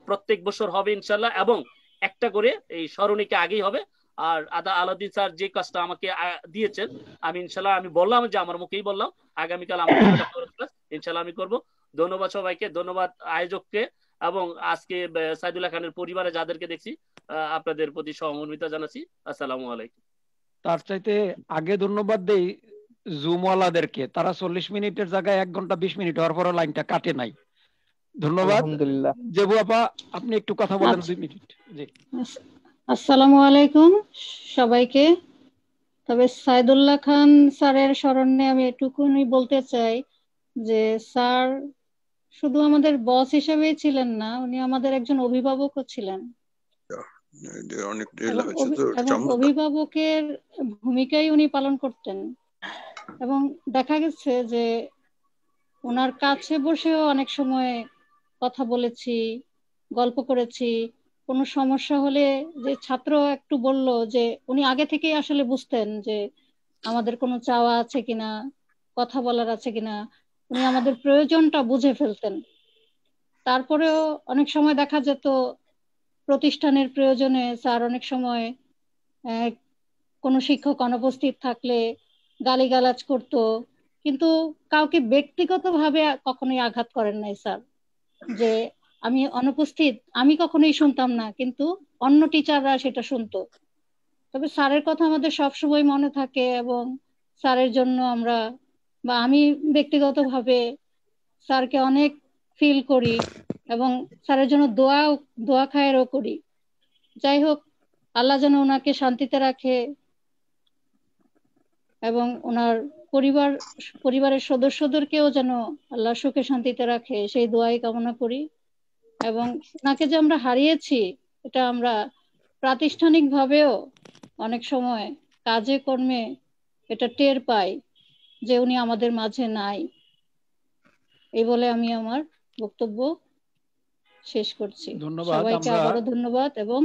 প্রত্যেক বছর হবে ইনশাল্লাহ, এবং একটা করে এই স্মরণীকে আগেই হবে। আর আলাউদ্দিন স্যার যে কাজটা আমাকে দিয়েছেন, আমি ইনশাল্লাহ, আমি বললাম যে আমার মুখেই বললাম, আগামীকাল আমার ইনশাল্লাহ আমি করব। ধন্যবাদ সবাইকে, ধন্যবাদ আয়োজককে, এবং আজকে সাইদুল্লাহ খানের পরিবারে যাদেরকে দেখছি, আপনাদের প্রতি সহমর্মিতা জানাচ্ছি। আসসালামু আলাইকুম। তার চাইতে আগে ধন্যবাদ দেই জুমওয়ালাদেরকে, তারা 40 মিনিটের জায়গায় 1 ঘন্টা 20 মিনিট হওয়ার পর লাইনটা কাটে নাই। ধন্যবাদ। আলহামদুলিল্লাহ। জেবু আপা, আপনি একটু কথা বলেন 2 মিনিট। জি, আসসালামু আলাইকুম সবাইকে। তবে সাইদুল্লাহ খান স্যারের স্মরণে আমি এটুকুনি বলতে চাই যে স্যার শুধু আমাদের বস হিসেবেই ছিলেন না, উনি আমাদের একজন অভিভাবকও ছিলেন। এবং অভিভাবকের ভূমিকাই উনি পালন করতেন। এবং দেখা গেছে যে ওনার কাছে বসেও অনেক সময় কথা বলেছি, গল্প করেছি। কোনো সমস্যা হলে যে ছাত্র একটু বলল, যে উনি আগে থেকেই আসলে বুঝতেন যে আমাদের কোনো চাওয়া আছে কিনা, কথা বলার আছে কিনা, উনি আমাদের প্রয়োজনটা বুঝে ফেলতেন। তারপরেও অনেক সময় দেখা যেত প্রতিষ্ঠানের প্রয়োজনে স্যার অনেক সময় কোনো শিক্ষক অনুপস্থিত থাকলে গালিগালাজ করতো, কিন্তু কাউকে ব্যক্তিগতভাবে কখনোই আঘাত করেন নাই স্যার। যে আমি অনুপস্থিত আমি কখনোই শুনতাম না, কিন্তু অন্য টিচাররা সেটা শুনতো। তবে স্যারের কথা আমাদের সবসময় মনে থাকে, এবং স্যারের জন্য আমরা বা আমি ব্যক্তিগতভাবে স্যারকে অনেক ফিল করি, এবং স্যারের জন্য দোয়া খায়েরও করি। যাই হোক, আল্লাহ যেন ওনাকে শান্তিতে রাখে, এবং ওনার পরিবারের সদস্যদেরকেও যেন আল্লাহ সুখে শান্তিতে রাখে, সেই দোয়াই কামনা করি। এবং ওনাকে যে আমরা হারিয়েছি, এটা আমরা প্রাতিষ্ঠানিক ভাবেও অনেক সময় কাজে কর্মে এটা টের পাই যে উনি আমাদের মাঝে নাই। এই বলে আমি আমার বক্তব্য শেষ করছি। সবাইকে আবারও ধন্যবাদ। এবং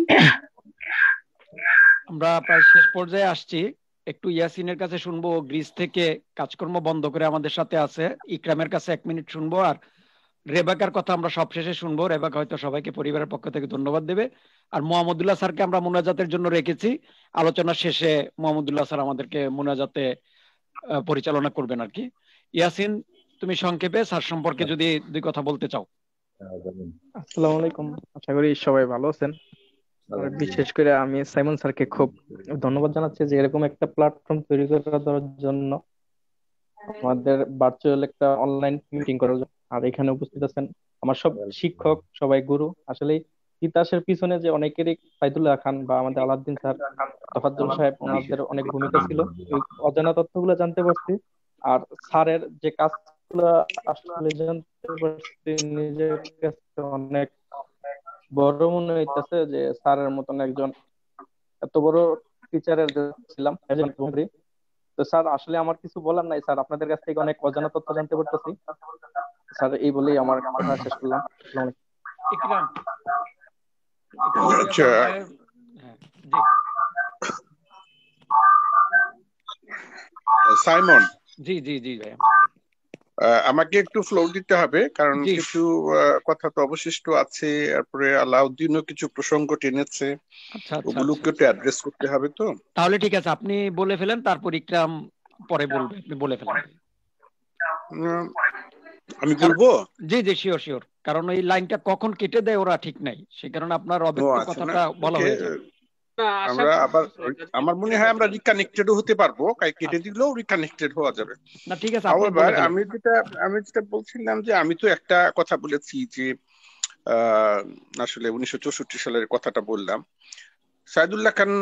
আমরা প্রায় শেষ পর্যায়ে আসছি, একটু ইয়াসিনের কাছে শুনবো। গ্রিস থেকে কাজকর্ম বন্ধ করে আমাদের সাথে আছে। ইকরামের কাছে 1 মিনিট শুনবো, আর রেবাকার কথা আমরা সব শেষে শুনবো। রেবাকা হয়তো সবাইকে পরিবারের পক্ষ থেকে ধন্যবাদ দেবে। আর মোহাম্মদুল্লাহ স্যারকে আমরা মোনাজাতের জন্য রেখেছি। আলোচনা শেষে মোহাম্মদুল্লাহ স্যার আমাদেরকে মোনাজাতে পরিচালনা করবেন আর কি। ইয়াসিন, তুমি সংক্ষেপে স্যার সম্পর্কে যদি 2 কথা বলতে চাও। আসসালামু আলাইকুম, আশা করি সবাই ভালো আছেন। বিশেষ করে আমি সাইমন স্যারকে খুব ধন্যবাদ জানাচ্ছি যে এরকম একটা প্ল্যাটফর্ম তৈরি করার জন্য, আমাদের ভার্চুয়াল একটা অনলাইন মিটিং করার জন্য। আর এখানে উপস্থিত আছেন আমার সব শিক্ষক, সবাই গুরু। আসলে ইতিহাসের পিছনে যে অনেকেরই সাইদুল্লাহ খান বা আমাদের আলাউদ্দিন স্যার, তোফাজ্জল সাহেব, ওনাদের অনেক ভূমিকা ছিল। ওই অজানা তথ্যগুলো জানতে পারছি। আর স্যারের যে কাজগুলো আসলে জানতে পারছি, নিজের কাছে অনেক বড় মনে হইতেছে যে স্যারের মতন একজন এত বড় টিচারের ছিলাম। তো স্যার, আসলে আমার কিছু বলার নাই স্যার, আপনাদের কাছ থেকে অনেক অজানা তথ্য জানতে পারতেছি স্যার। এই বলেই আমার কথা শেষ করলাম। ইকরাম। আচ্ছা, সাইমন। জি জি জি ভাই, আমাকে একটু ফ্লোর দিতে হবে, কারণ কিছু কথা তো অবশিষ্ট আছে। তারপরে আলাউদ্দিনও কিছু প্রসঙ্গ টেনেছে, ওগুলোকে একটু অ্যাড্রেস করতে হবে। তো তাহলে ঠিক আছে, আপনি বলে ফেলেন, তারপর ইকরাম পরে বলবে, আপনি বলে ফেলেন। আমি বলবো? জি জি, শিওর শিওর, কারণ এই লাইনটা কখন কেটে দেয় ওরা ঠিক নাই, সেই কারণে আপনার অব্যক্ত কথাটা বলা হয়ে যায়। আমরা আবার আমার মনে হয় আমরা রিকানেক্টেডও হতে পারবো, কেটে দিলেও রিকানেক্টেড হওয়া যাবে। না ঠিক আছে, আপনি বলে ফেলেন। আমি যেটা বলছিলাম যে আমি তো একটা কথা বলেছি যে আসলে 1964 সালের কথাটা বললাম। সাইদুল্লাহ খান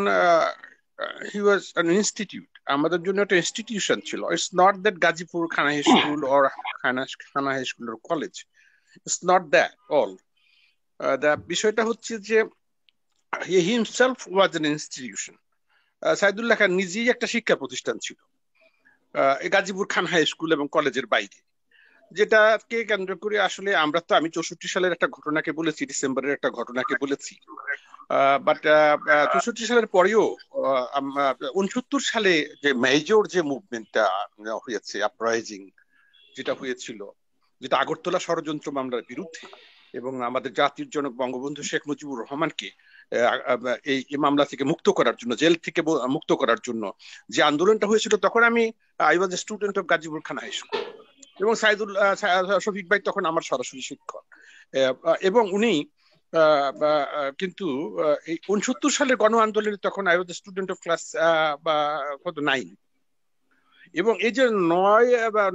হি ওয়াজ অ্যান ইনস্টিটিউট, আমাদের জন্য একটা ইনস্টিটিউশন ছিল। It's not that Gazipur Khana high school or Khana high school or college, it's not that all. The বিষয়টা হচ্ছে যে he himself was an institution. Saidullah খান নিজেই একটা শিক্ষা প্রতিষ্ঠান ছিল গাজীপুর খান হাই স্কুল এবং কলেজের বাইরে, যেটাকে কেন্দ্র করে আসলে আমরা তো, আমি 64 সালের একটা ঘটনাকে বলেছি, ডিসেম্বরের একটা ঘটনাকে বলেছি, বাট 64 সালের পরেও 69 সালে যে মেজর যে মুভমেন্টটা হয়েছে, আপরাইজিং যেটা হয়েছিল, যেটা আগরতলা ষড়যন্ত্র মামলার বিরুদ্ধে এবং আমাদের জাতির জনক বঙ্গবন্ধু শেখ মুজিবুর রহমানকে এই মামলা থেকে মুক্ত করার জন্য, জেল থেকে মুক্ত করার জন্য যে আন্দোলনটা হয়েছিল, তখন I was a student of Gazipur Khan high school এবং শফিক ভাই তখন আমার সরাসরি শিক্ষক, এবং উনি কিন্তু এই 69 সালের গণ আন্দোলনে তখন I was a student of class 9, এবং এই যে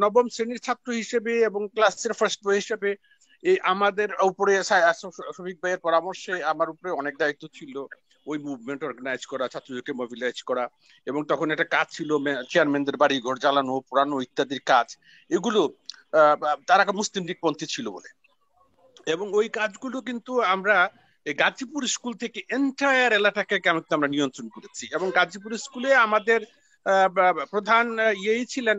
নবম শ্রেণীর ছাত্র হিসেবে এবং ক্লাসের ফার্স্ট বয় হিসেবে এই আমাদের উপরে শফিক ভাইয়ের পরামর্শে আমার উপরে অনেক দায়িত্ব ছিল ওই মুভমেন্ট অর্গানাইজ করা, ছাত্রদেরকে মোবিলাইজ করা, এবং তখন একটা কাজ ছিল চেয়ারম্যানদের বাড়ি ঘর জ্বালানো, পোড়ানো ইত্যাদির কাজ। এগুলো তারা মুসলিম দিকপন্থী ছিল বলে, এবং ওই কাজগুলো কিন্তু আমরা গাজীপুর স্কুল থেকে এন্টায়ার এলাকাকে আমরা নিয়ন্ত্রণ করেছি। এবং গাজীপুর স্কুলে আমাদের প্রধান ছিলেন,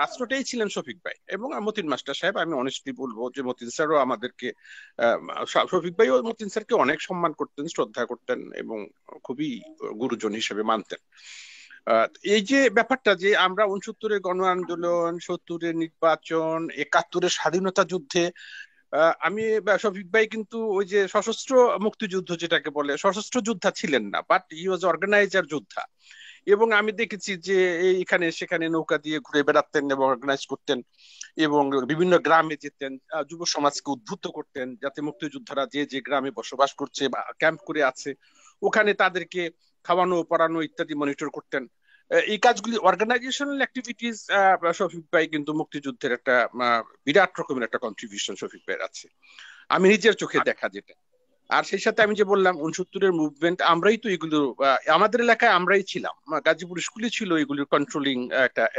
আশ্রয়টাই ছিলেন শফিক ভাই এবং মতিন মাস্টার সাহেব। আমি অনেস্টলি বলবো যে মতিন স্যারও আমাদেরকে, শফিক ভাই ও মতিন স্যারকে অনেক সম্মান করতেন, শ্রদ্ধা করতেন এবং খুবই গুরুজন হিসেবে মানতেন। এই যে ব্যাপারটা যে আমরা 69-এর গণ আন্দোলন, 70-এর নির্বাচন, 71-এর স্বাধীনতা যুদ্ধে, আমি শফিক ভাই কিন্তু ওই যে সশস্ত্র মুক্তিযুদ্ধ যেটাকে বলে সশস্ত্র যোদ্ধা ছিলেন না, বাট হি ওয়াজ অর্গানাইজার যোদ্ধা। এবং আমি দেখেছি যে এখানে সেখানে নৌকা দিয়ে ঘুরে বেড়াতেন এবং অর্গানাইজ করতেন এবং বিভিন্ন গ্রামে যেতেন, যুব সমাজকে উদ্বুদ্ধ করতেন যাতে মুক্তিযোদ্ধারা যে যে গ্রামে বসবাস করছে বা ক্যাম্প করে আছে ওখানে তাদেরকে খাওয়ানো, পড়ানো ইত্যাদি মনিটর করতেন। এই কাজগুলি অর্গানাইজেশনাল অ্যাক্টিভিটিস শফিক ভাই কিন্তু মুক্তিযুদ্ধের একটা বিরাট রকমের একটা কন্ট্রিবিউশন শফিক ভাইয়ের আছে, আমি নিজের চোখে দেখা যেটা। আর সেই সাথে আমি যে বললাম 69-এর মুভমেন্ট, আমরাই তো এগুলো আমাদের এলাকায় আমরাই ছিলাম, গাজীপুর স্কুলে ছিল এগুলোর কন্ট্রোলিং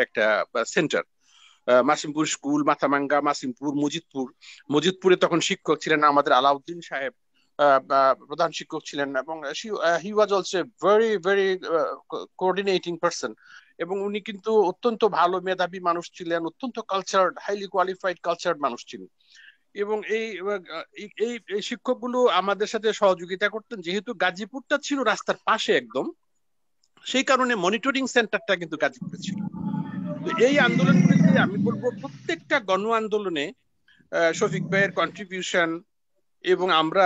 একটা সেন্টার। মাসিমপুর স্কুল, মাথামাঙ্গা, মাসিমপুর, মজিদপুরে তখন শিক্ষক ছিলেন আমাদের আলাউদ্দিন সাহেব, প্রধান শিক্ষক ছিলেন, এবং he was also very very coordinating person, এবং উনি কিন্তু অত্যন্ত ভালো মেধাবী মানুষ ছিলেন, অত্যন্ত কালচার্ড, হাইলি কোয়ালিফাইড কালচার্ড মানুষ ছিলেন। এবং এই শিক্ষকগুলো আমাদের সাথে সহযোগিতা করতেন, যেহেতু গাজীপুরটা ছিল রাস্তার পাশে একদম, সেই কারণে মনিটরিং সেন্টারটা কিন্তু গাজীপুরে ছিল। এই আন্দোলনগুলিতে আমি বলবো প্রত্যেকটা গণ আন্দোলনে শফিক ভাইয়ের কন্ট্রিবিউশন, এবং আমরা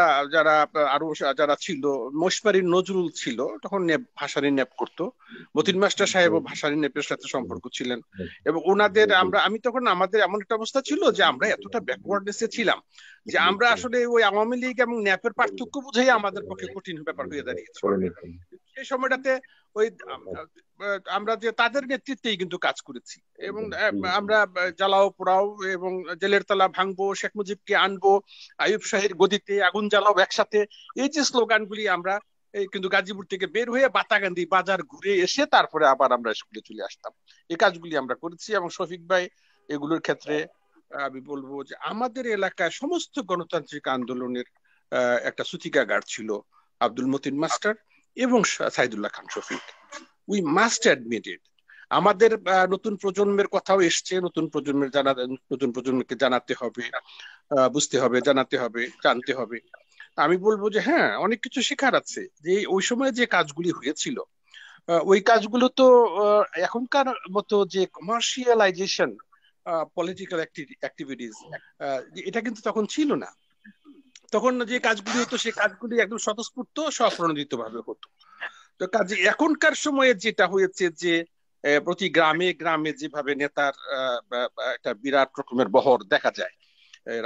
আরো যারা ছিল, মোশমারির নজরুল ছিল তখন ভাষানী ন্যাপ করতো, মতিন মাস্টার সাহেবও ভাষানী ন্যাপের সাথে সম্পর্ক ছিলেন, এবং ওনাদের আমি তখন আমাদের এমন একটা অবস্থা ছিল যে আমরা এতটা ব্যাকওয়ার্ডনেসে ছিলাম যে আমরা আসলে ওই আওয়ামী লীগ এবং ন্যাপের পার্থক্য বুঝাই আমাদের পক্ষে কঠিন ব্যাপার হয়ে দাঁড়িয়েছে। সেই সময়টাতে ওই আমরা যে তাদের নেতৃত্বেই কিন্তু কাজ করেছি, এবং আমরা জ্বালাও পোড়াও এবং জেলের তালা ভাঙবো, শেখ মুজিবকে আনবো, আইয়ুব শাহের গদিতে আগুন জ্বালাও একসাথে, এই যে স্লোগানগুলি আমরা কিন্তু গাজীপুর থেকে বের হয়ে বাতাগান্ধী বাজার ঘুরে এসে তারপরে আবার আমরা স্কুলে চলে আসতাম। এই কাজগুলি আমরা করেছি, এবং শফিক ভাই এগুলোর ক্ষেত্রে আমি বলবো যে আমাদের এলাকায় সমস্ত গণতান্ত্রিক আন্দোলনের একটা সূতিকাগার ছিল আব্দুল মতিন মাস্টার এবং সাইদুল্লাহ খান শফিক। উই মাস্ট অ্যাডমিট ইট। আমাদের নতুন প্রজন্মের কথাও এসছে, নতুন প্রজন্মকে জানাতে হবে, বুঝতে হবে, জানাতে হবে, জানতে হবে। আমি বলবো যে হ্যাঁ, অনেক কিছু শেখার আছে, যে ওই সময় যে কাজগুলি হয়েছিল ওই কাজগুলো তো এখনকার মতো যে কমার্শিয়ালাইজেশন পলিটিক্যাল অ্যাক্টিভিটিস এটা কিন্তু তখন ছিল না। তখন যে কাজগুলি হতো সে কাজগুলি একদম স্বতঃস্ফূর্ত, স্বপ্রণোদিত ভাবে হতো। তো কাজে এখনকার সময়ে যেটা হয়েছে যে প্রতি গ্রামে গ্রামে যেভাবে নেতার একটা বিরাট রকমের বহর দেখা যায়,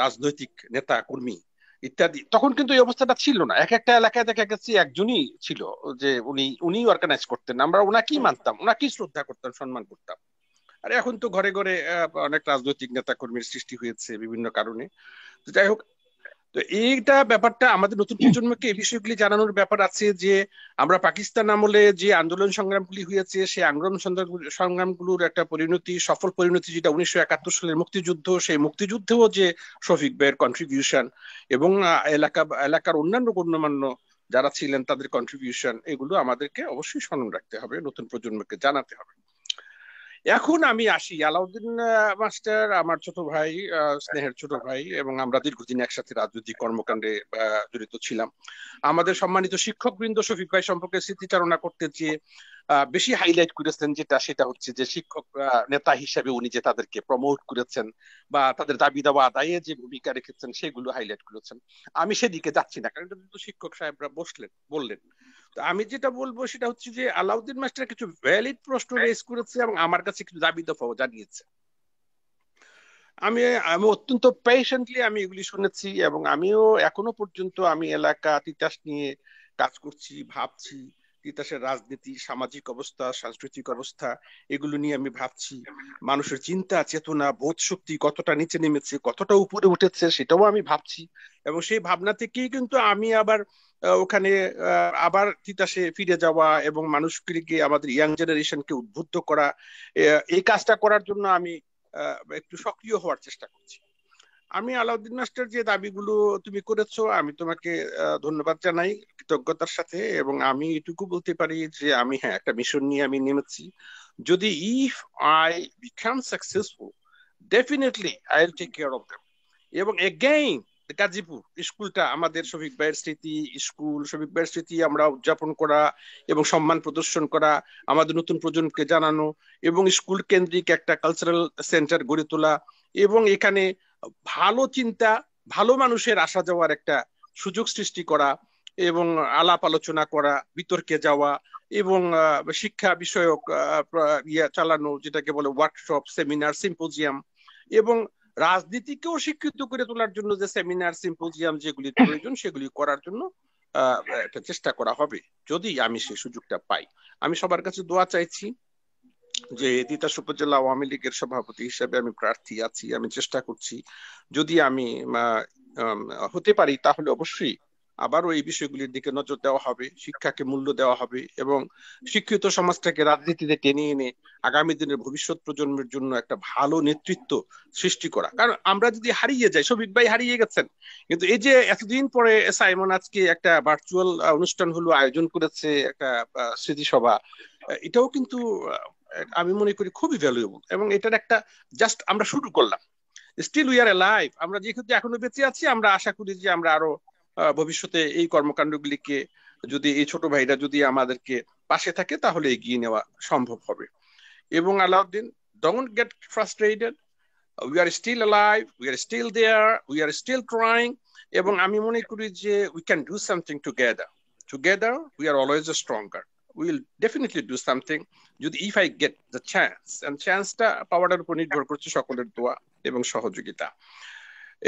রাজনৈতিক নেতা কর্মী ইত্যাদি, তখন কিন্তু এই অবস্থাটা ছিল না। এক একটা এলাকায় দেখা গেছে একজনই ছিল যে উনি অর্গানাইজ করতেন, আমরা ওনাকেই মানতাম, ওনাকেই শ্রদ্ধা করতাম, সম্মান করতাম। আর এখন তো ঘরে ঘরে অনেক রাজনৈতিক নেতা কর্মীর সৃষ্টি হয়েছে বিভিন্ন কারণে। তো যাই হোক, তো এইটা ব্যাপারটা আমাদের নতুন প্রজন্মকে এই বিষয়গুলি জানানোর ব্যাপার আছে যে আমরা পাকিস্তান আমলে যে আন্দোলন সংগ্রামগুলি হয়েছে সেই আন্দোলন সংগ্রামগুলোর একটা পরিণতি, সফল পরিণতি যেটা 1971 সালের মুক্তিযুদ্ধ, সেই মুক্তিযুদ্ধেও যে শফিক ভাইয়ের কন্ট্রিবিউশন এবং এলাকার অন্যান্য গণ্যমান্য যারা ছিলেন তাদের কন্ট্রিবিউশন, এগুলো আমাদেরকে অবশ্যই স্মরণ রাখতে হবে, নতুন প্রজন্মকে জানাতে হবে। এখন আমি আসি, আলাউদ্দিন মাস্টার আমার ছোট ভাই, স্নেহের ছোট ভাই, এবং আমরা দীর্ঘদিন একসাথে রাজনৈতিক কর্মকাণ্ডে জড়িত ছিলাম। আমাদের সম্মানিত শিক্ষকবৃন্দ শফিক ভাই সম্পর্কে স্মৃতিচারণা করতে যে বেশি হাইলাইট করেছেন সেটা হচ্ছে যে শিক্ষক নেতা হিসেবে উনি যে তাদেরকে প্রমোট করেছেন বা তাদের দাবি দাওয়া আদায়ে যে ভূমিকা রেখেছেন সেগুলো হাইলাইট করেছেন। আমি সেদিকে যাচ্ছি না, কারণ এটা তো শিক্ষক সাহেবরা বললেন। তো আমি যেটা বলবো সেটা হচ্ছে যে আলাউদ্দিন মাস্টার কিছু ভ্যালিড প্রশ্ন রেজ করেছে এবং আমার কাছে কিছু দাবি দাওয়াও জানিয়েছে। আমি অত্যন্ত পেশেন্টলি আমি এগুলি শুনেছি এবং আমিও এখনো পর্যন্ত আমি এলাকা তিতাস নিয়ে কাজ করছি, ভাবছি। তিতাসের রাজনীতি, সামাজিক অবস্থা, সাংস্কৃতিক অবস্থা, এগুলো নিয়ে আমি ভাবছি। মানুষের চিন্তা চেতনা বোধ শক্তি কতটা নিচে নেমেছে, কতটা উপরে উঠেছে, সেটাও আমি ভাবছি। এবং সেই ভাবনা থেকেই কিন্তু আমি আবার ওখানে আবার তিতাসে ফিরে যাওয়া এবং মানুষকে, আমাদের ইয়াং জেনারেশনকে উদ্বুদ্ধ করা, এই কাজটা করার জন্য আমি একটু সক্রিয় হওয়ার চেষ্টা করছি। আমি আলাউদ্দিন মাস্টার যে দাবিগুলো তুমি করেছো, আমি তোমাকে ধন্যবাদ জানাই কৃতজ্ঞতার সাথে, এবং আমি এটুকু বলতে পারি যে আমি একটা মিশন নিয়ে আমি নেমেছি। যদি if I become successful, definitely I will take care of them. এবং এগেইন গাজীপুর স্কুলটা আমাদের শফিক ভাইয়ের স্মৃতি স্কুল, শফিক ভাইয়ের স্মৃতি আমরা উদযাপন করা এবং সম্মান প্রদর্শন করা, আমাদের নতুন প্রজন্মকে জানানো এবং স্কুল কেন্দ্রিক একটা কালচারাল সেন্টার গড়ে তোলা এবং এখানে ভালো চিন্তা, ভালো মানুষের আসা যাওয়ার একটা সুযোগ সৃষ্টি করা এবং আলাপ আলোচনা করা, বিতর্কে যাওয়া এবং শিক্ষা বিষয়ক চালানো, যেটাকে বলে ওয়ার্কশপ, সেমিনার, সিম্পোজিয়াম, এবং রাজনীতিকেও শিক্ষিত করে তোলার জন্য যে সেমিনার, সিম্পোজিয়াম যেগুলি প্রয়োজন সেগুলি করার জন্য একটা চেষ্টা করা হবে যদি আমি সেই সুযোগটা পাই। আমি সবার কাছে দোয়া চাইছি যে তিতাস উপজেলা আওয়ামী লীগের সভাপতি হিসেবে আমি প্রার্থী আছি, আমি চেষ্টা করছি। যদি আমি হতে পারি তাহলে অবশ্যই আবারও এই বিষয়গুলির দিকে নজর দেওয়া হবে, শিক্ষাকে মূল্য দেওয়া হবে এবং শিক্ষিত সমাজটাকে রাজনীতিতে টেনে এনে আগামী দিনের ভবিষ্যৎ প্রজন্মের জন্য একটা ভালো নেতৃত্ব সৃষ্টি করা। কারণ আমরা যদি হারিয়ে যাই, শফিক ভাই হারিয়ে গেছেন, কিন্তু এই যে এতদিন পরে সাইমন আজকে একটা ভার্চুয়াল অনুষ্ঠান হলো আয়োজন করেছে, একটা স্মৃতিসভা, এটাও কিন্তু আমি মনে করি খুবই ভ্যালুয়েবল এবং এটার একটা জাস্ট আমরা শুরু করলাম। স্টিল উই আর অ্যালাইভ, আমরা যেহেতু এখনো বেঁচে আছি, আমরা আশা করি যে আমরা আরো ভবিষ্যতে এই কর্মকাণ্ডগুলিকে যদি এই ছোট ভাইরা যদি আমাদেরকে পাশে থাকে তাহলে এগিয়ে নেওয়া সম্ভব হবে। এবং Alauddin, don't get frustrated, we are still alive, we are still there, we are still trying, এবং আমি মনে করি যে we can do something together we are always stronger, we will definitely do something যদি if I get the chance, and চান্সটা পাওয়ার উপর নির্ভর করছে সকলের দোয়া এবং সহযোগিতা।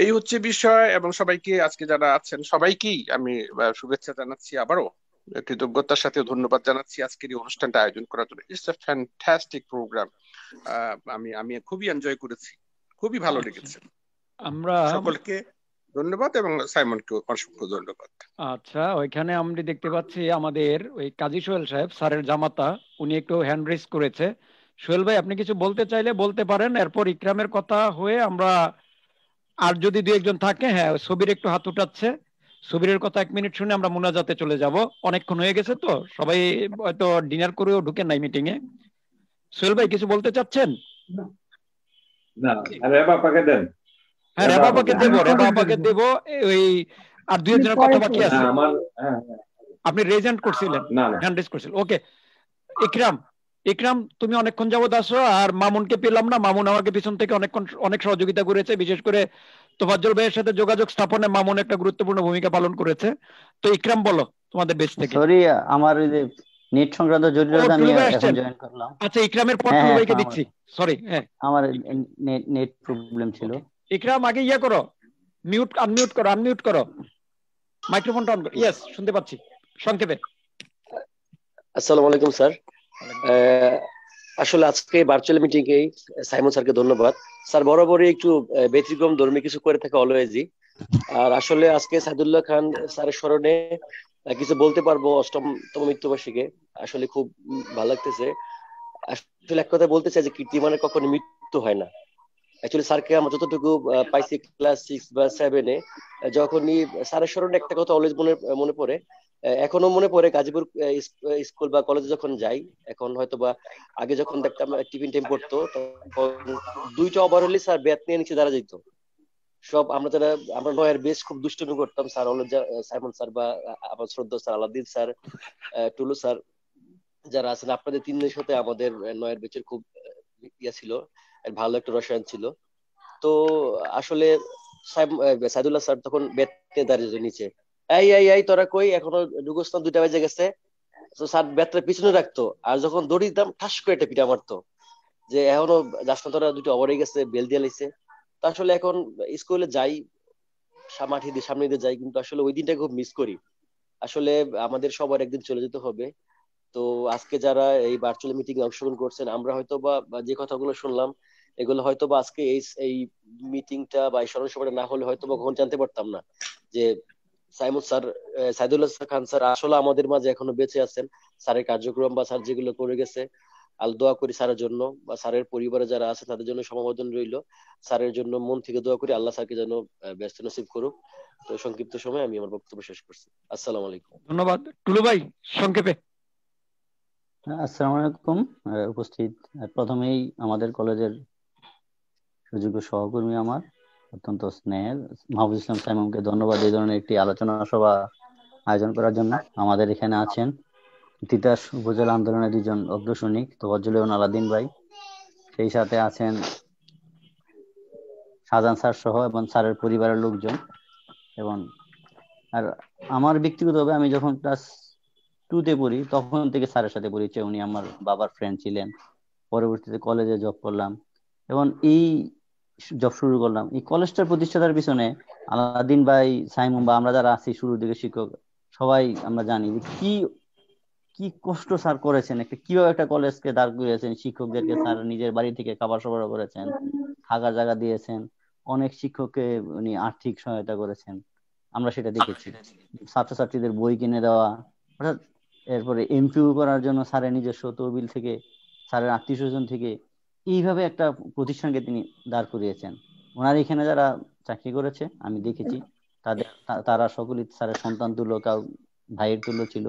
এই হচ্ছে বিষয়, এবং সবাইকে আজকে যারা আছেন সবাইকেই আমি শুভেচ্ছা জানাচ্ছি, আবারও কৃতজ্ঞতার সাথে ধন্যবাদ জানাচ্ছি আজকের এই অনুষ্ঠানটা আয়োজন করার জন্য। ইটস আ ফ্যান্টাস্টিক প্রোগ্রাম, আমি খুবই এনজয় করেছি, খুবই ভালো লেগেছে। আমরা সকলকে ধন্যবাদ এবং সাইমনকে অসংখ্য ধন্যবাদ। আচ্ছা, ওইখানে আমরা দেখতে পাচ্ছি আমাদের ওই কাজী সোহেল সাহেব, স্যারের জামাতা, উনি একটু হ্যান্ড রেজ করেছে। সোহেল ভাই, আপনি কিছু বলতে চাইলে বলতে পারেন, এরপর ইকরামের কথা হয়ে আমরা, আর যদি দুই একজন থাকে, হ্যাঁ সবির একটু হাত উঠাচ্ছে, সবিরের কথা 1 মিনিট শুনে আমরা মুনাজাতে চলে যাব, অনেকক্ষণ হয়ে গেছে তো, সবাই হয়তো ডিনার করেও ঢুকেন নাই মিটিং এ। সোহেল ভাই কিছু বলতে চাচ্ছেন? না, রেবা পাকে দেন। হ্যাঁ, রেবা পাকে দেব, ওই আর দুই একজনের কথা বাকি আছে। আপনি রেজেন্ট করছিলেন, হ্যান্ড রেজ করছিলেন, ওকে। ইকরাম তুমি অনেকক্ষণ যাবত আসো, আর মামুনকে পেলাম না, মামুন আমাকে পিছন থেকে অনেক সহযোগিতা করেছে, বিশেষ করে তোফাজ্জল ভাইয়ের সাথে যোগাযোগ স্থাপনে মামুন একটা গুরুত্বপূর্ণ ভূমিকা পালন করেছে। তো ইকরাম বলো তোমাদের বেশ থেকে। সরি, আমার ওই যে নেট সংক্রান্ত ও জটিলতা আমি টুলু ভাই এখন আসছেন। জয়েন করলাম। আচ্ছা, ইকরামের পর হ্যাঁ টুলু হ্যাঁ ভাইকে এখন দিচ্ছি। সরি, হ্যাঁ আমার নেট প্রবলেম ছিল। ইকরাম আগে ইয়া করো, আনমিউট করো, মাইক্রোফোনটা অন করো। ইয়েস, শুনতে পাচ্ছি, সংক্ষেপে। আসসালামু আলাইকুম স্যার। আসলে আজকে ভার্চুয়াল মিটিং এ সাইমন স্যারকে ধন্যবাদ। স্যার বরাবরই একটু ব্যতিক্রম ধর্মী কিছু করে থাকে অলওয়েজই। আর আসলে আজকে সাইদুল্লাহ খান স্যারের স্মরণে কিছু বলতে পারবো অষ্টমতম মৃত্যুবার্ষিকী। আসলে খুব ভালো লাগতেছে। আসলে এক কথা বলতে চাই যে কীর্তিমানের কখনো মৃত্যু হয় না। অ্যাকচুয়ালি স্যারকে আমরা যতটুকু পাইছি ক্লাস 6 বা 7-এ, যখনই স্যারের স্মরণে একটা কথা অলওয়েজ মনে পড়ে, এখনো মনে পড়ে গাজীপুর স্কুল বা কলেজে যখন যাই। এখন হয়তো বা আগে যখন দেখতাম টিফিন টাইম পড়তো, তখন 2টা ওভার হলে স্যার ব্যাট নিয়ে নিচে দাঁড়া যেত। সব আমরা নয়ের বেশ খুব দুষ্টুমি করতাম। স্যার হলো সাইমন স্যার বা আমার শ্রদ্ধা স্যার আলাদিন স্যার, টুলু স্যার, যারা আছেন আপনাদের তিনজনের সাথে আমাদের নয়ের বেচের খুব ইয়া ছিল, ভালো একটা রসায়ন ছিল। তো আসলে সাইদুল্লাহ স্যার তখন ব্যাট নিয়ে দাঁড়িয়ে নিচে, এই এই এই তোরা কই, এখনো ঢুকোস না, 2টা বেজে গেছে। তো স্যার ব্যাটটা পিছনে রাখতো, আর যখন দৌড় দিতাম ঠাস করে একটা পিটা মারতো যে এখনো যাস না তোরা, 2টা ওভার হয়ে গেছে, বেল দিয়ে লাইছে। তো আসলে এখন স্কুলে যাই, মাঠে দিয়ে সামনে দিয়ে যাই, কিন্তু আসলে ওই দিনটা খুব মিস করি। আসলে আমাদের সবার একদিন চলে যেতে হবে। তো আজকে যারা এই ভার্চুয়াল মিটিং এ অংশগ্রহণ করছেন, আমরা হয়তো বা যে কথাগুলো শুনলাম, এগুলো হয়তো বা আজকে এই মিটিংটা বা এই স্মরণ সভাটা না হলে হয়তো বা কখন জানতে পারতাম না যে সাইমন স্যার, সাইদুল্লাহ খান স্যার আসলে আমাদের মাঝে এখনো বেঁচে আছেন। স্যারের কার্যক্রম বা স্যার যেগুলো করে গেছে, দোয়া করি স্যারের জন্য, বা স্যারের পরিবারে যারা আছে তাদের জন্য সমবেদন রইল। স্যারের জন্য মন থেকে দোয়া করি, আল্লাহ স্যারকে যেন ব্যস্ত নসিব করুক। তো সংক্ষিপ্ত সময় আমি আমার বক্তব্য শেষ করছি। আসসালামু আলাইকুম। ধন্যবাদ। টুলু ভাই, সংক্ষেপে। আসসালামু আলাইকুম উপস্থিত। প্রথমেই আমাদের কলেজের সুযোগ্য সহকর্মী, আমার অত্যন্ত স্নেহের মাহবুব ইসলাম সাইমনকে ধন্যবাদ এই ধরনের একটি আলোচনা সভা আয়োজন করার জন্য। আমাদের এখানে আছেন তিতাস উপজেলা আন্দোলনের 2জন অগ্রসৈনিক তোফাজ্জল এবং আলাদিন ভাই, সেই সাথে আছেন শাহজাহান স্যার সহ এবং স্যারের পরিবারের লোকজন। এবং আর আমার ব্যক্তিগতভাবে আমি যখন ক্লাস 2-তে পড়ি তখন থেকে স্যারের সাথে পরিচয়। উনি আমার বাবার ফ্রেন্ড ছিলেন। পরবর্তীতে কলেজে জব করলাম এবং এই জব শুরু করলাম। এই কলেজটার প্রতিষ্ঠাতার পিছনে আলাদিন ভাই, সাইমন বা আমরা যারা আছি শুরু থেকে শিক্ষক সবাই আমরা জানি যে কি কষ্ট স্যার করেছেন, কিভাবে একটা কলেজকে দাঁড় করিয়েছেন। শিক্ষকদেরকে স্যার নিজের বাড়ি থেকে খাবার সরবরাহ করেছেন, থাকার জায়গা দিয়েছেন, অনেক শিক্ষককে উনি আর্থিক সহায়তা করেছেন, আমরা সেটা দেখেছি। ছাত্রছাত্রীদের বই কিনে দেওয়া, অর্থাৎ এরপরে এমপিও করার জন্য স্যারের নিজস্ব তহবিল থেকে, স্যারের আত্মীয় স্বজন থেকে এইভাবে একটা প্রতিষ্ঠানকে তিনি দাঁড় করিয়েছেন। ওনার এখানে যারা চাকরি করেছে আমি দেখেছি, তারা সকলেই স্যারের সন্তান তুল্য, কাউ ভাইয়ের তুল্য ছিল,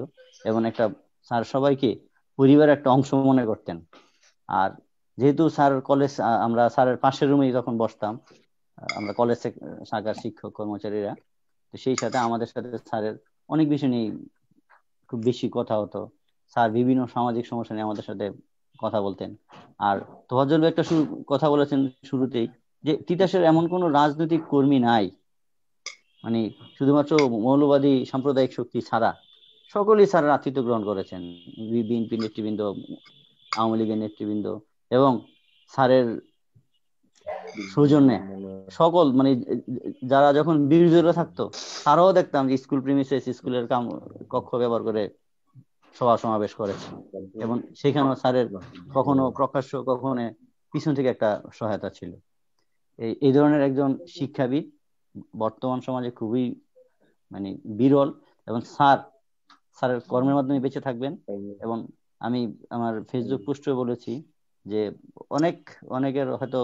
এবং একটা স্যার সবাইকে পরিবারের একটা অংশ মনে করতেন। আর যেহেতু স্যার কলেজ, আমরা স্যারের পাশের রুমেই যখন বসতাম, আমরা কলেজ শাখার শিক্ষক কর্মচারীরা, তো সেই সাথে আমাদের সাথে স্যারের অনেক বিষয় নিয়ে খুব বেশি কথা হতো। স্যার বিভিন্ন সামাজিক সমস্যা নিয়ে আমাদের সাথে কথা বলতেন। আর তোফাজ্জল ভাই একটা কথা বলেছেন শুরুতেই, যে তিতাসের এমন কোন রাজনৈতিক কর্মী নাই, মানে শুধুমাত্র মৌলবাদী সাম্প্রদায়িক শক্তি ছাড়া সকলেই স্যারের আতিথ্য গ্রহণ করেছেন। বিএনপি নেতৃবৃন্দ, আওয়ামী লীগের নেতৃবৃন্দ, এবং স্যারের সৌজন্যে সকল, মানে যারা যখন বিরোধীরা থাকতো তারাও দেখতাম যে স্কুল প্রিমিসেস, স্কুলের কক্ষ ব্যবহার করে সভা সমাবেশ করেছে, এবং সেখানেও স্যারের কখনো প্রকাশ্য কখনো পিছন থেকে একটা সহায়তা ছিল। এই ধরনের একজন শিক্ষাবিদ বর্তমান সমাজে খুবই মানে বিরল, এবং স্যারের কর্মের মাধ্যমে বেঁচে থাকবেন। এবং আমি আমার ফেসবুক পোস্টে বলেছি যে অনেকের হয়তো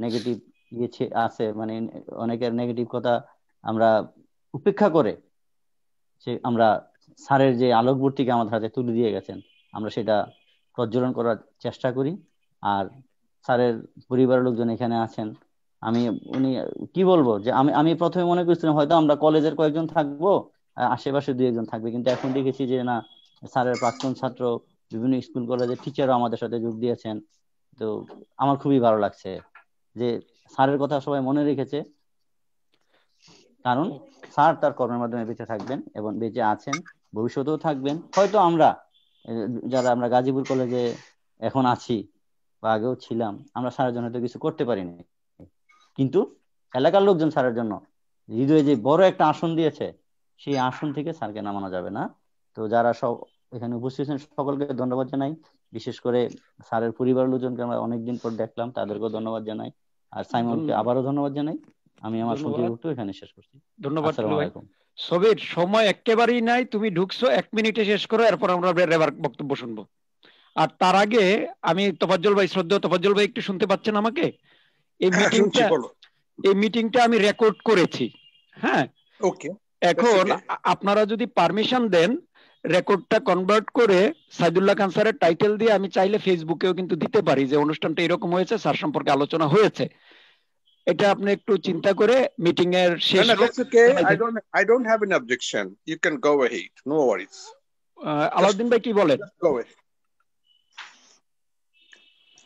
নেগেটিভ আছে, মানে অনেকের নেগেটিভ কথা আমরা উপেক্ষা করে আমরা স্যারের যে আলোকবর্তিকে আমাদের হাতে তুলে দিয়ে গেছেন, আমরা সেটা প্রজ্বলন করার চেষ্টা করি। আর স্যারের পরিবারের লোকজন এখানে আছেন। উনি কি বলবো, যে আমি প্রথমে মনে করছিলাম হয়তো আমরা কলেজের কয়েকজন থাকবো, আশেপাশে 2-1 থাকবে, কিন্তু এখন দেখেছি যে না, স্যারের প্রাক্তন ছাত্র, বিভিন্ন স্কুল কলেজের টিচারও আমাদের সাথে যোগ দিয়েছেন। তো আমার খুবই ভালো লাগছে যে স্যারের কথা সবাই মনে রেখেছে, কারণ স্যার তার কর্মের মাধ্যমে বেঁচে থাকবেন এবং বেঁচে আছেন, ভবিষ্যতেও থাকবেন। হয়তো আমরা যারা আমরা গাজীপুর কলেজে এখন আছি বা আগেও ছিলাম, আমরা স্যারের জন্য তো কিছু করতে পারিনি, কিন্তু এলাকার লোকজন স্যারের জন্য হৃদয়ে যে বড় একটা আসন দিয়েছে, সেই আসন থেকে স্যারকে নামানো যাবে না। তো যারা সব এখানে উপস্থিত আছেন সকলকে ধন্যবাদ জানাই। বিশেষ করে স্যারের পরিবারের লোকজনকে আমরা অনেকদিন পর দেখলাম, তাদেরকেও ধন্যবাদ জানাই। আর সাইমনকে আবারও ধন্যবাদ জানাই। আমি আমার সংক্ষিপ্ত বক্তব্য এখানে শেষ করছি। ধন্যবাদ আসসালামু আলাইকুম। সবির, সময় একেবারেই নাই, তুমি ঢুকছো, 1 মিনিটে শেষ করো, এরপর আমরা রেবার বক্তব্য শুনবো। আর তার আগে আমি তোফাজ্জল ভাই, শ্রদ্ধেয় তোফাজ্জল ভাই, একটু শুনতে পাচ্ছেন আমাকে? এই মিটিংটা আমি রেকর্ড করেছি। হ্যাঁ, ওকে। এখন আপনারা যদি পারমিশন দেন, রেকর্ডটা কনভার্ট করে সাইদুল্লাহ খান স্যারের টাইটেল দিয়ে আমি চাইলে ফেসবুকেও কিন্তু দিতে পারি যে অনুষ্ঠানটা এরকম হয়েছে, স্যার সম্পর্কে আলোচনা হয়েছে। এটা আপনি একটু চিন্তা করে মিটিং এর শেষ। That's okay. I don't have an objection. You can go ahead. No worries. Alauddin ভাই কি বলেন? Go ahead.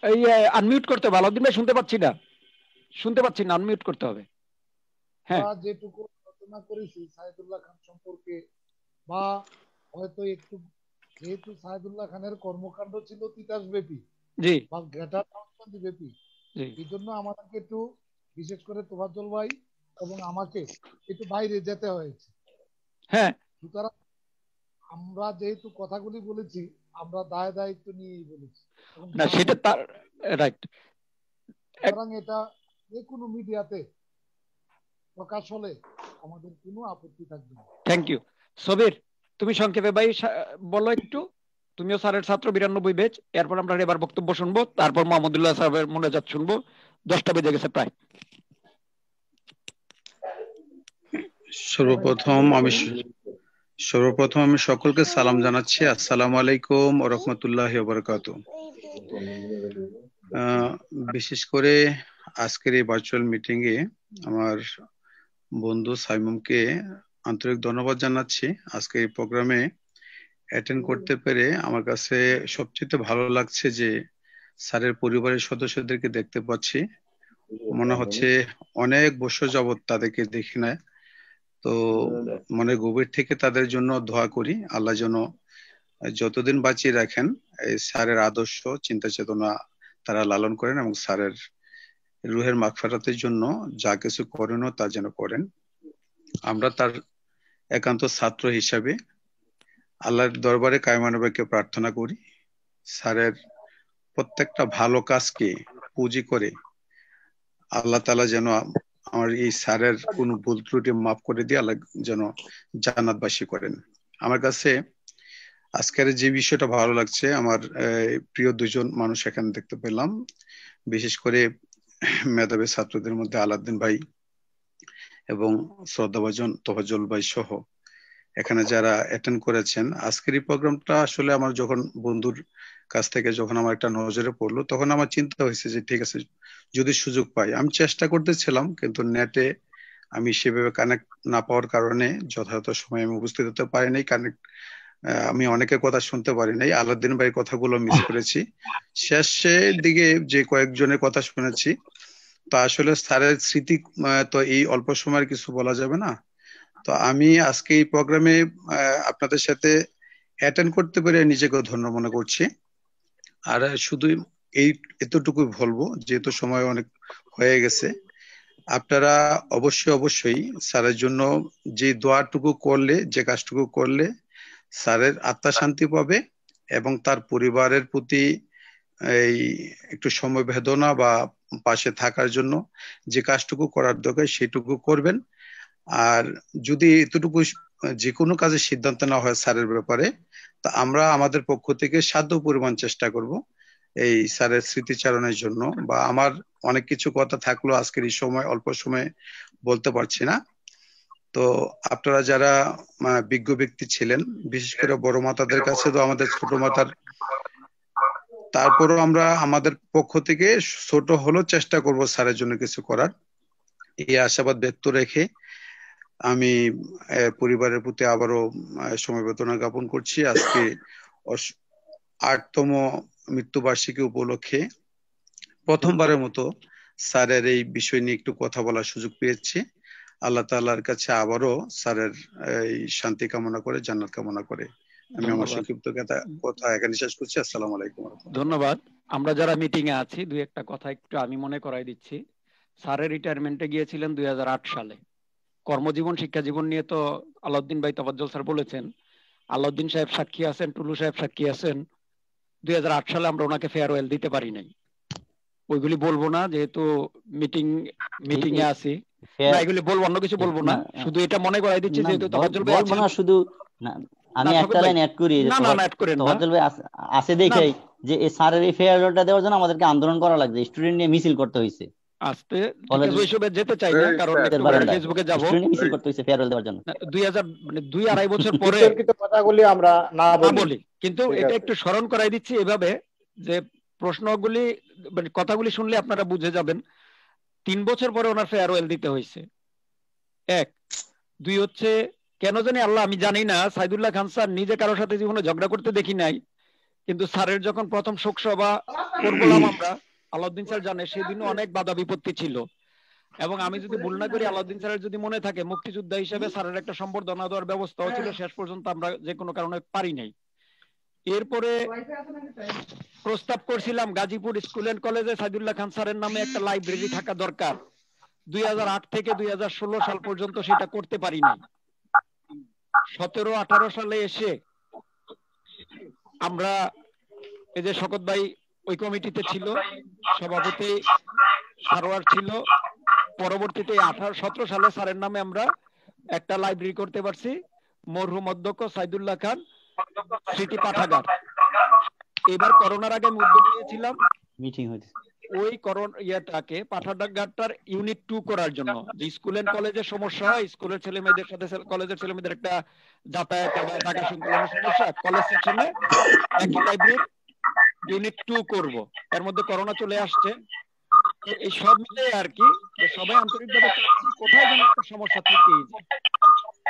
এই আনমিউট করতে হবে। আলাউদ্দিন ভাই শুনতে পাচ্ছি না, আনমিউট করতে হবে। হ্যাঁ, যেটুকু আলোচনা করেছি সাইদুল্লাহ খান সম্পর্কে, বা হয়তো একটু, যেহেতু সাইদুল্লাহ খানের কর্মকাণ্ড ছিল তিতাস ব্যাপী, জি, বা গ্রেটার রাজশাহী ব্যাপী, এই জন্য আমাদেরকে একটু, বিশেষ করে তোফাজ্জল ভাই এবং আমাকে একটু বাইরে যেতে হয়েছে। হ্যাঁ, সুতরাং আমরা যেহেতু কথাগুলি বলেছি, আমরা দায়িত্ব নিয়েই বলেছি। না সেটা তার রাইট। সুতরাং এটা যে কোনো মিডিয়াতে প্রকাশ হলে আমাদের কোনো আপত্তি থাকবে না। Thank you. সবির, তুমি সংক্ষেপে ভাই বলো একটু। তুমিও স্যারের ছাত্র, 92 ব্যাচ। এরপর আমরা এবার বক্তব্য শুনবো, তারপর মাহমুদুল্লাহ সাহেবের মোনাজাত শুনবো। 10টা বেজে গেছে প্রায়। সর্বপ্রথম আমি সকলকে সালাম জানাচ্ছি। আসসালামু আলাইকুম ওয়া রাহমাতুল্লাহি ওয়া বারাকাতুহু। বিশেষ করে আজকের এই ভার্চুয়াল মিটিং এ আমার বন্ধু সাইমুমকে আন্তরিক ধন্যবাদ জানাচ্ছি। আজকে এই প্রোগ্রামে অ্যাটেন্ড করতে পেরে আমার কাছে সবচেয়ে ভালো লাগছে যে স্যারের পরিবারের সদস্যদেরকে দেখতে পাচ্ছি। মনে হচ্ছে অনেক বছর যাবত তাদেরকে দেখি না। তো মনে গভীর থেকে তাদের জন্য দোয়া করি, আল্লাহ যেন যতদিন বাঁচিয়ে রাখেন এই স্যারের আদর্শ চিন্তা চেতনা তারা লালন করেন, এবং স্যারের রুহের মাগফিরাতের জন্য যা কিছু করণীয় তা যেন করেন। আমরা তার একান্ত ছাত্র হিসাবে আল্লাহর দরবারে কায়মানবাকে প্রার্থনা করি, স্যারের প্রত্যেকটা ভালো কাজকে পুঁজি করে আল্লাহ তাআলা যেন আমার এই স্যারের কোনো ভুল ত্রুটি মাফ করে দিয়ে আল্লাহ যেন জান্নাতবাসী করেন। আমার কাছে আজকের যে বিষয়টা ভালো লাগছে, আমার প্রিয় দুজন মানুষ এখানে দেখতে পেলাম, বিশেষ করে মেধাবী ছাত্রদের মধ্যে আলাউদ্দিন ভাই এবং শ্রদ্ধাভাজন তোফাজ্জল ভাই সহ এখানে যারা অ্যাটেন্ড করেছেন। আজকের এই প্রোগ্রামটা আসলে আমার যখন বন্ধুর কাছ থেকে যখন আমার একটা নজরে পড়লো, তখন আমার চিন্তা হয়েছে যে ঠিক আছে, যদি সুযোগ পাই। আমি চেষ্টা করতেছিলাম, কিন্তু নেটে আমি সেভাবে কানেক্ট না পাওয়ার কারণে যথাযথ সময় আমি উপস্থিত হতে পারি নাই। আমি অনেকের কথা শুনতে পারি নাই, আলাউদ্দিন ভাইয়ের কথাগুলো মিস করেছি। শেষের দিকে যে কয়েকজনের কথা শুনেছি, তো আসলে স্যারের স্মৃতি তো এই অল্প সময়ের কিছু বলা যাবে না। তো আমি আজকে এই প্রোগ্রামে আপনাদের সাথে অ্যাটেন্ড করতে পেরে নিজেকে ধন্য মনে করছি। আর শুধু এই এতটুকুই বলবো, যেহেতু সময় অনেক হয়ে গেছে, আপনারা অবশ্যই স্যারের জন্য যে দোয়াটুকু করলে, যে কাজটুকু করলে স্যারের আত্মা শান্তি পাবে, এবং তার পরিবারের প্রতি এই একটু সমবেদনা বা পাশে থাকার জন্য যে কাজটুকু করার দরকার সেটুকু করবেন। আর যদি এতটুকু যে কোনো কাজের সিদ্ধান্ত না হয় স্যারের ব্যাপারে, তা আমরা আমাদের পক্ষ থেকে সাধ্য পরিমাণ চেষ্টা করব এই স্যারের স্মৃতিচারণের জন্য। বা আমার অনেক কিছু কথা থাকলো আজকের এই সময় অল্প সময়ে বলতে পারছি না। তো আপনারা যারা বিজ্ঞ ব্যক্তি ছিলেন, বিশেষ করে বড় মাতাদের কাছে তো আমাদের ছোট মাতার, তারপরও আমরা আমাদের পক্ষ থেকে ছোট হলেও চেষ্টা করব স্যারের জন্য কিছু করার, এই আশাবাদ ব্যক্ত রেখে আমি পরিবারের প্রতি আবারও সমবেদনা জ্ঞাপন করছি। আজকে 8তম মৃত্যুবার্ষিকী উপলক্ষে প্রথমবারের মতো স্যারের এই বিষয় নিয়ে একটু কথা বলার সুযোগ পেয়েছি। আল্লাহ তাআলার কাছে আবারও স্যারের এই শান্তি কামনা করে, জান্নাত কামনা করে আমি আমার ধন্যবাদ। সংক্ষিপ্ত কথা এখানে শেষ করছি। আসসালামু আলাইকুম। ধন্যবাদ। আমরা যারা মিটিং এ আছি দুই একটা কথা একটু আমি মনে করাই দিচ্ছি। স্যারের রিটায়ারমেন্টে গিয়েছিলেন 2008 সালে। কর্মজীবন শিক্ষা জীবন নিয়ে তো আলাউদ্দিন ভাই তফাজ্জল স্যার বলেছেন, আলাউদ্দিন সাহেব সাক্ষী আছেন, টুলু সাহেব সাক্ষী আছেন। 2008 সালে আমরা ওনাকে ফেয়ারওয়েল দিতে পারি নাই। ওইগুলি বলবো না, যেহেতু মিটিং এ আছি না, এগুলি বলবো, অন্য কিছু বলবো না, শুধু এটা মনে করাই দিচ্ছি যেহেতু তফাজ্জল ভাই বলবো আছেন। না, শুধু আমি একটা লাইন অ্যাড করি যে তফাজ্জল ভাই আছে দেখেই যে এই স্যারের এই ফেয়ারওয়েলটা দেওয়ার জন্য আমাদেরকে আন্দোলন করা লাগছে, স্টুডেন্ট নিয়ে মিছিল করতে হয়েছে। আস্তে ঠিক আছে, ওইসবে যেতে চাই না, কারণ একটু ফেসবুকে যাব। স্টুডেন্ট মিছিল করতে হয়েছে ফেয়ারওয়েল দেওয়ার জন্য। 2-2.5 বছর পরে বিতর্কিত কথাগুলি আমরা না বলি, কিন্তু এটা একটু স্মরণ করাই দিচ্ছি এভাবে যে প্রশ্নগুলি মানে কথাগুলি শুনলে আপনারা বুঝে যাবেন। 3 বছর পরে ওনার ফেয়ারওয়েল দিতে হয়েছে। 1, 2 হচ্ছে কেন জানি আল্লাহ আমি জানি না, সাইদুল্লাহ খান স্যার নিজে কারোর সাথে জীবনে ঝগড়া করতে দেখি নাই, কিন্তু স্যারের যখন প্রথম শোক সভা করলাম আমরা, আলাউদ্দিন স্যার জানে সেদিনও অনেক বাধা বিপত্তি ছিল। এবং আমি যদি ভুল না করি, আলাউদ্দিন স্যারের যদি মনে থাকে, মুক্তিযোদ্ধা হিসেবে স্যারের একটা সম্বর্ধনা দেওয়ার ব্যবস্থাও ছিল, শেষ পর্যন্ত আমরা যে কোনো কারণে পারি নাই। এরপরে প্রস্তাব করছিলাম গাজীপুর স্কুল এন্ড কলেজে সাইদুল্লাহ খান স্যারের নামে একটা লাইব্রেরি থাকা দরকার। 2008 থেকে 2016 সাল পর্যন্ত সেটা করতে পারি নাই। 17-18 সালে এসে আমরা, এই যে শকত ভাই ওই কমিটিতে ছিল, সভাপতি সারোয়ার ছিল, পরবর্তীতে 18-17 সালে স্যারের নামে আমরা একটা লাইব্রেরি করতে পারছি, মরহুম অধ্যক্ষ সাইদুল্লাহ খান স্মৃতি পাঠাগার। এবার করোনার আগে আমি উদ্যোগ নিয়েছিলাম মিটিং হয়েছে ওই ইয়েটাকে পাঠাগারটার ইউনিট 2 করার জন্য, যে স্কুল এন্ড কলেজের সমস্যা হয়, স্কুলের ছেলে মেয়েদের সাথে কলেজের ছেলে মেয়েদের একটা যাতায়াত বা টাকা সংকলনের সমস্যা, কলেজ সেকশনে একই লাইব্রেরির ইউনিট 2 করব। এর মধ্যে করোনা চলে আসছে, এই সব মিলে আর কি, যে সবাই আন্তরিকভাবে চাচ্ছি কোথায় যেন একটা সমস্যা থেকেই যায়।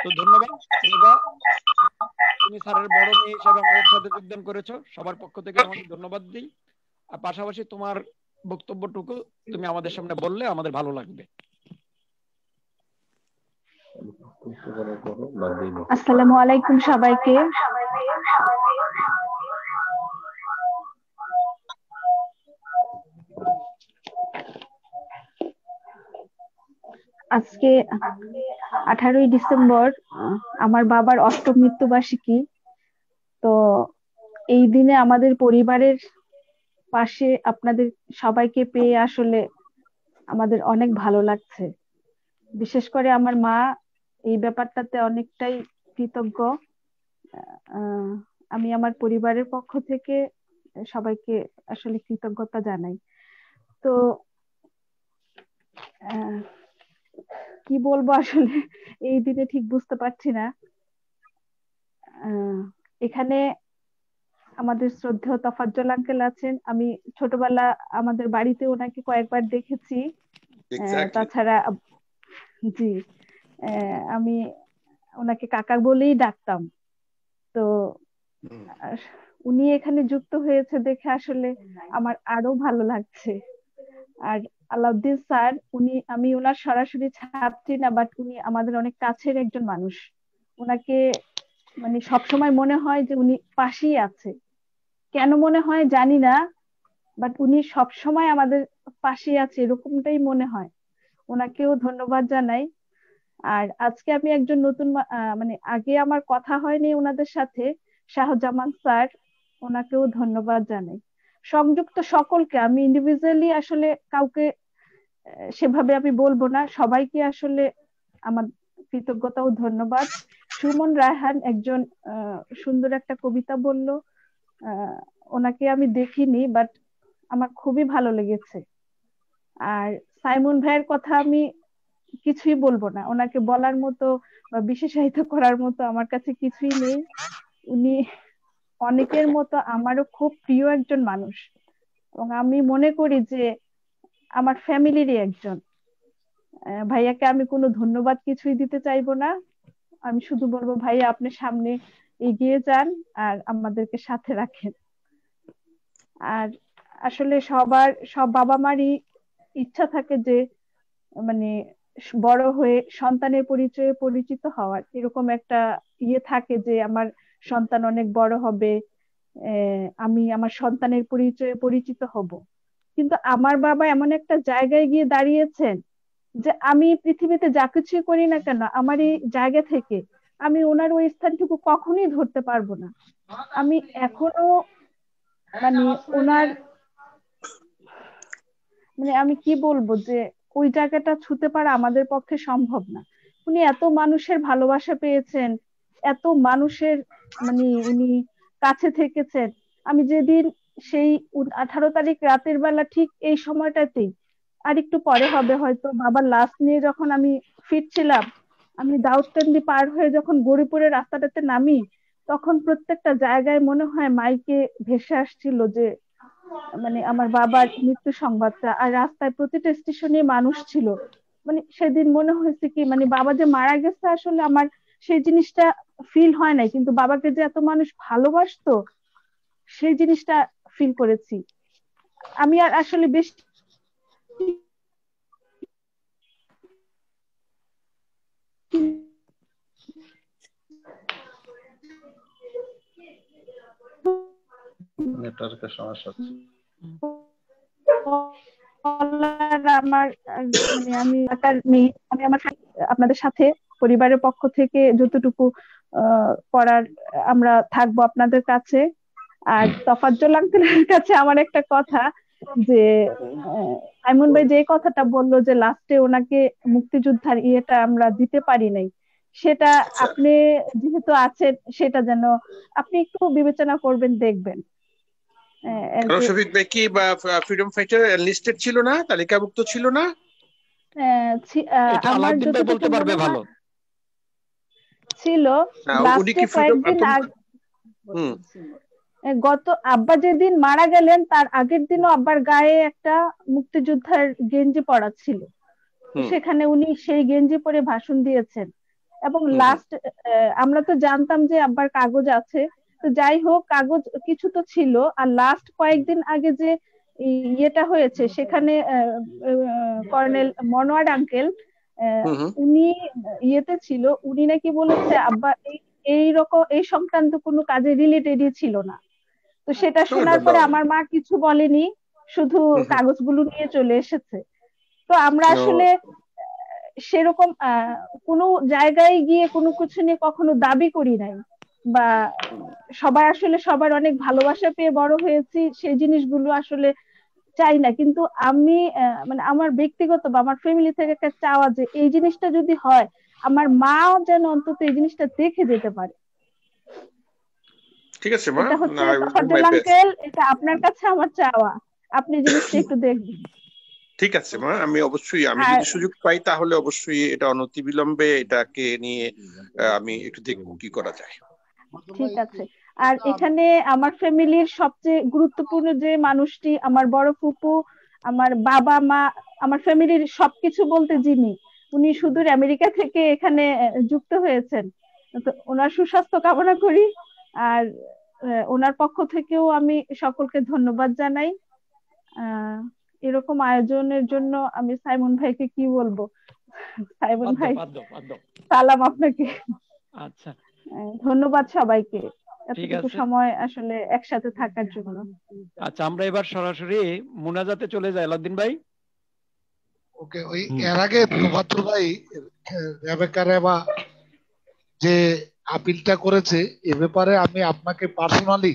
তো ধন্যবাদ রেবা, তুমি স্যারের বড় মেয়ে হিসেবে আমাদের সাথে যোগদান করেছো, সবার পক্ষ থেকে তোমাকে ধন্যবাদ দিই। আর পাশাপাশি তোমার বক্তব্যটুকু তুমি আমাদের সামনে বললে আমাদের ভালো লাগবে। আসসালামু আলাইকুম সবাইকে। আজকে 18ই ডিসেম্বর আমার বাবার অষ্টম মৃত্যুবার্ষিকী। তো এই দিনে আমাদের পরিবারের পাশে আপনাদের সবাইকে পেয়ে আসলে আমাদের অনেক ভালো লাগছে। বিশেষ করে আমার মা এই ব্যাপারটাতে অনেকটাই কৃতজ্ঞ। আমি আমার পরিবারের পক্ষ থেকে সবাইকে আসলে কৃতজ্ঞতা জানাই। তো কি বলবো আসলে এই দিনে ঠিক বুঝতে পারছি না। এখানে আমাদের শ্রদ্ধেয় তফাজ্জল আঙ্কেল আছেন, আমি ছোটবেলা আমাদের বাড়িতে ওনাকে কয়েকবার দেখেছি। তাছাড়া জি, আমি ওনাকে কাকা বলেই ডাকতাম। তো উনি এখানে যুক্ত হয়েছে দেখে আসলে আমার আরো ভালো লাগছে। আর আলাউদ্দিন স্যার, আমি ওনার সরাসরি ছাত্রী না, বাট উনি আমাদের অনেক কাছের একজন মানুষ। ওনাকে মানে সবসময় মনে হয় যে উনি পাশেই আছে, কেন মনে হয় জানি না, বাট উনি সবসময় আমাদের পাশেই আছে এরকমটাই মনে হয়। ওনাকেও ধন্যবাদ জানাই। আর আজকে আমি একজন নতুন মানে আগে আমার কথা হয়নি ওনাদের সাথে, শাহজামান স্যার, ওনাকেও ধন্যবাদ জানাই। সংযুক্ত সকলকে আমি ইন্ডিভিজুয়ালি আসলে কাউকে সেভাবে আমি বলবো না, সবাইকে আসলে আমার কৃতজ্ঞতা ও ধন্যবাদ। সুমন রায়হান একজন সুন্দর একটা কবিতা বললো, ওনাকে আমি দেখিনি বাট আমার খুবই ভালো লেগেছে। আর সাইমন ভাইয়ের কথা আমি কিছুই বলবো না, ওনাকে বলার মতো বা বিশেষায়িত করার মতো আমার কাছে কিছুই নেই। উনি অনেকের মতো আমারও খুব প্রিয় একজন মানুষ, এবং আমি মনে করি যে আমার ফ্যামিলিরই একজন। ভাইয়াকে আমি কোনো ধন্যবাদ কিছুই দিতে চাইবো না, আমি শুধু বলবো ভাইয়া আপনি সামনে এগিয়ে যান আর আমাদেরকে সাথে রাখেন। আর আসলে সব বাবা মারই ইচ্ছা থাকে যে মানে বড় হয়ে সন্তানের পরিচয়ে পরিচিত হওয়ার, এরকম একটা থাকে যে আমার সন্তান অনেক বড় হবে, আমি আমার সন্তানের পরিচয়ে পরিচিত হব। কিন্তু আমার বাবা এমন একটা জায়গায় গিয়ে দাঁড়িয়েছেন যে আমি পৃথিবীতে যা কিছুই করি না কেন, আমার এই জায়গা থেকে আমি ওনার ওই স্থানটুকু কখনোই ধরতে পারবো না। আমি এখনো মানে ওনার মানে আমি কি বলবো যে ওই জায়গাটা ছুতে পারা আমাদের পক্ষে সম্ভব না। উনি এত মানুষের ভালোবাসা পেয়েছেন, এত মানুষের মানে উনি কাছে থেকেছেন। আমি যেদিন সেই 18 তারিখ রাতের বেলা ঠিক এই সময়টাতেই, আর একটু পরে হবে হয়তো, বাবার লাশ নিয়ে যখন আমি ফিরছিলাম, আমি দাউদকান্দি পার হয়ে যখন গৌরীপুরের রাস্তাটাতে নামি, তখন প্রত্যেকটা জায়গায় মনে হয় মাইকে ভেসে আসছিল যে মানে আমার বাবার মৃত্যু সংবাদটা। আর রাস্তায় প্রতিটা স্টেশনে মানুষ ছিল। মানে সেদিন মনে হয়েছে কি মানে বাবা যে মারা গেছে আসলে আমার সেই জিনিসটা ফিল হয় নাই, কিন্তু বাবাকে যে এত মানুষ ভালোবাসতো সেই জিনিসটা ফিল করেছি। আমি আর আসলে বেশি নেটওয়ার্কের সমস্যা হচ্ছে। আমার মানে আমি আমার আপনাদের সাথে পরিবারের পক্ষ থেকে যতটুকু করার আমরা থাকবো আপনাদের কাছে। আর তফাজ্জল আঙ্কেলের কাছে আমার একটা কথা, যে সাইমন ভাই যে কথাটা বললো যে লাস্টে ওনাকে মুক্তিযোদ্ধার ইয়েটা আমরা দিতে পারি নাই, সেটা আপনি যেহেতু আছেন সেটা যেন আপনি একটু বিবেচনা করবেন, দেখবেন। শফিক ভাই কি বা ফ্রিডম ফাইটার লিস্টেড ছিল না, তালিকাভুক্ত ছিল না? আমার আলাউদ্দিন ভাই বলতে পারবে ভালো। ছিল লাস্টে কয়েকদিন আগে, গত আব্বা যেদিন মারা গেলেন তার আগের দিনও আব্বার গায়ে একটা মুক্তিযোদ্ধার গেঞ্জি পরা ছিল, সেখানে উনি সেই গেঞ্জি পরে ভাষণ দিয়েছেন। এবং লাস্ট আমরা তো জানতাম যে আব্বার কাগজ আছে, তো যাই হোক কাগজ কিছু তো ছিল। আর লাস্ট কয়েকদিন আগে যে ইয়েটা হয়েছে সেখানে কর্নেল মনোয়ার আঙ্কেল উনি ইয়েতে ছিল, উনি নাকি বলেছে আব্বা এইরকম এই সংক্রান্ত কোনো কাজে রিলেটেডই ছিল না। তো সেটা শোনার পরে আমার মা কিছু বলেনি, শুধু কাগজগুলো নিয়ে চলে এসেছে। তো আমরা আসলে সেরকম কোনো জায়গায় গিয়ে কোনো কিছু নিয়ে কখনো দাবি করি নাই, বা সবাই আসলে সবার অনেক ভালোবাসা পেয়ে বড় হয়েছি, সেই জিনিসগুলো আসলে চাই না। কিন্তু আমি মানে আমার ব্যক্তিগত বা আমার ফ্যামিলি থেকে একটা চাওয়া যে এই জিনিসটা যদি হয় আমার মাও যেন অন্তত এই জিনিসটা দেখে যেতে পারে। ঠিক আছে মা, এটা হচ্ছে তফাজ্জল আঙ্কেল, এটা আপনার কাছে আমার চাওয়া, আপনি জিনিসটা একটু দেখবেন। ঠিক আছে মা, আমি অবশ্যই আমি যদি সুযোগ পাই তাহলে অবশ্যই এটা অনতিবিলম্বে এটাকে নিয়ে আমি একটু দেখবো কি করা যায়। ঠিক আছে। আর এখানে আমার ফ্যামিলির সবচেয়ে গুরুত্বপূর্ণ যে মানুষটি, আমার বড় ফুপু, আমার বাবা মা, আমার ফ্যামিলির সবকিছু বলতে যিনি, উনি সুদূর আমেরিকা থেকে এখানে যুক্ত হয়েছেন। তো ওনার সুস্বাস্থ্য কামনা করি। আর ওনার পক্ষ থেকেও আমি সকলকে ধন্যবাদ জানাই। এরকম আয়োজনের জন্য আমি সাইমন ভাইকে কি বলবো, সাইমন ভাই সালাম আপনাকে। আচ্ছা, ধন্যবাদ সবাইকে এতটুকু সময় আসলে একসাথে থাকার জন্য। আচ্ছা, আমরা এবার সরাসরি মুনাজাতে চলে যাই। আলাউদ্দিন ভাই ওকে, ওই এর আগে তোফাজ্জল ভাই রেবেকা রেবা যে আপিলটা করেছে এ ব্যাপারে আমি আপনাকে পার্সোনালি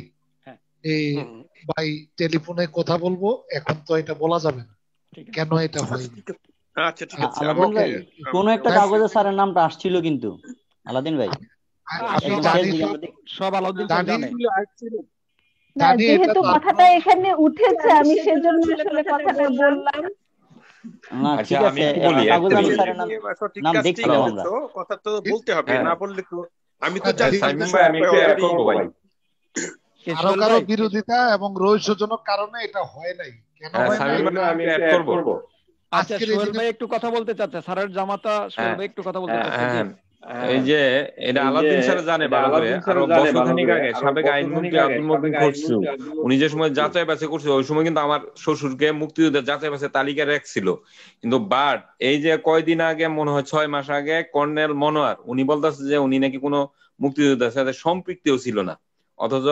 এই ভাই টেলিফোনে কথা বলবো, এখন তো এটা বলা যাবে না কেন এটা হয়নি। আচ্ছা ঠিক আছে। আলাউদ্দিন ভাই কোন একটা কাগজে স্যারের নামটা আসছিল কিন্তু আলাউদ্দিন ভাই সব আলাউদ্দিন স্যার জানে। না, যেহেতু কথাটা এখানে উঠেছে আমি সেজন্য আসলে কথাটা বললাম। না ঠিক আছে, কাগজ আমি স্যারের নাম দেখছিলাম আমরা, কথা তো বলতে হবে, না বললে তো আমি তো জানি। আমি একটু অ্যাড করব ভাই, কারো কারো বিরোধিতা এবং রহস্যজনক কারণে এটা হয় নাই, কেন হয় নাই আমি অ্যাড করব। আচ্ছা, সোহেল ভাই একটু কথা বলতে চাচ্ছে, স্যারের জামাতা সোহেল ভাই একটু কথা বলতে চাচ্ছে। এই যে এটা আলাউদ্দিন স্যার জানে ভালো করে, আরো বছরখানেক আগে সাবেক আইনমন্ত্রী আব্দুল মতিন খসরু উনি যে সময় যাচাই বাছাই করছিল, ওই সময় কিন্তু আমার শ্বশুরকে মুক্তিযুদ্ধের যাচাই বাছাই তালিকা রাখছিল। কিন্তু বাট এই যে কয়দিন আগে, মনে হয় 6 মাস আগে, কর্নেল মনোয়ার উনি বলতেছে যে উনি নাকি কোনো মুক্তিযোদ্ধার সাথে সম্পৃক্তও ছিল না, অথচ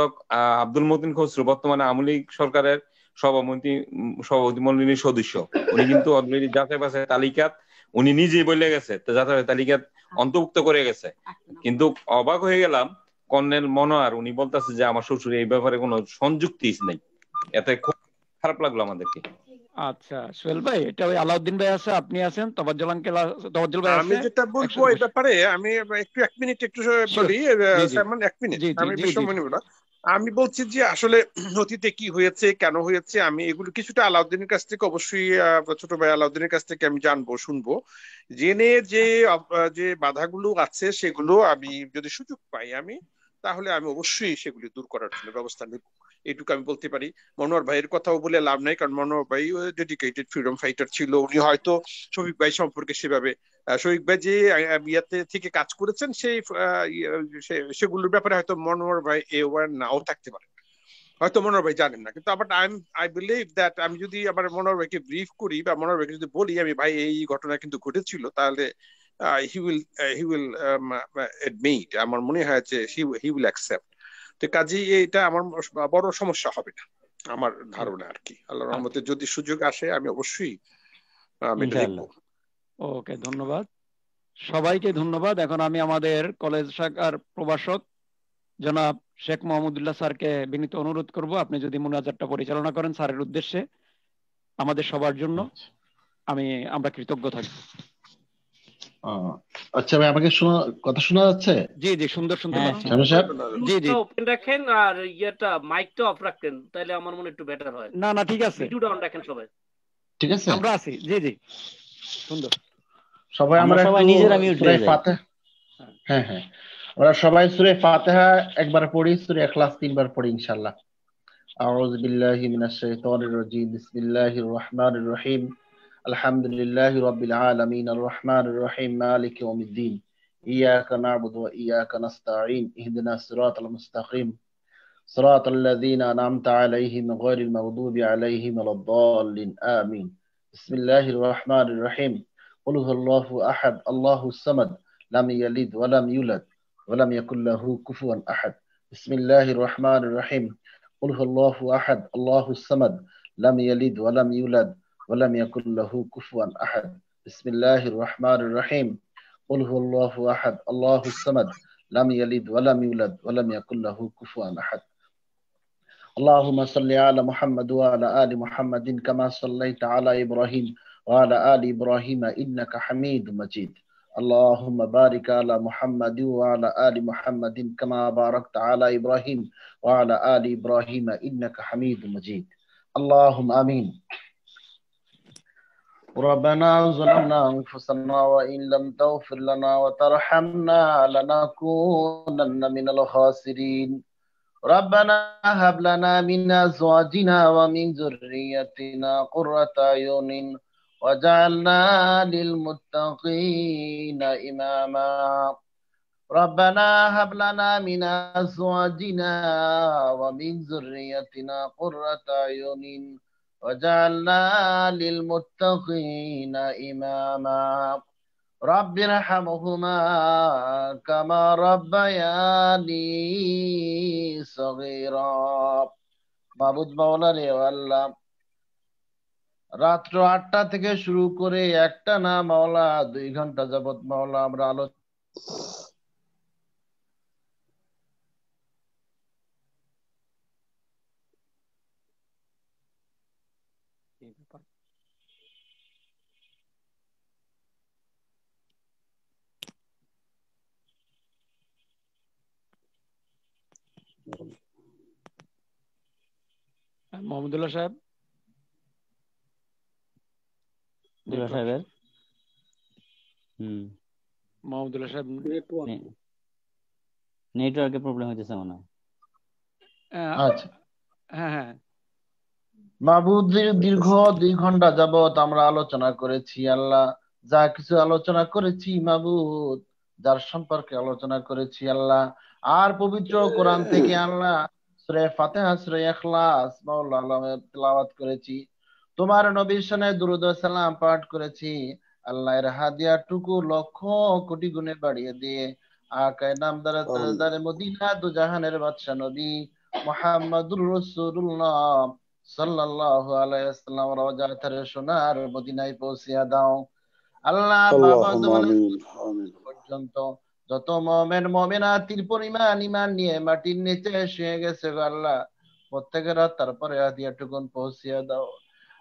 আব্দুল মতিন খসরু বর্তমানে আওয়ামী লীগ সরকারের সভাপতি মন্ডলীর সদস্য, উনি কিন্তু অলরেডি যাচাই বাছাই তালিকা উনি নিজেই বলে গেছে, তো যাচাই বাছাই তালিকা অন্তর্ভুক্ত করে গেছে। কিন্তু অবাক হয়ে গেলাম, কর্নেল মনোয়ার উনি বলতেছে যে আমার শ্বশুর এই ব্যাপারে কোনো সংযুক্তি নেই। এতে খুব খারাপ লাগলো আমাদেরকে। আচ্ছা সোহেল ভাই, এটা ওই আলাউদ্দিন ভাই আছে, আপনি আছেন, তোফাজ্জল আঙ্কেল, তোফাজ্জল ভাই আছে। আমি যেটা বলবো এই ব্যাপারে, আমি একটু 1 মিনিট একটু বলি সাইমন, 1 মিনিট, আমি বেশি সময় নেব না। আমি বলছি যে আসলে অতীতে কি হয়েছে, কেন হয়েছে, আমি এগুলো কিছুটা আলাউদ্দিনের কাছ থেকে, অবশ্যই ছোট ভাই আলাউদ্দিনের কাছ থেকে আমি জানবো, শুনবো, জেনে যে বাধাগুলো আছে সেগুলো আমি যদি সুযোগ পাই তাহলে আমি অবশ্যই সেগুলি দূর করার জন্য ব্যবস্থা নেব। এইটুকু আমি বলতে পারি। মনোয়ার ভাইয়ের কথাও বলে লাভ নাই, কারণ মনোয়ার ভাই ডেডিকেটেড ফ্রিডম ফাইটার ছিল। উনি হয়তো শফিক ভাই সম্পর্কে সেভাবে, শফিক ভাই যে ইয়াতে থেকে কাজ করেছেন সেগুলোর ব্যাপারে হয়তো মনোয়ার ভাই এওয়ার নাও থাকতে পারে, হয়তো মনোয়ার ভাই জানেন না। কিন্তু আবার আই বিলিভ দ্যাট আমি যদি আবার মনোয়ার ভাইকে ব্রিফ করি বা মনোয়ার ভাইকে যদি বলি আমি ভাই এই ঘটনা কিন্তু ঘটেছিল, তাহলে he will admit, আমার মনে হয় যে he will accept। তো কাজেই এটা আমার বড় সমস্যা হবে না, আমার ধারণা আর কি। আল্লাহর রহমতে যদি সুযোগ আসে আমি অবশ্যই আমি এটা দেখবো। ওকে, ধন্যবাদ সবাইকে, ধন্যবাদ। এখন আমি আমাদের কলেজ শাখার প্রভাষক জনাব শেখ মোহাম্মদুল্লাহ স্যারকে বিনীত অনুরোধ করব, আপনি যদি মুনাজাতটা পরিচালনা করেন স্যারের উদ্দেশ্যে আমাদের সবার জন্য, আমরা কৃতজ্ঞ থাকব। আচ্ছা ভাই, আমাকে কথা শোনা যাচ্ছে? জি জি, সুন্দর সুন্দর। জি জি, ওপেন রাখেন আর মাইকটা অফ রাখেন, তাহলে আমার মনে একটু বেটার হয়। না না, ঠিক আছে, ভিডিওটা অন রাখেন সবাই। ঠিক আছে, আমরা আছি। জি জি, সুন্দর। সবাই আমরা নিজেরা মিউট হয়ে যাই। হ্যাঁ হ্যাঁ, আমরা সবাই সূরা ফাতিহা একবার পড়ি, সূরা ইখলাস 3 বার পড়ি ইনশাআল্লাহ। আউযু বিল্লাহি মিনাশ শাইতানির রাজীম, বিসমিল্লাহির রহমানির রহিম, আলহামদুলিল্লাহি রাব্বিল আলামিন, আর রহমানির রহিম, মালিকি ইয়াউমিদ্দিন, ইয়াকা না'বুদু ওয়া ইয়াকা নাস্তাঈন, ইহদিনাস সিরাতাল মুস্তাকিম, সিরাতাল লাযীনা আন'আমতা আলাইহিম গায়রিল মাগদুবি আলাইহিম ওয়ালাদ-দাল্লিন, আমিন। বিসমিল্লাহির রহমানির রহিম, কুল হুয়াল্লাহু আহাদ, আল্লাহুস সামাদ, লাম ইয়ালিদ ওয়া লাম ইউলাদ ওয়া লাম ইয়াকুল লাহু কুফুয়ান আহাদ। বিসমিল্লাহির রহমানির রহিম, কুল হুয়াল্লাহু আহাদ, আল্লাহুস সামাদ, লাম ইয়ালিদ ওয়া লাম ইউলাদ ওয়া লাম ইয়াকুল লাহু কুফুয়ান আহাদ। বিসমিল্লাহির রহমানির রহিম, কুল হুয়াল্লাহু আহাদ, আল্লাহুস সামাদ, লাম ইয়ালিদ ওয়া লাম ইউলাদ ওয়া লাম ইয়াকুল লাহু কুফুয়ান আহাদ। আল্লাহুম্মা সাল্লি আলা মুহাম্মাদ ওয়া আলা আলি মুহাম্মাদিন কামা সাল্লাইতা আলা ইব্রাহিম ওয়া আলা আলি ইব্রাহিম ইন্নাকা হামিদুম মাজিদ। اللهم بارك على محمد وعلى آل محمد كما باركت على إبراهيم وعلى آل إبراهيم إنك حميد مجيد. اللهم آمين. ربنا ظلمنا أنفسنا وإن لم تغفر لنا وترحمنا لنكونن من الخاسرين. ربنا هب لنا من أزواجنا ومن ذريتنا قرة أعين وجعلنا للمتقين إماما. ربنا هب لنا من أزواجنا ومن ذريتنا قرة أعين وجعلنا للمتقين إماما. رب ارحمهما كما ربياني صغيرا. মাবুদ মাওলা রে আল্লাহ, রাত্র 8টা থেকে শুরু করে একটা না মাওলা 2 ঘন্টা যাবত মাওলা আমরা মোহাম্মদুল্লাহ সাহেব, মোহাম্মদুল্লাহ সাহেব নেটওয়ার্কের প্রবলেম হইতেছে মনে হয়। আচ্ছা হ্যাঁ হ্যাঁ, মাবুদ দীর্ঘ 2 ঘন্টা যাবত আমরা আলোচনা করেছি। আল্লাহ, যা কিছু আলোচনা করেছি মাবুদ যার সম্পর্কে আলোচনা করেছি আল্লাহ, আর পবিত্র কোরআন থেকে আল্লাহ সূরা ফাতিহা, সূরা ইখলাস মাওলা আলমে তেলাওয়াত করেছি, তোমার নবীর শানে দুরূদ ও সালাম পাঠ করেছি। আল্লাহ এর হাদিয়াটুকু লক্ষ কোটি গুণে বাড়িয়ে দিয়ে আকায়ে নামদার তাজদারে মদিনা দু জাহানের বাদশা নবী মুহাম্মদুর রাসূলুল্লাহ সাল্লাল্লাহু আলাইহি ওয়াসাল্লাম রওজা তারে সোনার মদিনায় পৌঁছিয়া দাও আল্লাহ। বাবা পর্যন্ত যত মুমিন মুমিনাতির পরিমাণ ঈমান নিয়ে মাটির নিচে শুয়ে গেছে গো আল্লাহ, প্রত্যেকের তারপরে হাদিয়াটুকুন পৌঁছিয়া দাও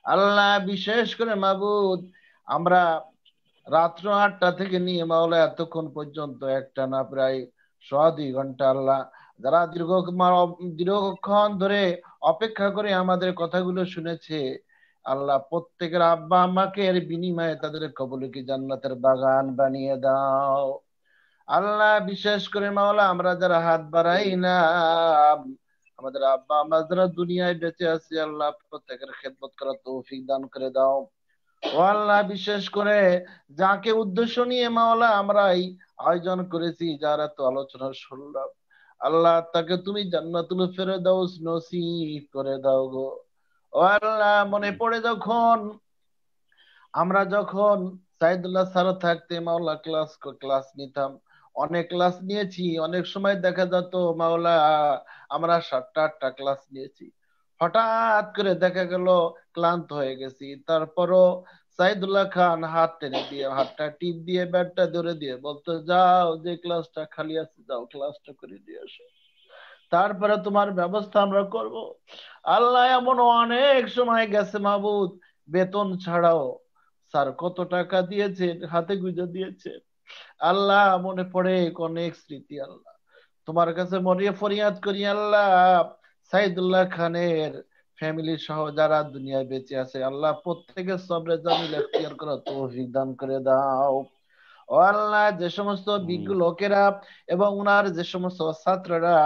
আল্লাহ। বিশেষ করে মাবুদ, আমরা রাত্র 8টা থেকে নিয়ে মাওলা এতক্ষণ পর্যন্ত একটা না প্রায় 2.5 ঘন্টা আল্লাহ, যারা দীর্ঘক্ষণ ধরে অপেক্ষা করে আমাদের কথাগুলো শুনেছে আল্লাহ, প্রত্যেকের আব্বা আম্মাকে এর বিনিময়ে তাদের কবরকে জান্নাতের বাগান বানিয়ে দাও আল্লাহ। বিশেষ করে মাওলা আমরা যারা হাত বাড়াই না, আমাদের আব্বা আম্মা যারা দুনিয়ায় বেঁচে আছে আল্লাহ, প্রত্যেকের খেদমত করার তৌফিক দান করে দাও ও আল্লাহ। বিশেষ করে যাকে উদ্দেশ্য নিয়ে মাওলা আমরা এই আয়োজন করেছি, যারা তো আলোচনা শুনলাম আল্লাহ, তাকে তুমি জান্নাতুল ফেরদাউস নসিব করে দাও গো ও আল্লাহ। মনে পড়ে আমরা যখন সাইদুল্লাহ স্যার থাকতে মাওলা ক্লাস নিতাম, অনেক ক্লাস নিয়েছি, অনেক সময় দেখা যেত মাওলা আমরা 7টা-8টা ক্লাস নিয়েছি, হঠাৎ করে দেখা গেল ক্লান্ত হয়ে গেছি, তারপরও সাইদুল্লাহ খান হাত টেনে দিয়ে, হাতটা টিপ দিয়ে, ব্যাটটা ধরে দিয়ে বলতো, যাও যে ক্লাসটা খালি আছে যাও ক্লাসটা করে দিয়ে আসো, তারপরে তোমার ব্যবস্থা আমরা করব আল্লাহ। এমন অনেক সময় গেছে মাবুদ, বেতন ছাড়াও স্যার কত টাকা দিয়েছেন, হাতে গুঁজে দিয়েছেন আল্লাহ, মনে পড়ে অনেক স্মৃতি আল্লাহ। তোমার কাছে মরিয়ে ফরিয়াদ করি আল্লাহ, সাইদুল্লাহ খানের ফ্যামিলি সহ যারা দুনিয়ায় বেঁচে আছে আল্লাহ, প্রত্যেকের সবরে জামিল ইখতিয়ার করা তৌফিক দান করে দাও ও আল্লাহ। যে সমস্ত বিজ্ঞ লোকেরা এবং উনার যে সমস্ত ছাত্ররা,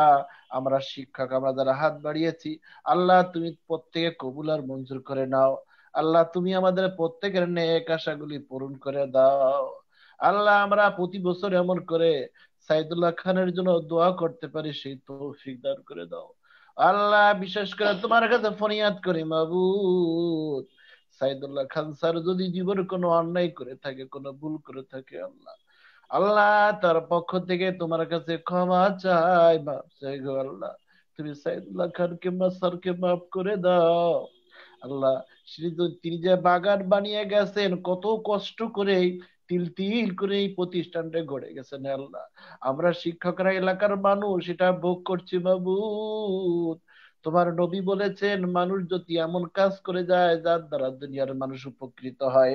আমরা শিক্ষক, আমরা যারা হাত বাড়িয়েছি আল্লাহ, তুমি প্রত্যেকে কবুল আর মঞ্জুর করে নাও আল্লাহ। তুমি আমাদের প্রত্যেকের নেক আশাগুলি পূরণ করে দাও আল্লাহ। আমরা প্রতি বছর এমন করে সাইদুল্লাহ খানের জন্য দোয়া করতে পারি, সেই তৌফিক দান করে দাও আল্লাহ। বিশেষ করে তোমার কাছে ফরিয়াদ করি মাবুদ, সাইদুল্লাহ খান স্যার যদি জীবনে কোনো অন্যায় করে থাকে, কোনো ভুল করে থাকে আল্লাহ, তার পক্ষ থেকে তোমার কাছে ক্ষমা চাই, মাফ চাই গো আল্লাহ। তুমি সাইদুল্লাহ খানকে স্যারকে মাফ করে দাও আল্লাহ। তিনি যে বাগান বানিয়ে গেছেন, কত কষ্ট করে তিল তিল করে এই প্রতিষ্ঠানটা গড়ে গেছেন আল্লাহ, আমরা শিক্ষকরা এলাকার মানুষ এটা ভোগ করছি মাবুদ। তোমার নবী বলেছেন, মানুষ যদি এমন কাজ করে যায় যার দ্বারা দুনিয়ার মানুষ উপকৃত হয়,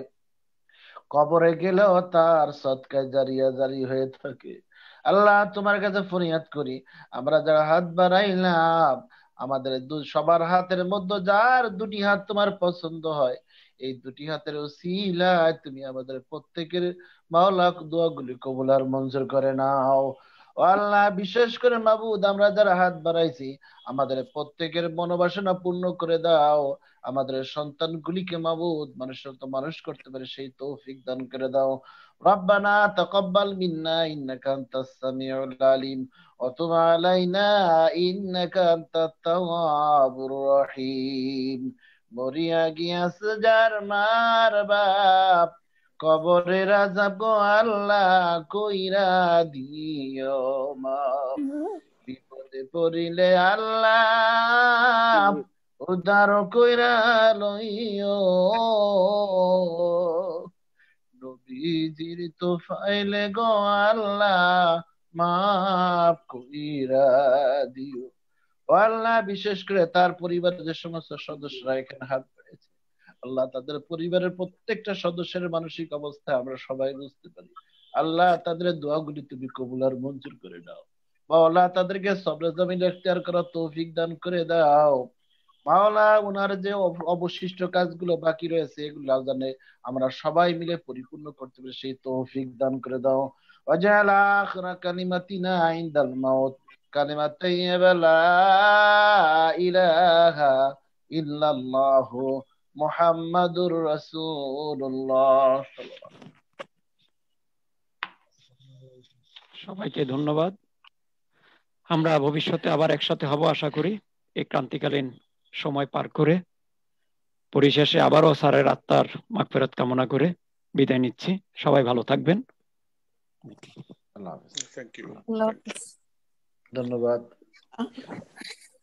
কবরে গেলেও তার সদকায় জারিয়া জারি হয়ে থাকে আল্লাহ। তোমার কাছে ফরিয়াদ করি, আমরা যারা হাত বাড়াইলাম, আমাদের সবার হাতের মধ্যে যার 2টি হাত তোমার পছন্দ হয়, এই 2টি হাতের উসিলায় তুমি আমাদের প্রত্যেকের মাওলা দোয়াগুলি কবুল আর মঞ্জুর করে নাও ও আল্লাহ। বিশেষ করে মাবুদ, আমরা যারা হাত বাড়াইছি আমাদের প্রত্যেকের মনোবাসনা পূর্ণ করে দাও, আমাদের সন্তানগুলিকে মাবুদ মানুষের তো মানুষ করতে পারে সেই তৌফিক দান করে দাও। রব্বানা তাকাব্বাল মিন্না ইন্নাকা আনতাস সামিউল আলিম ওয়া তুব আলাইনা ইন্নাকা আনতাত তাওয়াবুর রহিম। মরিয়া গিয়াস যার মার বাপ, কবরের আযাব গো আল্লাহ কইরা দিও মাফ। বিপদে পড়িলে আল্লাহ উদ্ধার কইরা লইও, নবীজির তো ফাইলে গো আল্লাহ মাফ কইরা দিও ও আল্লাহ। বিশেষ করে তার পরিবারের যে সমস্ত সদস্যরা এখানে হাত পেয়েছে আল্লাহ, তাদের পরিবারের প্রত্যেকটা সদস্যের মানসিক অবস্থা আমরা সবাই বুঝতে পারি আল্লাহ, তাদের দোয়াগুলি তুমি কবুল আর মঞ্জুর করে দাও মাওলা। তাদেরকে সবরে জামিল ইখতিয়ার করার তৌফিক দান করে দাও মাওলা। ওনার যে অবশিষ্ট কাজগুলো বাকি রয়েছে এগুলো জানে আমরা সবাই মিলে পরিপূর্ণ করতে পারি, সেই তৌফিক দান করে দাও। ওয়াজআল আখিরা কালিমাতিনা ইনদাল মাউত কালিমাত তাইয়্যিবা লা ইলাহা ইল্লাল্লাহু মুহাম্মাদুর রাসূলুল্লাহ। সবাইকে ধন্যবাদ। আমরা ভবিষ্যতে আবার একসাথে হব আশা করি, এই ক্রান্তিকালীন সময় পার করে। পরিশেষে আবারও স্যারের আত্মার মাগফিরাত কামনা করে বিদায় নিচ্ছি। সবাই ভালো থাকবেন। Thank you. আল্লাহ হাফেজ। ধন্যবাদ।